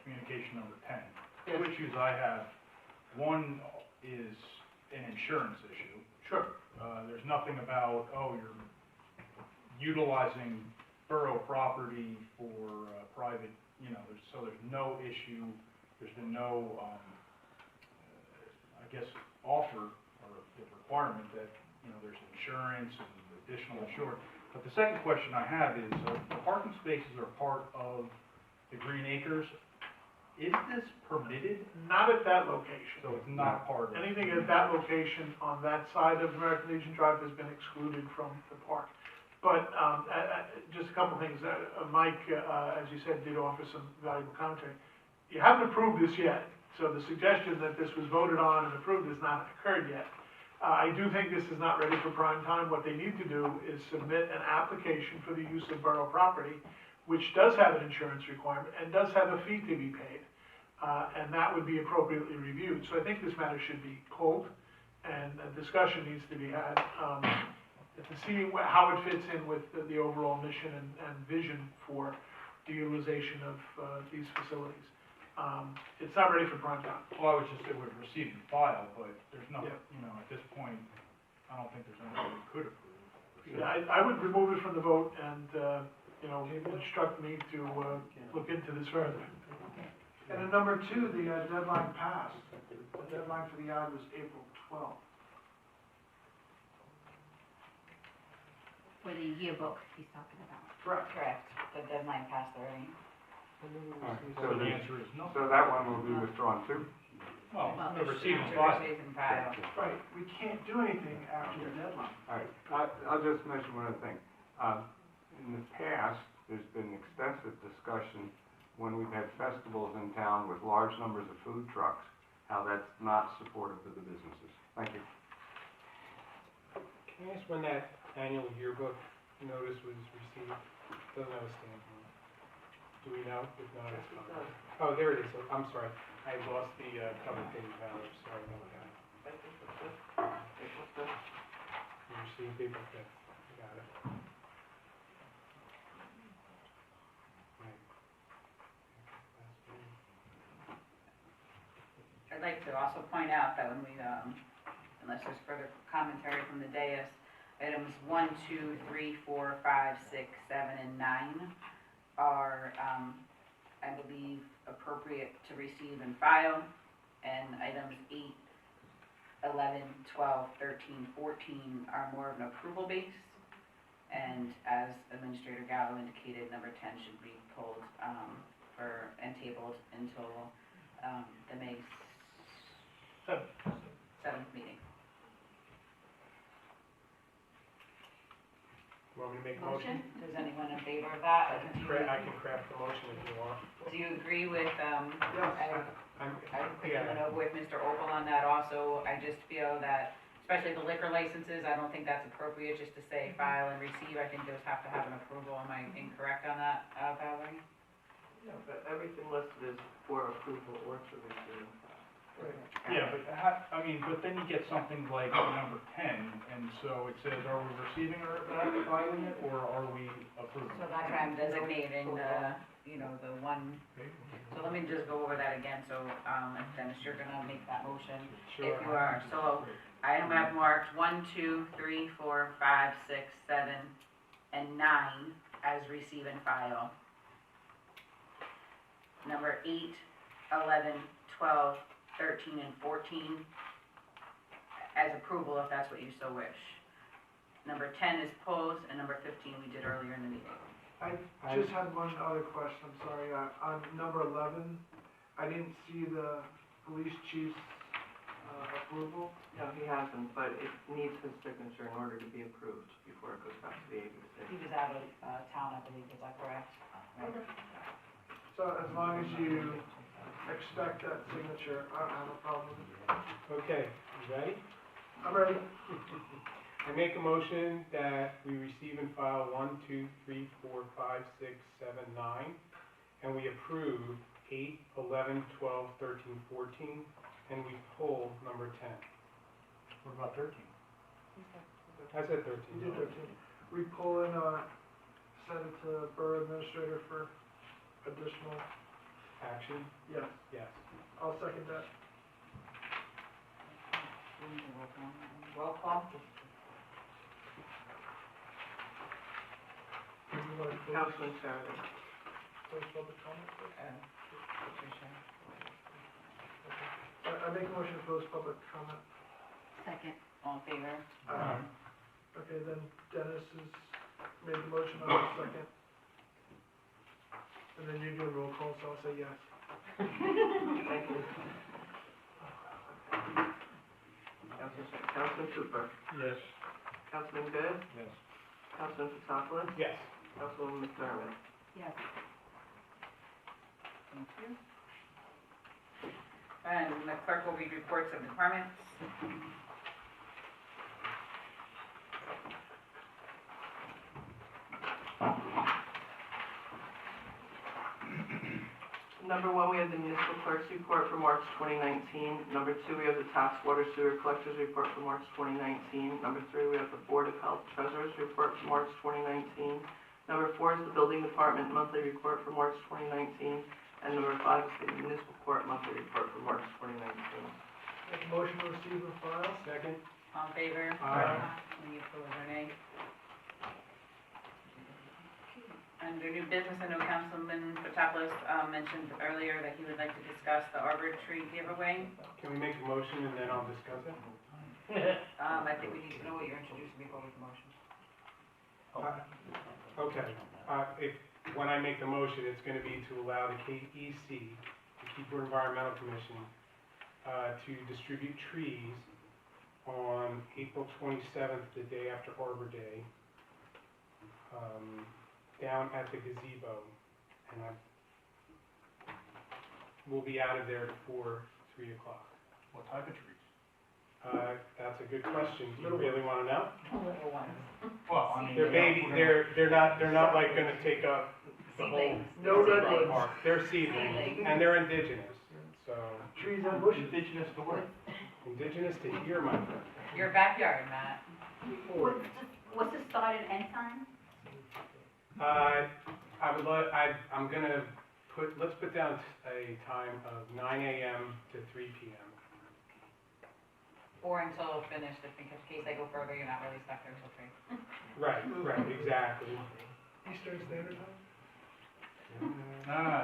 communication number 10, two issues I have. One is an insurance issue. Sure. There's nothing about, you're utilizing borough property for, private, there's no issue, there's been no, I guess, offer or the requirement that, there's insurance and additional insurance. But the second question I have is, the parking spaces are part of the Green Acres. Is this permitted? Not at that location. So it's not part of it? Anything at that location on that side of American Legion Drive has been excluded from the park. But just a couple things. Mike, as you said, did offer some valuable commentary. You haven't approved this yet, so the suggestion that this was voted on and approved has not occurred yet. I do think this is not ready for prime time. What they need to do is submit an application for the use of borough property, which does have an insurance requirement and does have a fee to be paid. And that would be appropriately reviewed. So I think this matter should be pulled, and a discussion needs to be had to see how it fits in with the overall mission and vision for the utilization of these facilities. It's not ready for prime time. Well, I was just, it would receive and file, but there's nothing, at this point, I don't think there's anything we could approve. Yeah, I would remove it from the vote and, instruct me to look into this further. And then number 2, the deadline passed. The deadline for the ad was April 12th. For the yearbook he's talking about. Correct. Correct. The deadline passed already. All right, So the answer is no. so that one will be withdrawn too? Well, Well, the receiving To file. receive and file. Right, we can't do anything after the deadline. All right, I'll just mention one other thing. In the past, there's been extensive discussion when we've had festivals in town with large numbers of food trucks, how that's not supportive of the businesses. Thank you. Can I ask when that annual yearbook notice was received? Doesn't have a stamp on it. Do we know? If not, it's fine. Oh, there it is. I'm sorry. I lost the cover page value. Sorry about that. I think that's it. April 5th. You received April 5th. I got it. Right. I'd like to also point out that when we, unless there's further commentary from the dais, items 1, 2, 3, 4, 5, 6, 7, and 9 are, I believe, appropriate to receive and file, and items 8, 11, 12, 13, 14 are more of an approval base, and as Administrator Gallo indicated, number 10 should be pulled and tabled until the May 7th meeting. Want me to make a motion? Is anyone in favor of that? I can craft the motion if you want. Do you agree with, I'm, I'm gonna go with Mr. Opal on that also. I just feel that, especially the liquor licenses, I don't think that's appropriate just to say file and receive. I think those have to have an approval. Am I incorrect on that, Valerie? Yeah, but everything listed is for approval or to receive. Yeah, but but then you get something like number 10, and so it says, are we receiving or filing it, or are we approving? So that's why I'm designating the, the one, so let me just go over that again. So, Dennis, you're gonna make that motion. Sure. If you are, so I have marked 1, 2, 3, 4, 5, 6, 7, and 9 as receive and file. Number 8, 11, 12, 13, and 14 as approval if that's what you so wish. Number 10 is pulled, and number 15 we did earlier in the meeting. I just had one other question, I'm sorry. On number 11, I didn't see the police chief's approval. No, he hasn't, but it needs his signature in order to be approved before it goes back to the ABC. He was out of town, I believe, is that correct? Okay. So as long as you expect that signature, I don't have a problem. Okay, you ready? I'm ready. I make a motion that we receive and file 1, 2, 3, 4, 5, 6, 7, 9, and we approve 8, 11, 12, 13, 14, and we pull number 10. What about 13? I said 13. You did 13. We pull and send it to Borough Administrator for additional, Action? yes, Yes. I'll second that. Roll call? Councilman Sheridan. Close public comment? I make a motion to close public comment. Second. All in favor? Okay, then Dennis has made the motion, I'll second. And then you do a roll call, so I'll say yes. Thank you. Councilman Cooper. Yes. Councilman Good. Yes. Councilman Patsopoulos. Yes. Councilwoman McDermott. Yes. Thank you. And the clerk will read reports of departments. Number 1, we have the municipal clerk's report for March 2019. Number 2, we have the tax water sewer collector's report for March 2019. Number 3, we have the Board of Health treasurer's report for March 2019. Number 4 is the building department monthly report for March 2019. And number 5 is the municipal court monthly report for March 2019. Make a motion to receive and file. Second? All in favor? Aye. Any opposed or nay? Under new business, I know Councilman Patsopoulos mentioned earlier that he would like to discuss the arbor tree giveaway. Can we make a motion and then I'll discuss it? I think we need to know what you're introducing before we can motion. Okay, when I make the motion, it's gonna be to allow the KEC, the Keyport Environmental Commission, to distribute trees on April 27th, the day after Arbor Day, down at the gazebo, and we'll be out of there before 3 o'clock. What type of trees? That's a good question. Do you really wanna know? Well, I mean. They're baby, they're not like gonna take up the whole No redwoods. park. They're seedlings, and they're indigenous, so, Trees and bushes. Indigenous to what? indigenous to here, my friend. Your backyard, Matt. What's the start and end time? I'm gonna let's put down a time of 9 a.m. to 3 p.m. Or until finished, if in case I go further, you're not really stuck there until 3. Right, exactly. Eastern Standard Time?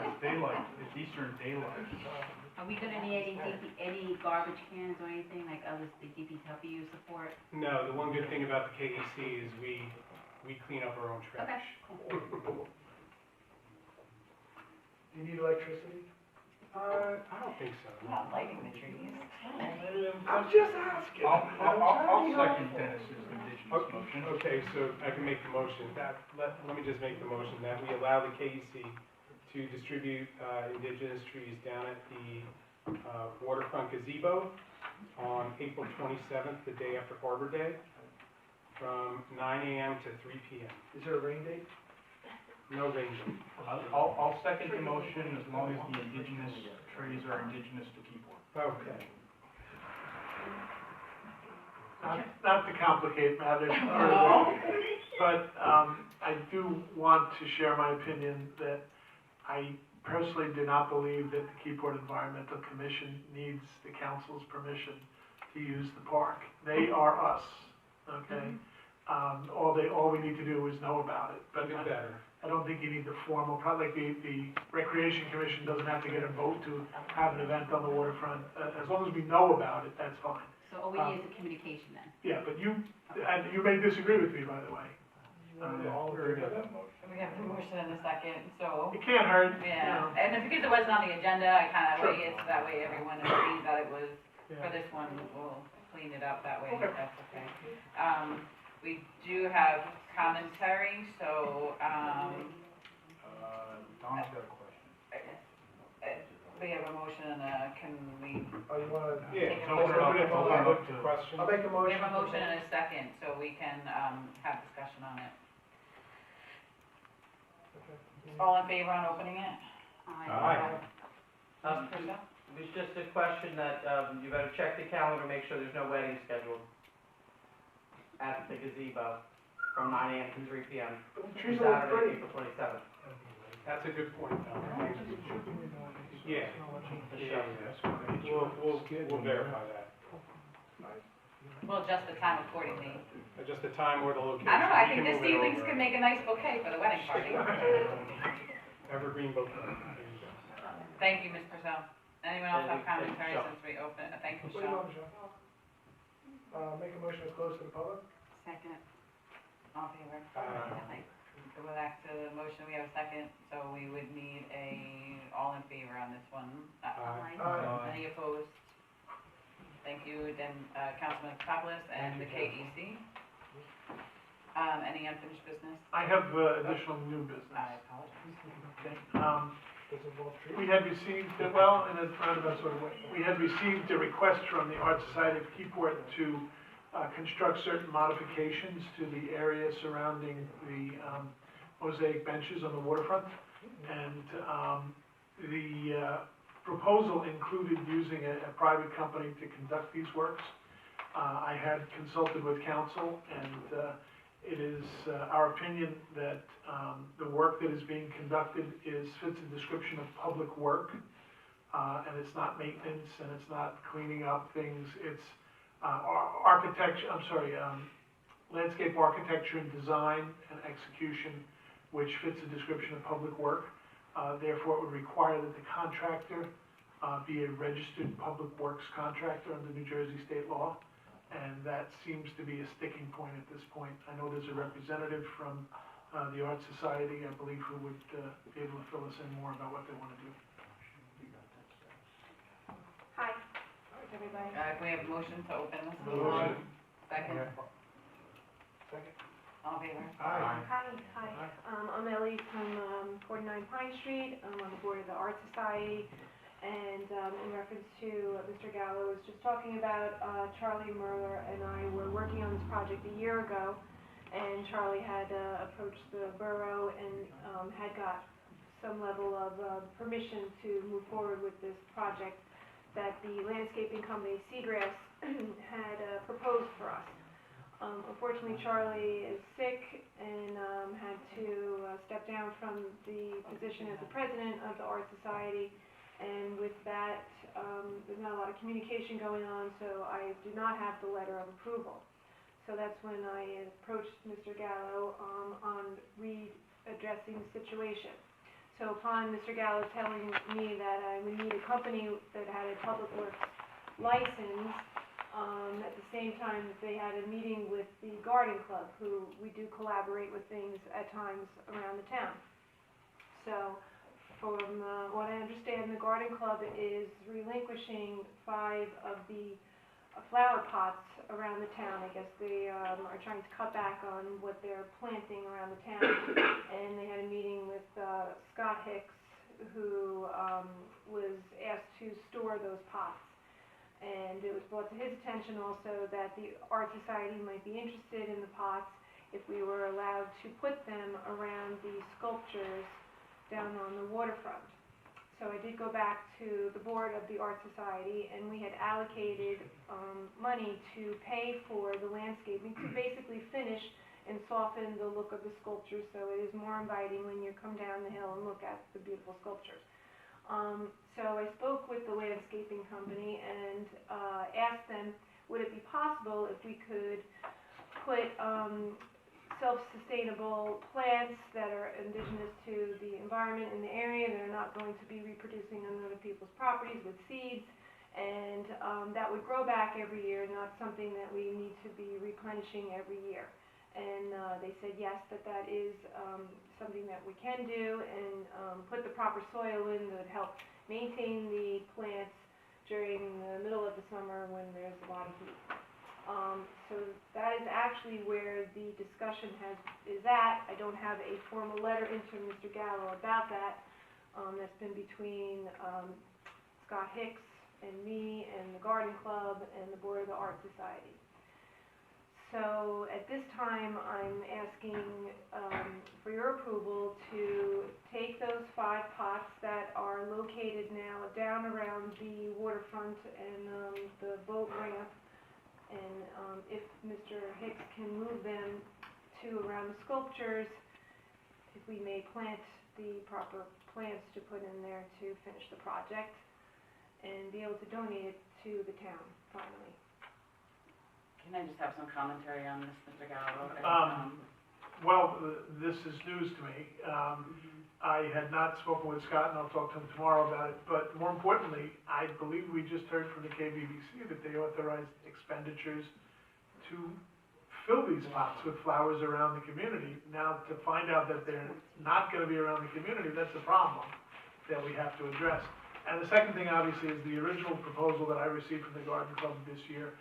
It's daylight, it's Eastern daylight. Are we gonna need any garbage cans or anything like others, the DPW support? No, the one good thing about the KEC is we clean up our own Okay, trash. cool. Do you need electricity? I don't think so. no. Not lighting the trees. I'm just asking. I'll second Dennis's indigenous motion. Okay, so I can make the motion, let me just make the motion that we allow the KEC to distribute indigenous trees down at the waterfront gazebo on April 27th, the day after Arbor Day, from 9 a.m. to 3 p.m. Is there a rain date? No rain date. I'll second the motion as long as the indigenous trees are indigenous to Keyport. Okay. Not to complicate matters further, but I do want to share my opinion that I personally do not believe that the Keyport Environmental Commission needs the council's permission to use the park. They are us, okay? All we need to do is know about it. But Even better. I don't think you need the formal, probably like the Recreation Commission doesn't have to get a vote to have an event on the waterfront. As long as we know about it, that's fine. So all we need is a communication then? Yeah, but you may disagree with me, by the way. Very good. We have a motion in a second, so. It can't hurt, you Yeah, know. and because it wasn't on the agenda, I kind of Sure. waited, so that way everyone agrees that it was, Yeah. for this one, we'll clean it up that way, Okay. if that's okay. We do have commentary, so, Don's got a question. we have a motion and can we, Oh, you wanna? Yeah, Take a so motion. open it Open it up to questions. I'll make a we motion. have a motion and a second, so we can, have discussion on it. All in favor on opening it? Aye. Purcell? It's just a question that, you better check the calendar, make sure there's no wedding scheduled at the gazebo from 9 a.m. to 3 p.m. Trees look Saturday, pretty. April 27th. That's a good point, Tom. Thank you. Yeah. We'll verify that. We'll adjust the time accordingly. Just the time or the location. I don't know, I We think can the move it seedlings over. could make a nice bouquet for the wedding party. Evergreen bouquet. Thank you, Ms. Purcell. Anyone else have Thank you, commentary Michelle. since we opened, thank you, What do you Michelle. want, Michelle? Make a motion to close to the public? Second. All in favor? Aye. Go back to the motion, we have a second, so we would need all in favor on this one. Aye. Any opposed? Thank you, then, Councilman Paplas and the KEC. Any unfinished business? I have additional new business. I apologize. Okay. Does it involve trees? We had received, well, in a roundabout sort of way, we had received a request from the Art Society of Keyport to construct certain modifications to the area surrounding the mosaic benches on the waterfront. And the proposal included using a private company to conduct these works. I had consulted with council, and it is our opinion that the work that is being conducted fits the description of public work, and it's not maintenance, and it's not cleaning up things. It's landscape architecture and design and execution, which fits the description of public work. Therefore, it would require that the contractor be a registered public works contractor under New Jersey state law. And that seems to be a sticking point at this point. I know there's a representative from the Art Society, I believe, who would be able to fill us in more about what they want to do. Hi, everybody. Can we have a motion to open this? Motion. Second, Second. all in favor? Aye. Hi. I'm Ellie from 49 Pine Street. I'm on the board of the Art Society. And in reference to what Mr. Gallo was just talking about, Charlie Merler and I were working on this project a year ago. And Charlie had approached the borough and had got some level of permission to move forward with this project that the landscaping company Seagrass had proposed for us. Unfortunately, Charlie is sick and had to step down from the position as the president of the Art Society. And with that, there's not a lot of communication going on, so I do not have the letter of approval. So that's when I approached Mr. Gallo on readdressing the situation. So upon Mr. Gallo telling me that I would need a company that had a public works license, at the same time that they had a meeting with the garden club, who we do collaborate with things at times around the town. So from what I understand, the garden club is relinquishing 5 of the flower pots around the town. I guess they are trying to cut back on what they're planting around the town. And they had a meeting with Scott Hicks, who was asked to store those pots. And it was brought to his attention also that the Art Society might be interested in the pots if we were allowed to put them around the sculptures down on the waterfront. So I did go back to the board of the Art Society, and we had allocated money to pay for the landscaping to basically finish and soften the look of the sculptures so it is more inviting when you come down the hill and look at the beautiful sculptures. So I spoke with the landscaping company and asked them, would it be possible if we could put self-sustainable plants that are indigenous to the environment in the area, that are not going to be reproducing on other people's properties with seeds, and that would grow back every year, not something that we need to be replenishing every year. And they said yes, that is something that we can do, and put the proper soil in that would help maintain the plants during the middle of the summer when there's a lot of heat. So that is actually where the discussion is at. I don't have a formal letter into Mr. Gallo about that. That's been between Scott Hicks and me and the Garden Club and the Board of the Art Society. So at this time, I'm asking for your approval to take those 5 pots that are located now down around the waterfront and the boat ramp, and if Mr. Hicks can move them to around the sculptures, if we may plant the proper plants to put in there to finish the project and be able to donate it to the town finally. Can I just have some commentary on this, Mr. Gallo? Well, this is news to me. I had not spoken with Scott, and I'll talk to him tomorrow about it, but more importantly, I believe we just heard from the KBBC that they authorized expenditures to fill these pots with flowers around the community. Now, to find out that they're not going to be around the community, that's a problem that we have to address. And the second thing, obviously, is the original proposal that I received from the Garden Club this year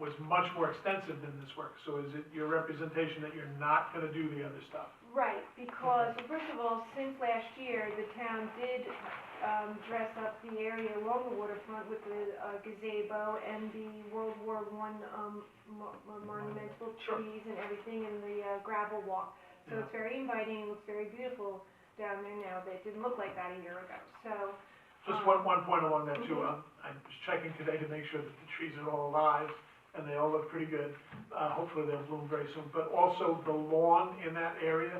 was much more extensive than this work. So is it your representation that you're not going to do the other stuff? Right, because first of all, since last year, the town did dress up the area along the waterfront with the gazebo and the World War I monumental trees and everything, and the gravel walk. So it's very inviting, it looks very beautiful down there now. That didn't look like that a year ago. So just one point along that too. I was checking today to make sure that the trees are all alive, and they all look pretty good. Hopefully they'll bloom very soon. But also the lawn in that area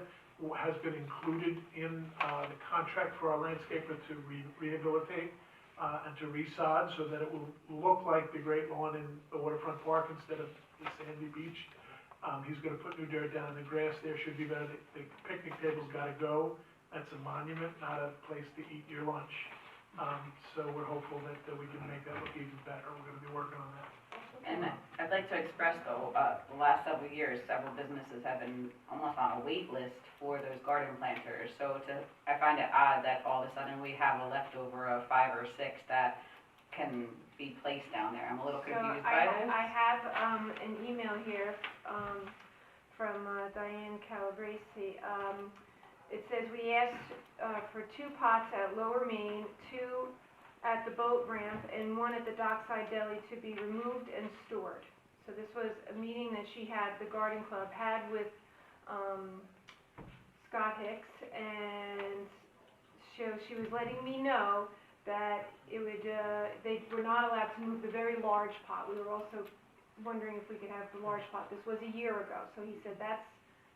has been included in the contract for our landscaper to rehabilitate and to resod so that it will look like the great lawn in the waterfront park instead of the sandy beach. He's going to put new dirt down in the grass there. Should be better. The picnic table's got to go. That's a monument, not a place to eat your lunch. So we're hopeful that we can make that look even better. We're gonna be working on that. And I'd like to express though, the last several years, several businesses have been almost on a wait list for those garden planters. So I find it odd that all of a sudden we have a leftover of 5 or 6 that can be placed down there. I'm a little confused by this. I have, an email here, from, Diane Calabrese. It says we asked, for 2 pots at Lower Main, 2 at the boat ramp, and 1 at the Dockside Deli to be removed and stored. So this was a meeting that she had, the garden club had with, Scott Hicks, and she was letting me know that it would, they were not allowed to move the very large pot. We were also wondering if we could have the large pot. This was a year ago, so he said that's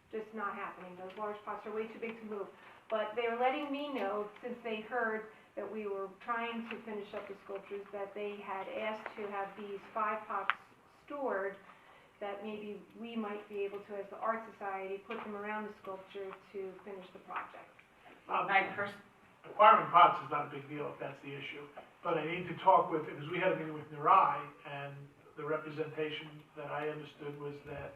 just not happening. Those large pots are way too big to move. But they were letting me know, since they heard that we were trying to finish up the sculptures, that they had asked to have these 5 pots stored, that maybe we might be able to, as the Art Society, put them around the sculpture to finish the project. Acquiring pots is not a big deal if that's the issue, but I need to talk with, because we had a meeting with Nerai, and the representation that I understood was that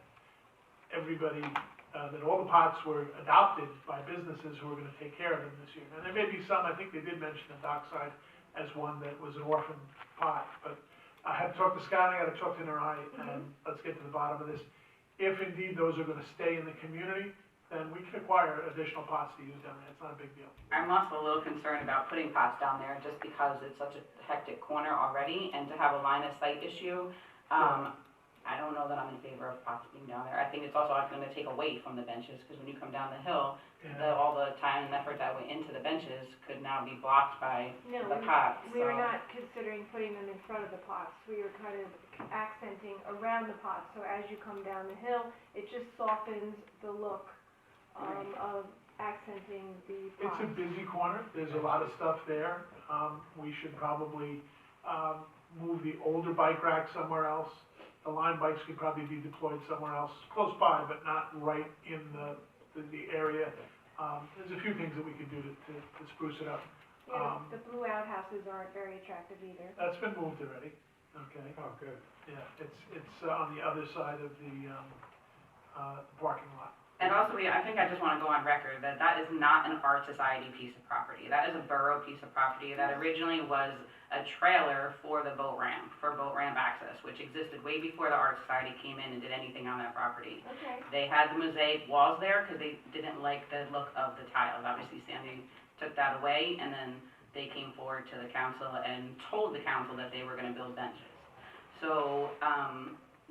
everybody, that all the pots were adopted by businesses who were gonna take care of them this year. And there may be some, I think they did mention the Dockside as one that was an orphan pot, but I have to talk to Scott, I gotta talk to Nerai, and let's get to the bottom of this. If indeed those are gonna stay in the community, then we can acquire additional pots to use down there. It's not a big deal. I'm also a little concerned about putting pots down there just because it's such a hectic corner already, and to have a line of sight issue, I don't know that I'm in favor of pots being down there. I think it's also going to take away from the benches, because when you come down the hill, all the time and effort that went into the benches could now be blocked by the pots. We were not considering putting them in front of the pots. We were kind of accenting around the pots, so as you come down the hill, it just softens the look of accenting the pots. It's a busy corner, there's a lot of stuff there. We should probably move the older bike rack somewhere else. The line bikes could probably be deployed somewhere else, close by, but not right in the area. There's a few things that we could do to spruce it up. Yeah, the blue outhouses aren't very attractive either. That's been moved already, okay? Oh, good. Yeah, it's on the other side of the parking lot. And also, I think I just want to go on record that that is not an Art Society piece of property. That is a borough piece of property that originally was a trailer for the boat ramp, for boat ramp access, which existed way before the Art Society came in and did anything on that property. Okay. They had the mosaic walls there because they didn't like the look of the tiles. Obviously, Sandy took that away, and then they came forward to the council and told the council that they were going to build benches. So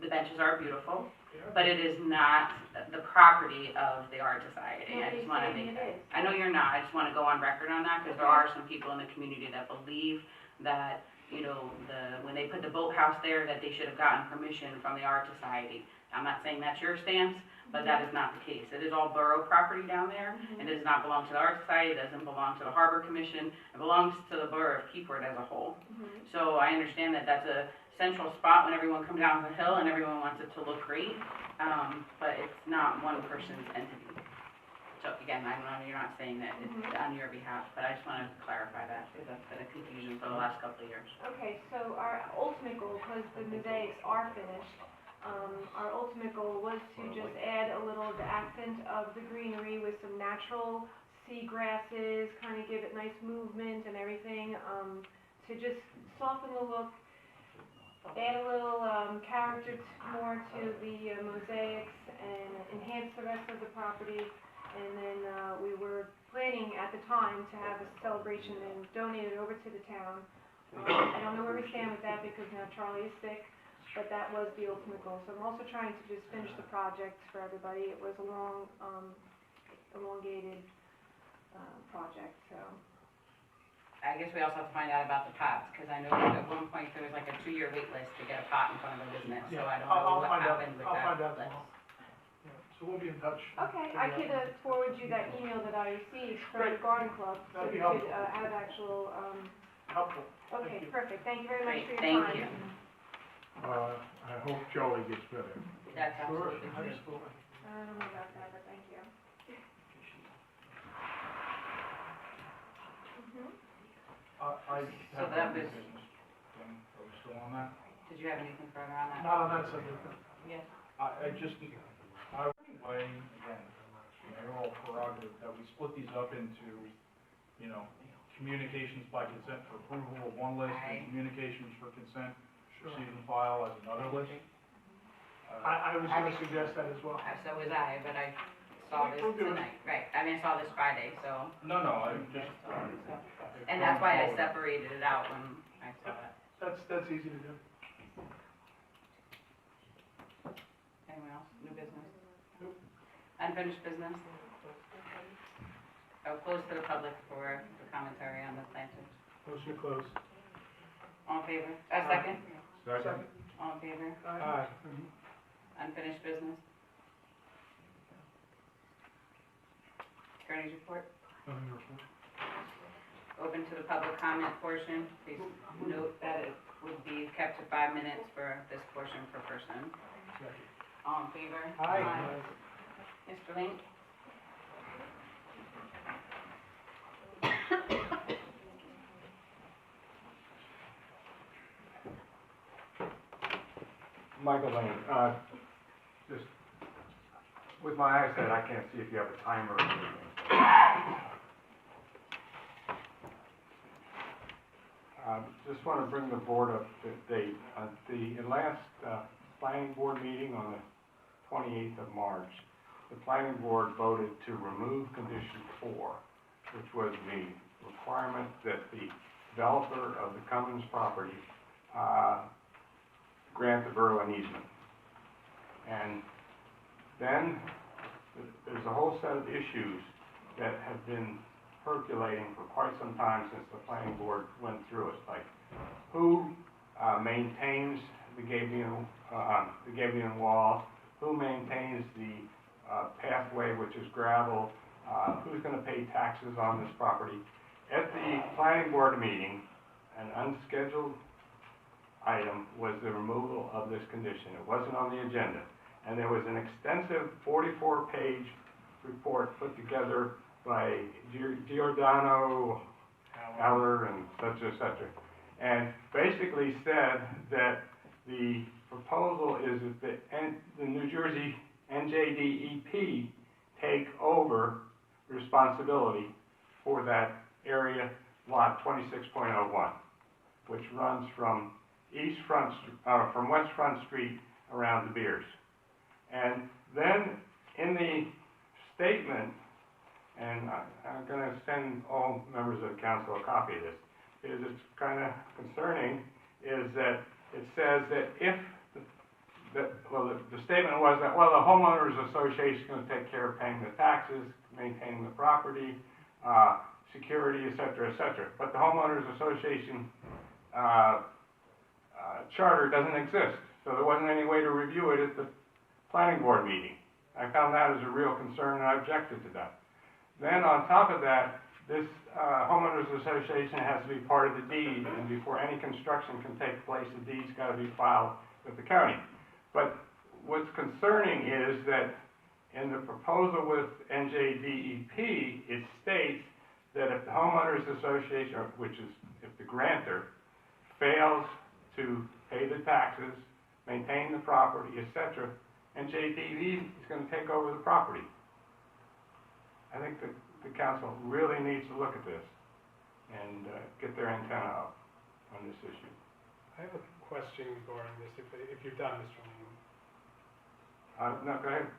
the benches are beautiful, but it is not the property of the Art Society. I just want to make that. I know you're not. I just want to go on record on that, because there are some people in the community that believe that, you know, when they put the boathouse there, that they should have gotten permission from the Art Society. I'm not saying that's your stance, but that is not the case. It is all borough property down there, and it does not belong to the Art Society, it doesn't belong to the Harbor Commission, it belongs to the borough of Keyport as a whole. So I understand that that's a central spot when everyone comes down the hill and everyone wants it to look great, but it's not one person's entity. So again, I know you're not saying that it's on your behalf, but I just want to clarify that, because that's been a confusion for the last couple of years. Okay, so our ultimate goal, because the mosaics are finished, our ultimate goal was to just add a little of the accent of the greenery with some natural sea grasses, kind of give it nice movement and everything, to just soften the look, add a little character more to the mosaics, and enhance the rest of the property. And then we were planning at the time to have a celebration and donate it over to the town. I don't know where we stand with that, because now Charlie is sick, but that was the ultimate goal. So I'm also trying to just finish the project for everybody. It was a long, elongated project, so. I guess we also have to find out about the pots, because I know at one point there was like a 2-year wait list to get a pot in front of a business, so I don't know what happened with that. I'll find out list. tomorrow. So we'll be in touch. Okay, I could forward you that email that I received from the garden club, so That'd be you could helpful. have actual, Helpful. okay, Thank you. perfect. Thank you very much for your Thank time. you. I hope Charlie gets better. That's absolutely true. Absolutely. I don't know about that, but thank you. I So have that no was- business. Are we still on that? Did you have anything further on that? Not on that subject. Yes. I way, again, mayoral prerogative, that we split these up into, you know, communications by consent for approval of one list, and communications for consent, receive and file as another list. I was gonna suggest that as well. So was I, but I saw this We'll do it. tonight, right, I mean, I saw this Friday, so, No, I'm just. and that's why I separated it out when I saw it. That's easy to do. Anyone else, new business? Unfinished business? I'll close to the public for the commentary on the planters. Motion to close. All in favor? Second? Second. All in favor? Aye. Unfinished business? Attorney's report? Open to the public comment portion. Please note that it would be kept to 5 minutes for this portion per person. All in favor? Aye. Mr. Link? Michael Lane, just with my eyesight, I can't see if you have a timer or anything. Just want to bring the board up to date. At the last planning board meeting on the 28th of March, the planning board voted to remove condition 4, which was the requirement that the developer of the Cummins property grant the borough an easement. And then there's a whole set of issues that have been percolating for quite some time since the planning board went through it, like who maintains the Gabion wall, who maintains the pathway, which is gravel, who's going to pay taxes on this property. At the planning board meeting, an unscheduled item was the removal of this condition. It wasn't on the agenda. And there was an extensive 44-page report put together by Giordano, Heller, and such and such. And basically said that the proposal is that the New Jersey NJDEP take over responsibility for that area, lot 26.01, which runs from West Front Street around De Beers. And then in the statement, and I'm going to send all members of the council a copy of this, because it's kind of concerning, is that it says that if, the statement was that, well, the homeowners association is going to take care of paying the taxes, maintaining the property, security, et cetera, but the homeowners association charter doesn't exist, so there wasn't any way to review it at the planning board meeting. I found that as a real concern, and I objected to that. Then on top of that, this homeowners association has to be part of the deed, and before any construction can take place, the deed's got to be filed with the county. But what's concerning is that in the proposal with NJDEP, it states that if the homeowners association, which is if the grantor, fails to pay the taxes, maintain the property, etc., NJDEP is going to take over the property. I think that the council really needs to look at this and get their antenna up on this issue. I have a question regarding this, if you're done, Mr. Lane. No, go ahead.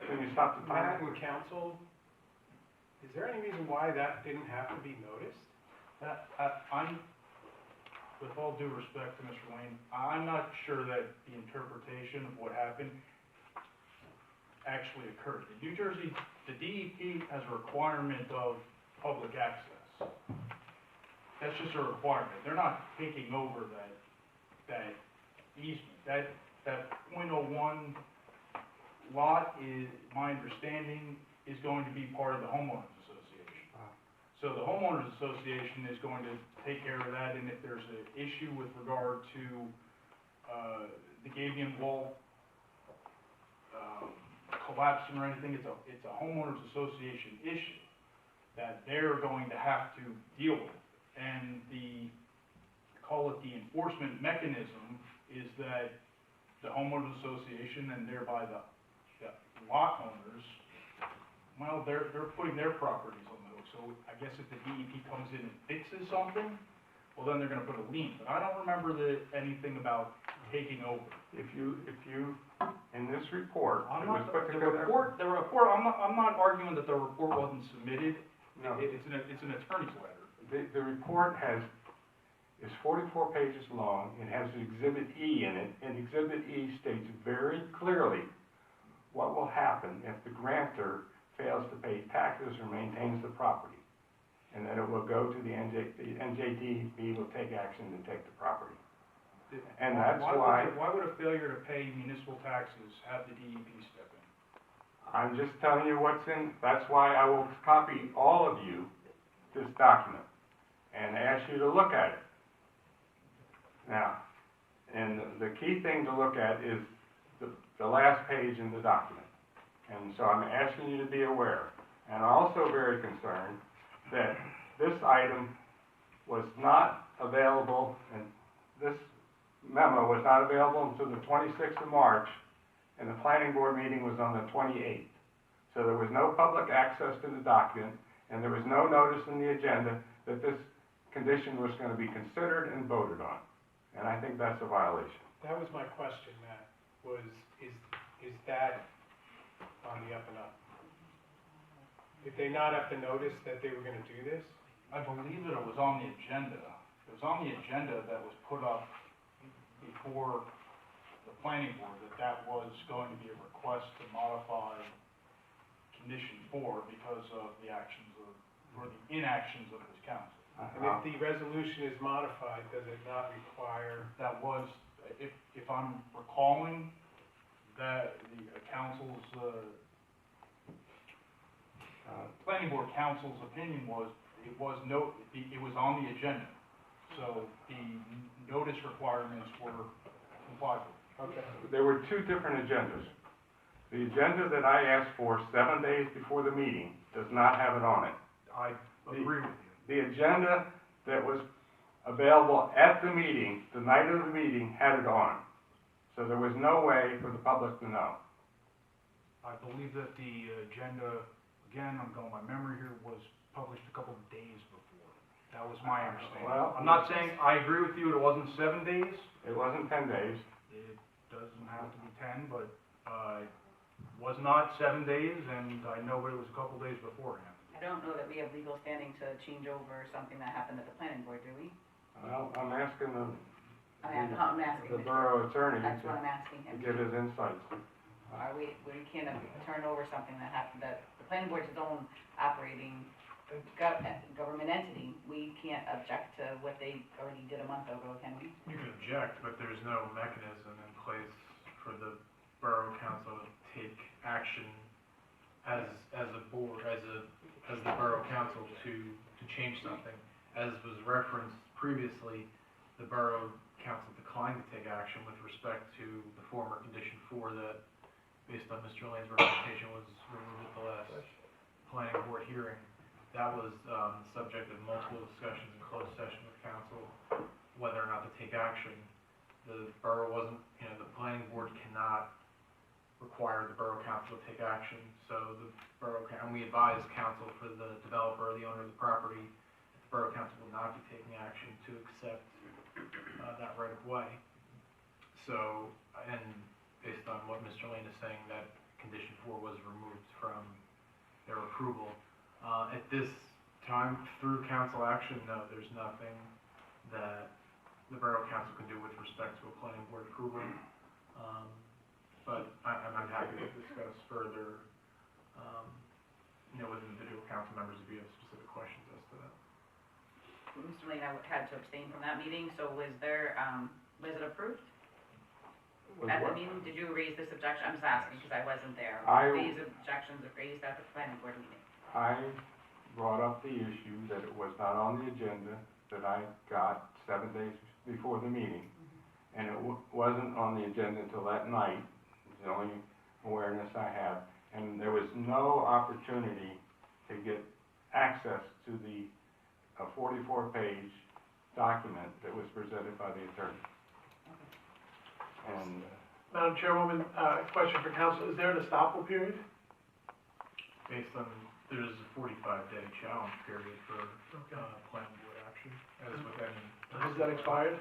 Can you stop the timer? Manhattan Council, is there any reason why that didn't have to be noticed? I'm, with all due respect to Mr. Lane, I'm not sure that the interpretation of what happened actually occurred. In New Jersey, the DEP has a requirement of public access. That's just a requirement. They're not taking over that easement. That .01 lot is, my understanding, is going to be part of the homeowners association. So the homeowners association is going to take care of that, and if there's an issue with regard to the Gabion wall collapsing or anything, it's a homeowners association issue that they're going to have to deal with. And enforcement mechanism is that the homeowners association and thereby the lot owners, well, they're putting their properties on the hook. So I guess if the DEP comes in and fixes something, well, then they're gonna put a lien. But I don't remember anything about taking over. If you, in this report, I'm it was not, put the together. report, I'm not arguing that the report wasn't submitted. No. It's an attorney's letter. The report is 44 pages long. It has Exhibit E in it, and Exhibit E states very clearly what will happen if the grantor fails to pay taxes or maintains the property, and that it will go to the NJDP will take action to take the property. And that's why. Why would a failure to pay municipal taxes have the DEP step in? I'm just telling you what's in, that's why I will copy all of you this document and ask you to look at it. Now, and the key thing to look at is the last page in the document. And so I'm asking you to be aware. And I'm also very concerned that this item was not available, and this memo was not available until the 26th of March, and the planning board meeting was on the 28th. So there was no public access to the document, and there was no notice in the agenda that this condition was going to be considered and voted on. And I think that's a violation. That was my question, Matt, is that on the up and up? Did they not have to notice that they were gonna do this? I believe that it was on the agenda. It was on the agenda that was put up before the planning board, that was going to be a request to modify condition 4 because of the actions of, or the inactions of this council. And if the resolution is modified, does it not require? That was, if I'm recalling, that the council's, planning board council's opinion was, it was on the agenda. So the notice requirements were complied with. Okay. There were two different agendas. The agenda that I asked for 7 days before the meeting does not have it on it. I agree with you. The agenda that was available at the meeting, the night of the meeting, had it on. So there was no way for the public to know. I believe that the agenda, again, I'm going by memory here, was published a couple of days before. That was my understanding. Well, I'm not saying, I agree with you, it wasn't 7 days. It wasn't 10 days. It doesn't have to be 10, but, it was not 7 days, and I know it was a couple days beforehand. I don't know that we have legal standing to change over something that happened at the planning board, do we? Well, I'm asking I'm asking. the borough attorney That's what I'm to asking him. give his insights. We can't turn over something that happened, that the planning board's its own operating government entity. We can't object to what they already did a month ago, can we? You can object, but there's no mechanism in place for the borough council to take action as a board, as the borough council to change something. As was referenced previously, the borough council declined to take action with respect to the former condition 4 that, based on Mr. Lane's representation, was removed at the last planning board hearing. That was the subject of multiple discussions in closed session with council, whether or not to take action. The borough wasn't, the planning board cannot require the borough council to take action, so the borough, and we advised council for the developer or the owner of the property, the borough council will not be taking action to accept that right of way. So, and based on what Mr. Lane is saying, that condition 4 was removed from their approval. At this time, through council action, no, there's nothing that the borough council can do with respect to a planning board approval. But I'm happy to discuss further, with individual council members if you have specific questions as to that. Mr. Lane, I had to abstain from that meeting, so was it approved? At the meeting, did you raise this objection? I'm just asking because I wasn't there. These objections are raised at the planning board meeting. I brought up the issue that it was not on the agenda that I got 7 days before the meeting. And it wasn't on the agenda until that night. It's the only awareness I have. And there was no opportunity to get access to the 44-page document that was presented by the attorney. And, Madam Chairwoman, question for council, is there an estoppel period? Based on, there's a 45-day challenge period for, planning board action, as with any. Has that expired?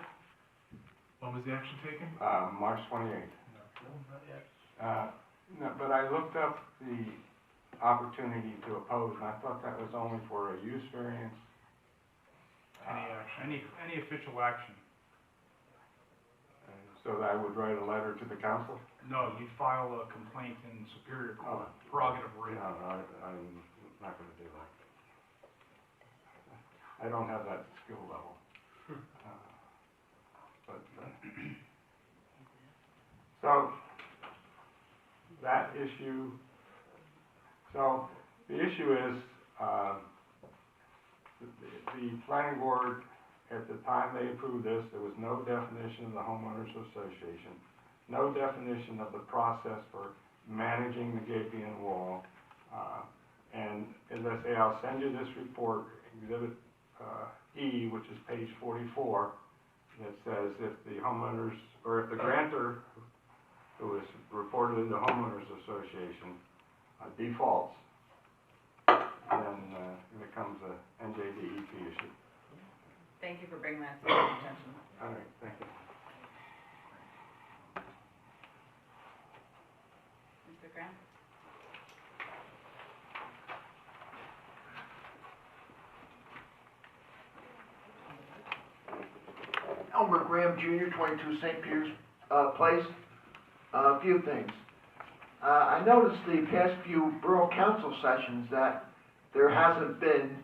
When was the action taken? March 28th. No, not yet. No, but I looked up the opportunity to oppose, and I thought that was only for a use variance. Any action, any official action. So that I would write a letter to the council? No, you'd file a complaint in Superior Court, prerogative right. No, I'm not gonna do that. I don't have that skill level. So, that issue, so the issue is, the planning board, at the time they approved this, there was no definition of the homeowners association, no definition of the process for managing the gaping wall. And as I say, I'll send you this report, Exhibit E, which is page 44, that says if the homeowners, or if the grantor, who is reported in the homeowners association, defaults, then it becomes a NJDEP issue. Thank you for bringing that to my attention. All right, thank you. Mr. Graham? Elmer Graham Jr., 22 St. Peter's Place. A few things. I noticed the past few borough council sessions that there hasn't been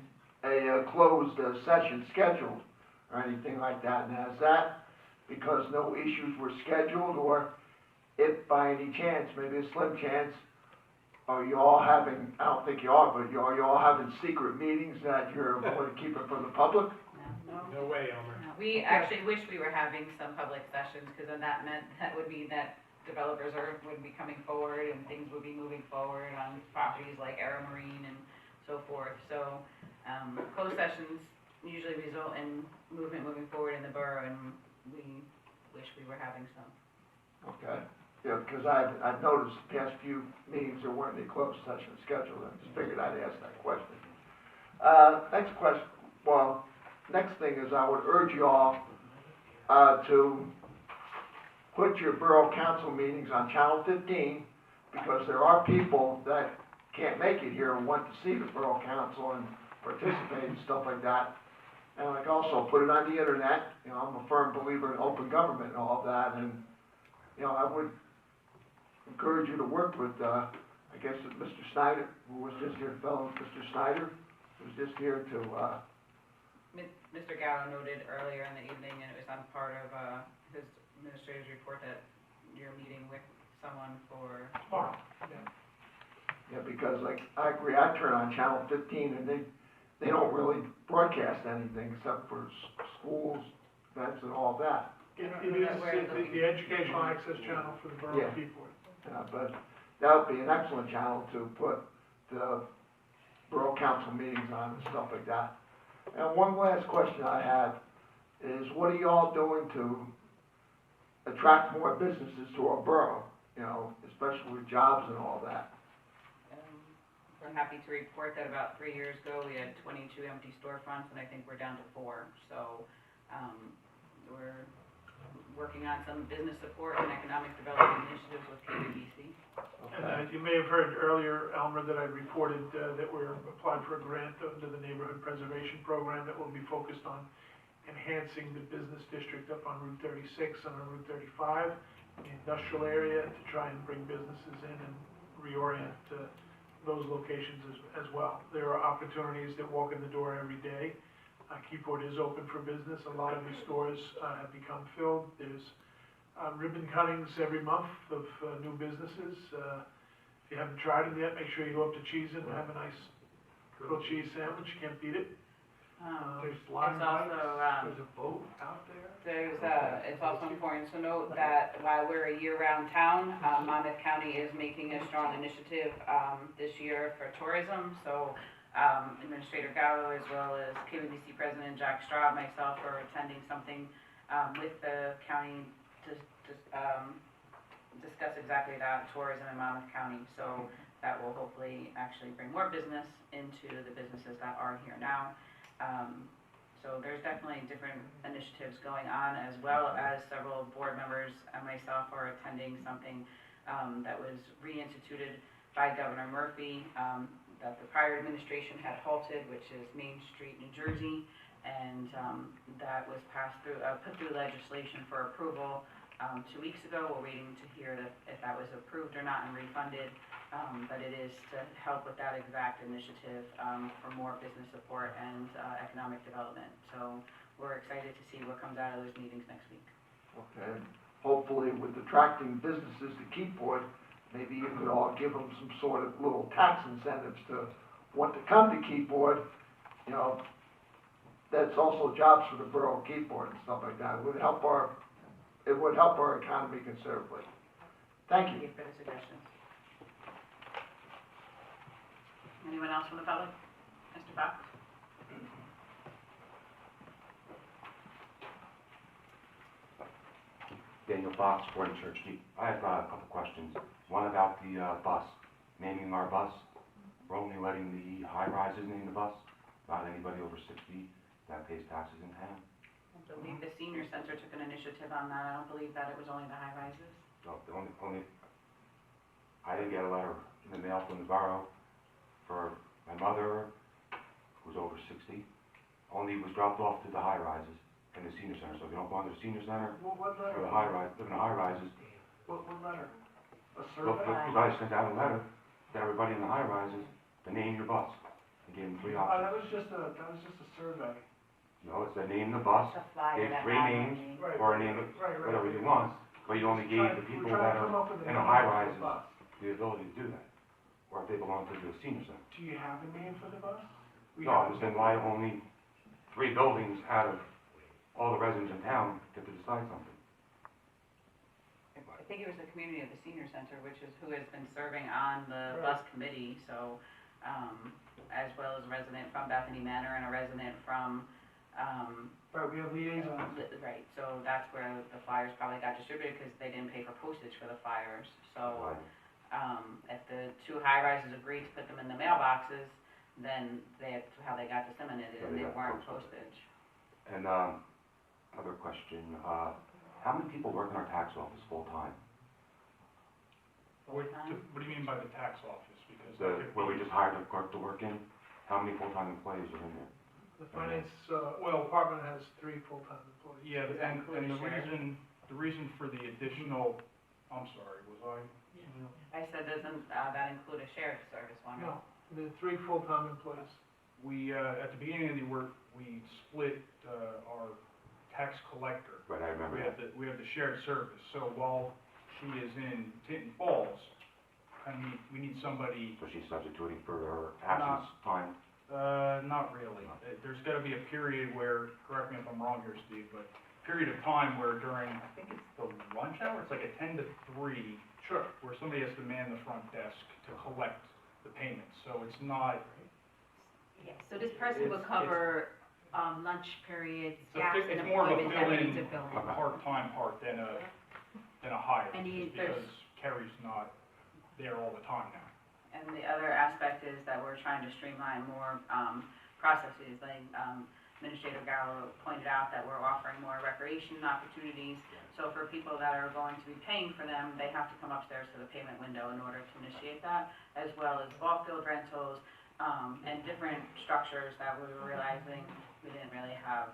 a closed session scheduled or anything like that. Now, is that because no issues were scheduled, or if by any chance, maybe a slim chance, are you all having, I don't think you are, but are you all having secret meetings that you're going to keep it from the public? No way, Elmer. No, we actually wish we were having some public sessions, because then that meant, that would be that developers would be coming forward and things would be moving forward on properties like Arrow Marine and so forth. So, closed sessions usually result in movement moving forward in the borough, and we wish we were having some. Okay. Yeah, because I've noticed the past few meetings there weren't any closed sessions scheduled. I just figured I'd ask that question. Next question, well, next thing is I would urge you all to put your borough council meetings on Channel 15, because there are people that can't make it here and want to see the borough council and participate and stuff like that. And like also put it on the internet. You know, I'm a firm believer in open government and all of that, and you know, I would encourage you to work with, I guess, Mr. Snyder, who was just here, fellow Mr. Snyder, who was just here to, Mr. Gallo noted earlier in the evening, and it was on part of his administrator's report, that you're meeting with someone for. yeah, because like, I agree, I turn on Channel 15 and they don't really broadcast anything except for schools, events and all that. It is the educational access channel for the borough Yeah. of Keyport. But that would be an excellent channel to put the borough council meetings on and stuff like that. And one last question I have is, what are y'all doing to attract more businesses to our borough? You know, especially with jobs and all that. We're happy to report that about 3 years ago, we had 22 empty storefronts, and I think we're down to 4. So, we're working on some business support and economic development initiatives with KBBC. And you may have heard earlier, Elmer, that I reported that we're applied for a grant under the Neighborhood Preservation Program that will be focused on enhancing the business district up on Route 36 and on Route 35, the industrial area, to try and bring businesses in and reorient those locations as well. There are opportunities that walk in the door every day. Keyport is open for business. A lot of the stores have become filled. There's ribbon cuttings every month of new businesses. If you haven't tried them yet, make sure you go up to Cheese and have a nice grilled cheese sandwich. You can't beat it. There's It's also, there's a boat out there. it's also important to note that while we're a year-round town, Monmouth County is making a strong initiative this year for tourism. So Administrator Gallo, as well as KBBC President Jack Straub, myself, are attending something with the county to discuss exactly that, tourism in Monmouth County. So that will hopefully actually bring more business into the businesses that are here now. So there's definitely different initiatives going on, as well as several board members and myself are attending something that was reinstituted by Governor Murphy, that the prior administration had halted, which is Main Street, New Jersey, and that was passed through, put through legislation for approval 2 weeks ago. We're waiting to hear if that was approved or not and refunded, but it is to help with that exact initiative for more business support and economic development. So we're excited to see what comes out of those meetings next week. Okay, and hopefully with attracting businesses to Keyport, maybe you could all give them some sort of little tax incentives to want to come to Keyport. You know, that's also jobs for the borough of Keyport and stuff like that. It would help our economy considerably. Thank you. Thank you for the suggestions. Anyone else from the public? Mr. Fox? Daniel Fox, 40 Church Street. I have a couple questions. One about the bus, naming our bus. We're only letting the high-rises name the bus, not anybody over 60 that pays taxes in town. I believe the senior center took an initiative on that. I don't believe that it was only the high rises. No, the only, I didn't get a letter in the mail from the borough for my mother, who's over 60. Only was dropped off to the high-rises in the senior center. So if you don't belong to the senior center, What letter? or the high-rise, live in the high-rises, What letter? A well, survey? you guys sent out a letter to everybody in the high-rises to name your bus. And gave them 3 options. That was just a survey. No, it's a name the bus, gave 3 names, Right. or name it, Right. whatever you want, but you only gave the people that are in the high-rises the ability to do that, or if they belong to the senior center. Do you have a name for the bus? No, I'm just saying why only 3 buildings out of all the residents in town get to decide something. I think it was the community of the senior center, which is who has been serving on the bus committee, so, as well as a resident from Bethany Manor and a resident from, Right, we have liaisons. right, so that's where the flyers probably got distributed, because they didn't pay for postage for the flyers. So, if the 2 high rises agreed to put them in the mailboxes, then that's how they got disseminated, and they weren't postage. And, other question, how many people work in our tax office full-time? What do you mean by the tax office? Because Where we just hired a clerk to work in, how many full-time employees are in there? The finance, department has 3 full-time employees. Yeah, and the reason for the additional, I'm sorry, was I? I said, doesn't that include a shared service one? No, the 3 full-time employees. We, at the beginning of the work, we split, our tax collector. Right, I remember that. We have the shared service, so while she is in Tinton Falls, we need somebody. So she's substituting for her absence time? Not really. There's gotta be a period where, correct me if I'm wrong here, Steve, but period of time where during, I think it's the lunch hour, it's like a 10 to 3. Sure. Where somebody has to man the front desk to collect the payments, so it's not. Yes, so this person would cover, lunch periods, So gaps in it's more of a employment that we need fill-in, to fill in. a part-time part than a hire, And just because Kerry's not there all the time now. And the other aspect is that we're trying to streamline more processes, like Administrator Gallo pointed out, that we're offering more recreation opportunities. So for people that are going to be paying for them, they have to come upstairs to the payment window in order to initiate that, as well as ball field rentals, and different structures that we were realizing we didn't really have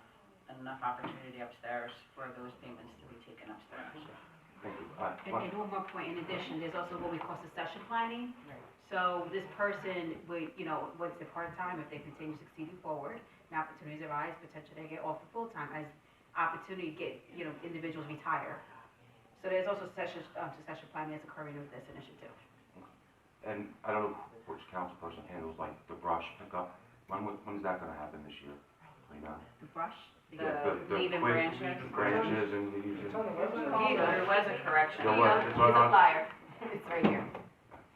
enough opportunity upstairs for those payments to be taken upstairs. Thank you. And one more point, in addition, there's also what we call succession planning. So this person would, once they're part-time, if they continue succeeding forward, and opportunities arise, potentially they get offered full-time as opportunity get, individuals retire. So there's also succession planning that's occurring with this initiative. And I don't know which council person handles like the brush pickup. When is that gonna happen this year? You know? The brush? The leave and quick branches? branches and leaves and. There was a correction. There was, it's Here's a on, flyer. It's right here.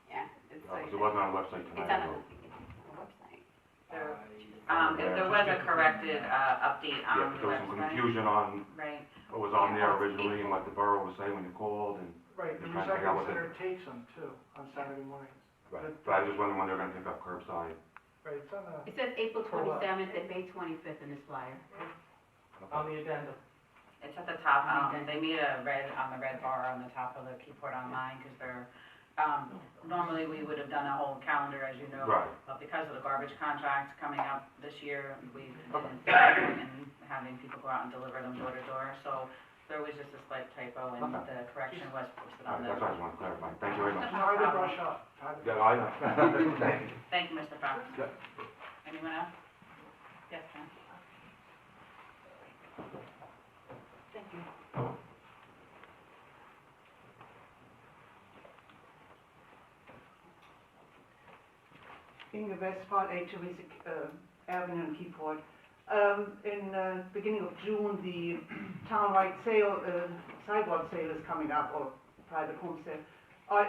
Yeah, it's like, it wasn't on the website it's tonight. on or- the website. If there was a corrected, update Yeah, on but the there was some website. confusion on Right, what was on there originally and what the borough was saying when you called and. Right, the You're trying to figure out recycling what the- center takes them too, on Saturday mornings. Right, but I was just wondering when they're gonna pick up curbside. Right, it's on the, It says April For what? 27th and May 25th in this flyer. On the addendum. it's at the top, they made a red, on the red bar on the top of the Keyport online, cause they're, normally we would have done a whole calendar, as you know. Right. But because of the garbage contract coming up this year, we've been and having people go out and deliver them door to door, so there was just a slight typo and Okay. the correction was posted All on right, the. that's what I just wanted to clarify. Thank you very much. try to brush up. Try to- Yeah, I know. Thank you. Thank you, Mr. Fox. Yeah. Anyone else? Yes, ma'am. Thank you. In the west part, HOV Avenue in Keyport. In beginning of June, the townwide sale, sidewalk sale is coming up, or private home sale.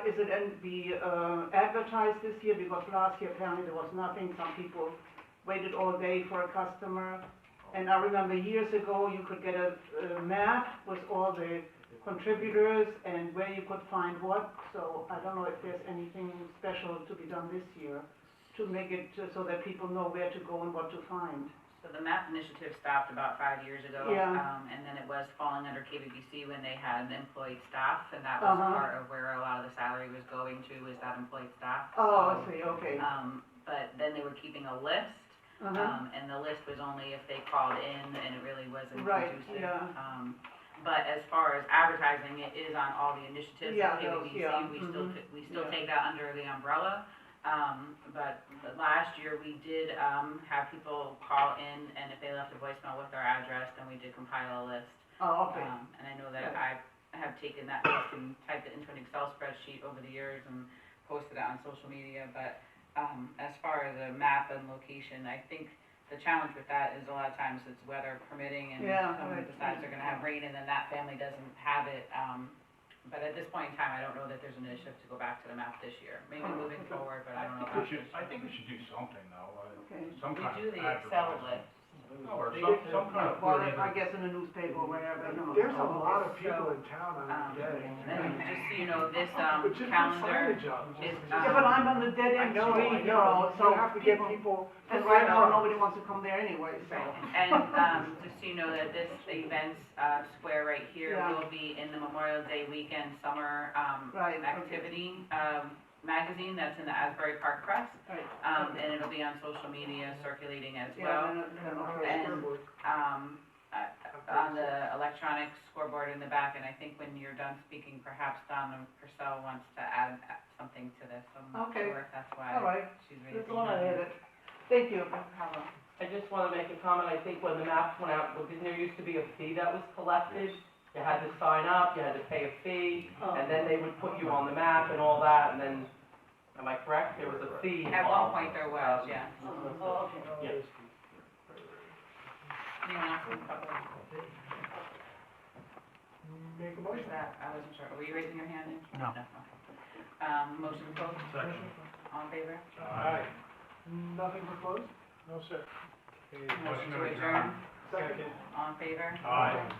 Is it be advertised this year? Because last year apparently there was nothing. Some people waited all day for a customer. And I remember years ago, you could get a map with all the contributors and where you could find what. So I don't know if there's anything special to be done this year to make it so that people know where to go and what to find. So the MAP initiative stopped about 5 years ago. Yeah. And then it was falling under KBBC when they had employed staff, and that was part of where a lot of the salary was going to, was that employed staff. Oh, I So, see, okay. But then they were keeping a list, and the list was only if they called in, and it really wasn't Right, conducive. yeah. But as far as advertising, it is on all the initiatives Yeah, of those, KBBC. yeah, We still yeah. take that under the umbrella. But last year, we did, have people call in, and if they left a voicemail with their address, then we did compile a list. Oh, okay. And I know that Right. I have taken that list and typed it into an Excel spreadsheet over the years and posted it on social media, but, as far as a map and location, I think the challenge with that is a lot of times it's weather permitting, and Yeah, someone right. decides they're gonna have rain, and then that family doesn't have it, but at this point in time, I don't know that there's an initiative to go back to the map this year. Maybe moving forward, but I don't know about this year. I think we should do something though, Okay. some We kind do of the Excel advertising. list. Or some kind of. Well, I guess in the newspaper or wherever. no. There's a Oh, lot okay. of people in town on a day. And just so you know, this, But just put calendar signage up. is, Yeah, but I'm on the dead I end know, street, you have to get people, people. and right now, nobody wants to come there anyway, so. right, and, just so you know that this events, square right here Yeah. will be in the Memorial Day weekend summer, Right, okay. activity, magazine that's in the Asbury Park Press. Right. And it'll be on social media circulating as Yeah, well. then, okay. And, on the electronic scoreboard in the back, and I think when you're done speaking, perhaps Donna Purcell wants to add something to this. I'm not Okay. sure if that's why All right, she's raising that's all I her hand. had. Thank you. I just want to make a comment. I think when the maps went out, there used to be a fee that was collected. You had to sign up, you had to pay a fee, and then they would put you on the map and all that, and then, am I correct? There was a fee At one involved. point there was, yeah. Oh, okay. Yeah. Anyone else in public? Make a motion. I wasn't sure. Were you raising your hand? No. Okay. Motion to close? Second. All in favor? Aye. Nothing for close? No, sir. Motion to adjourn? Second. All in favor? Aye.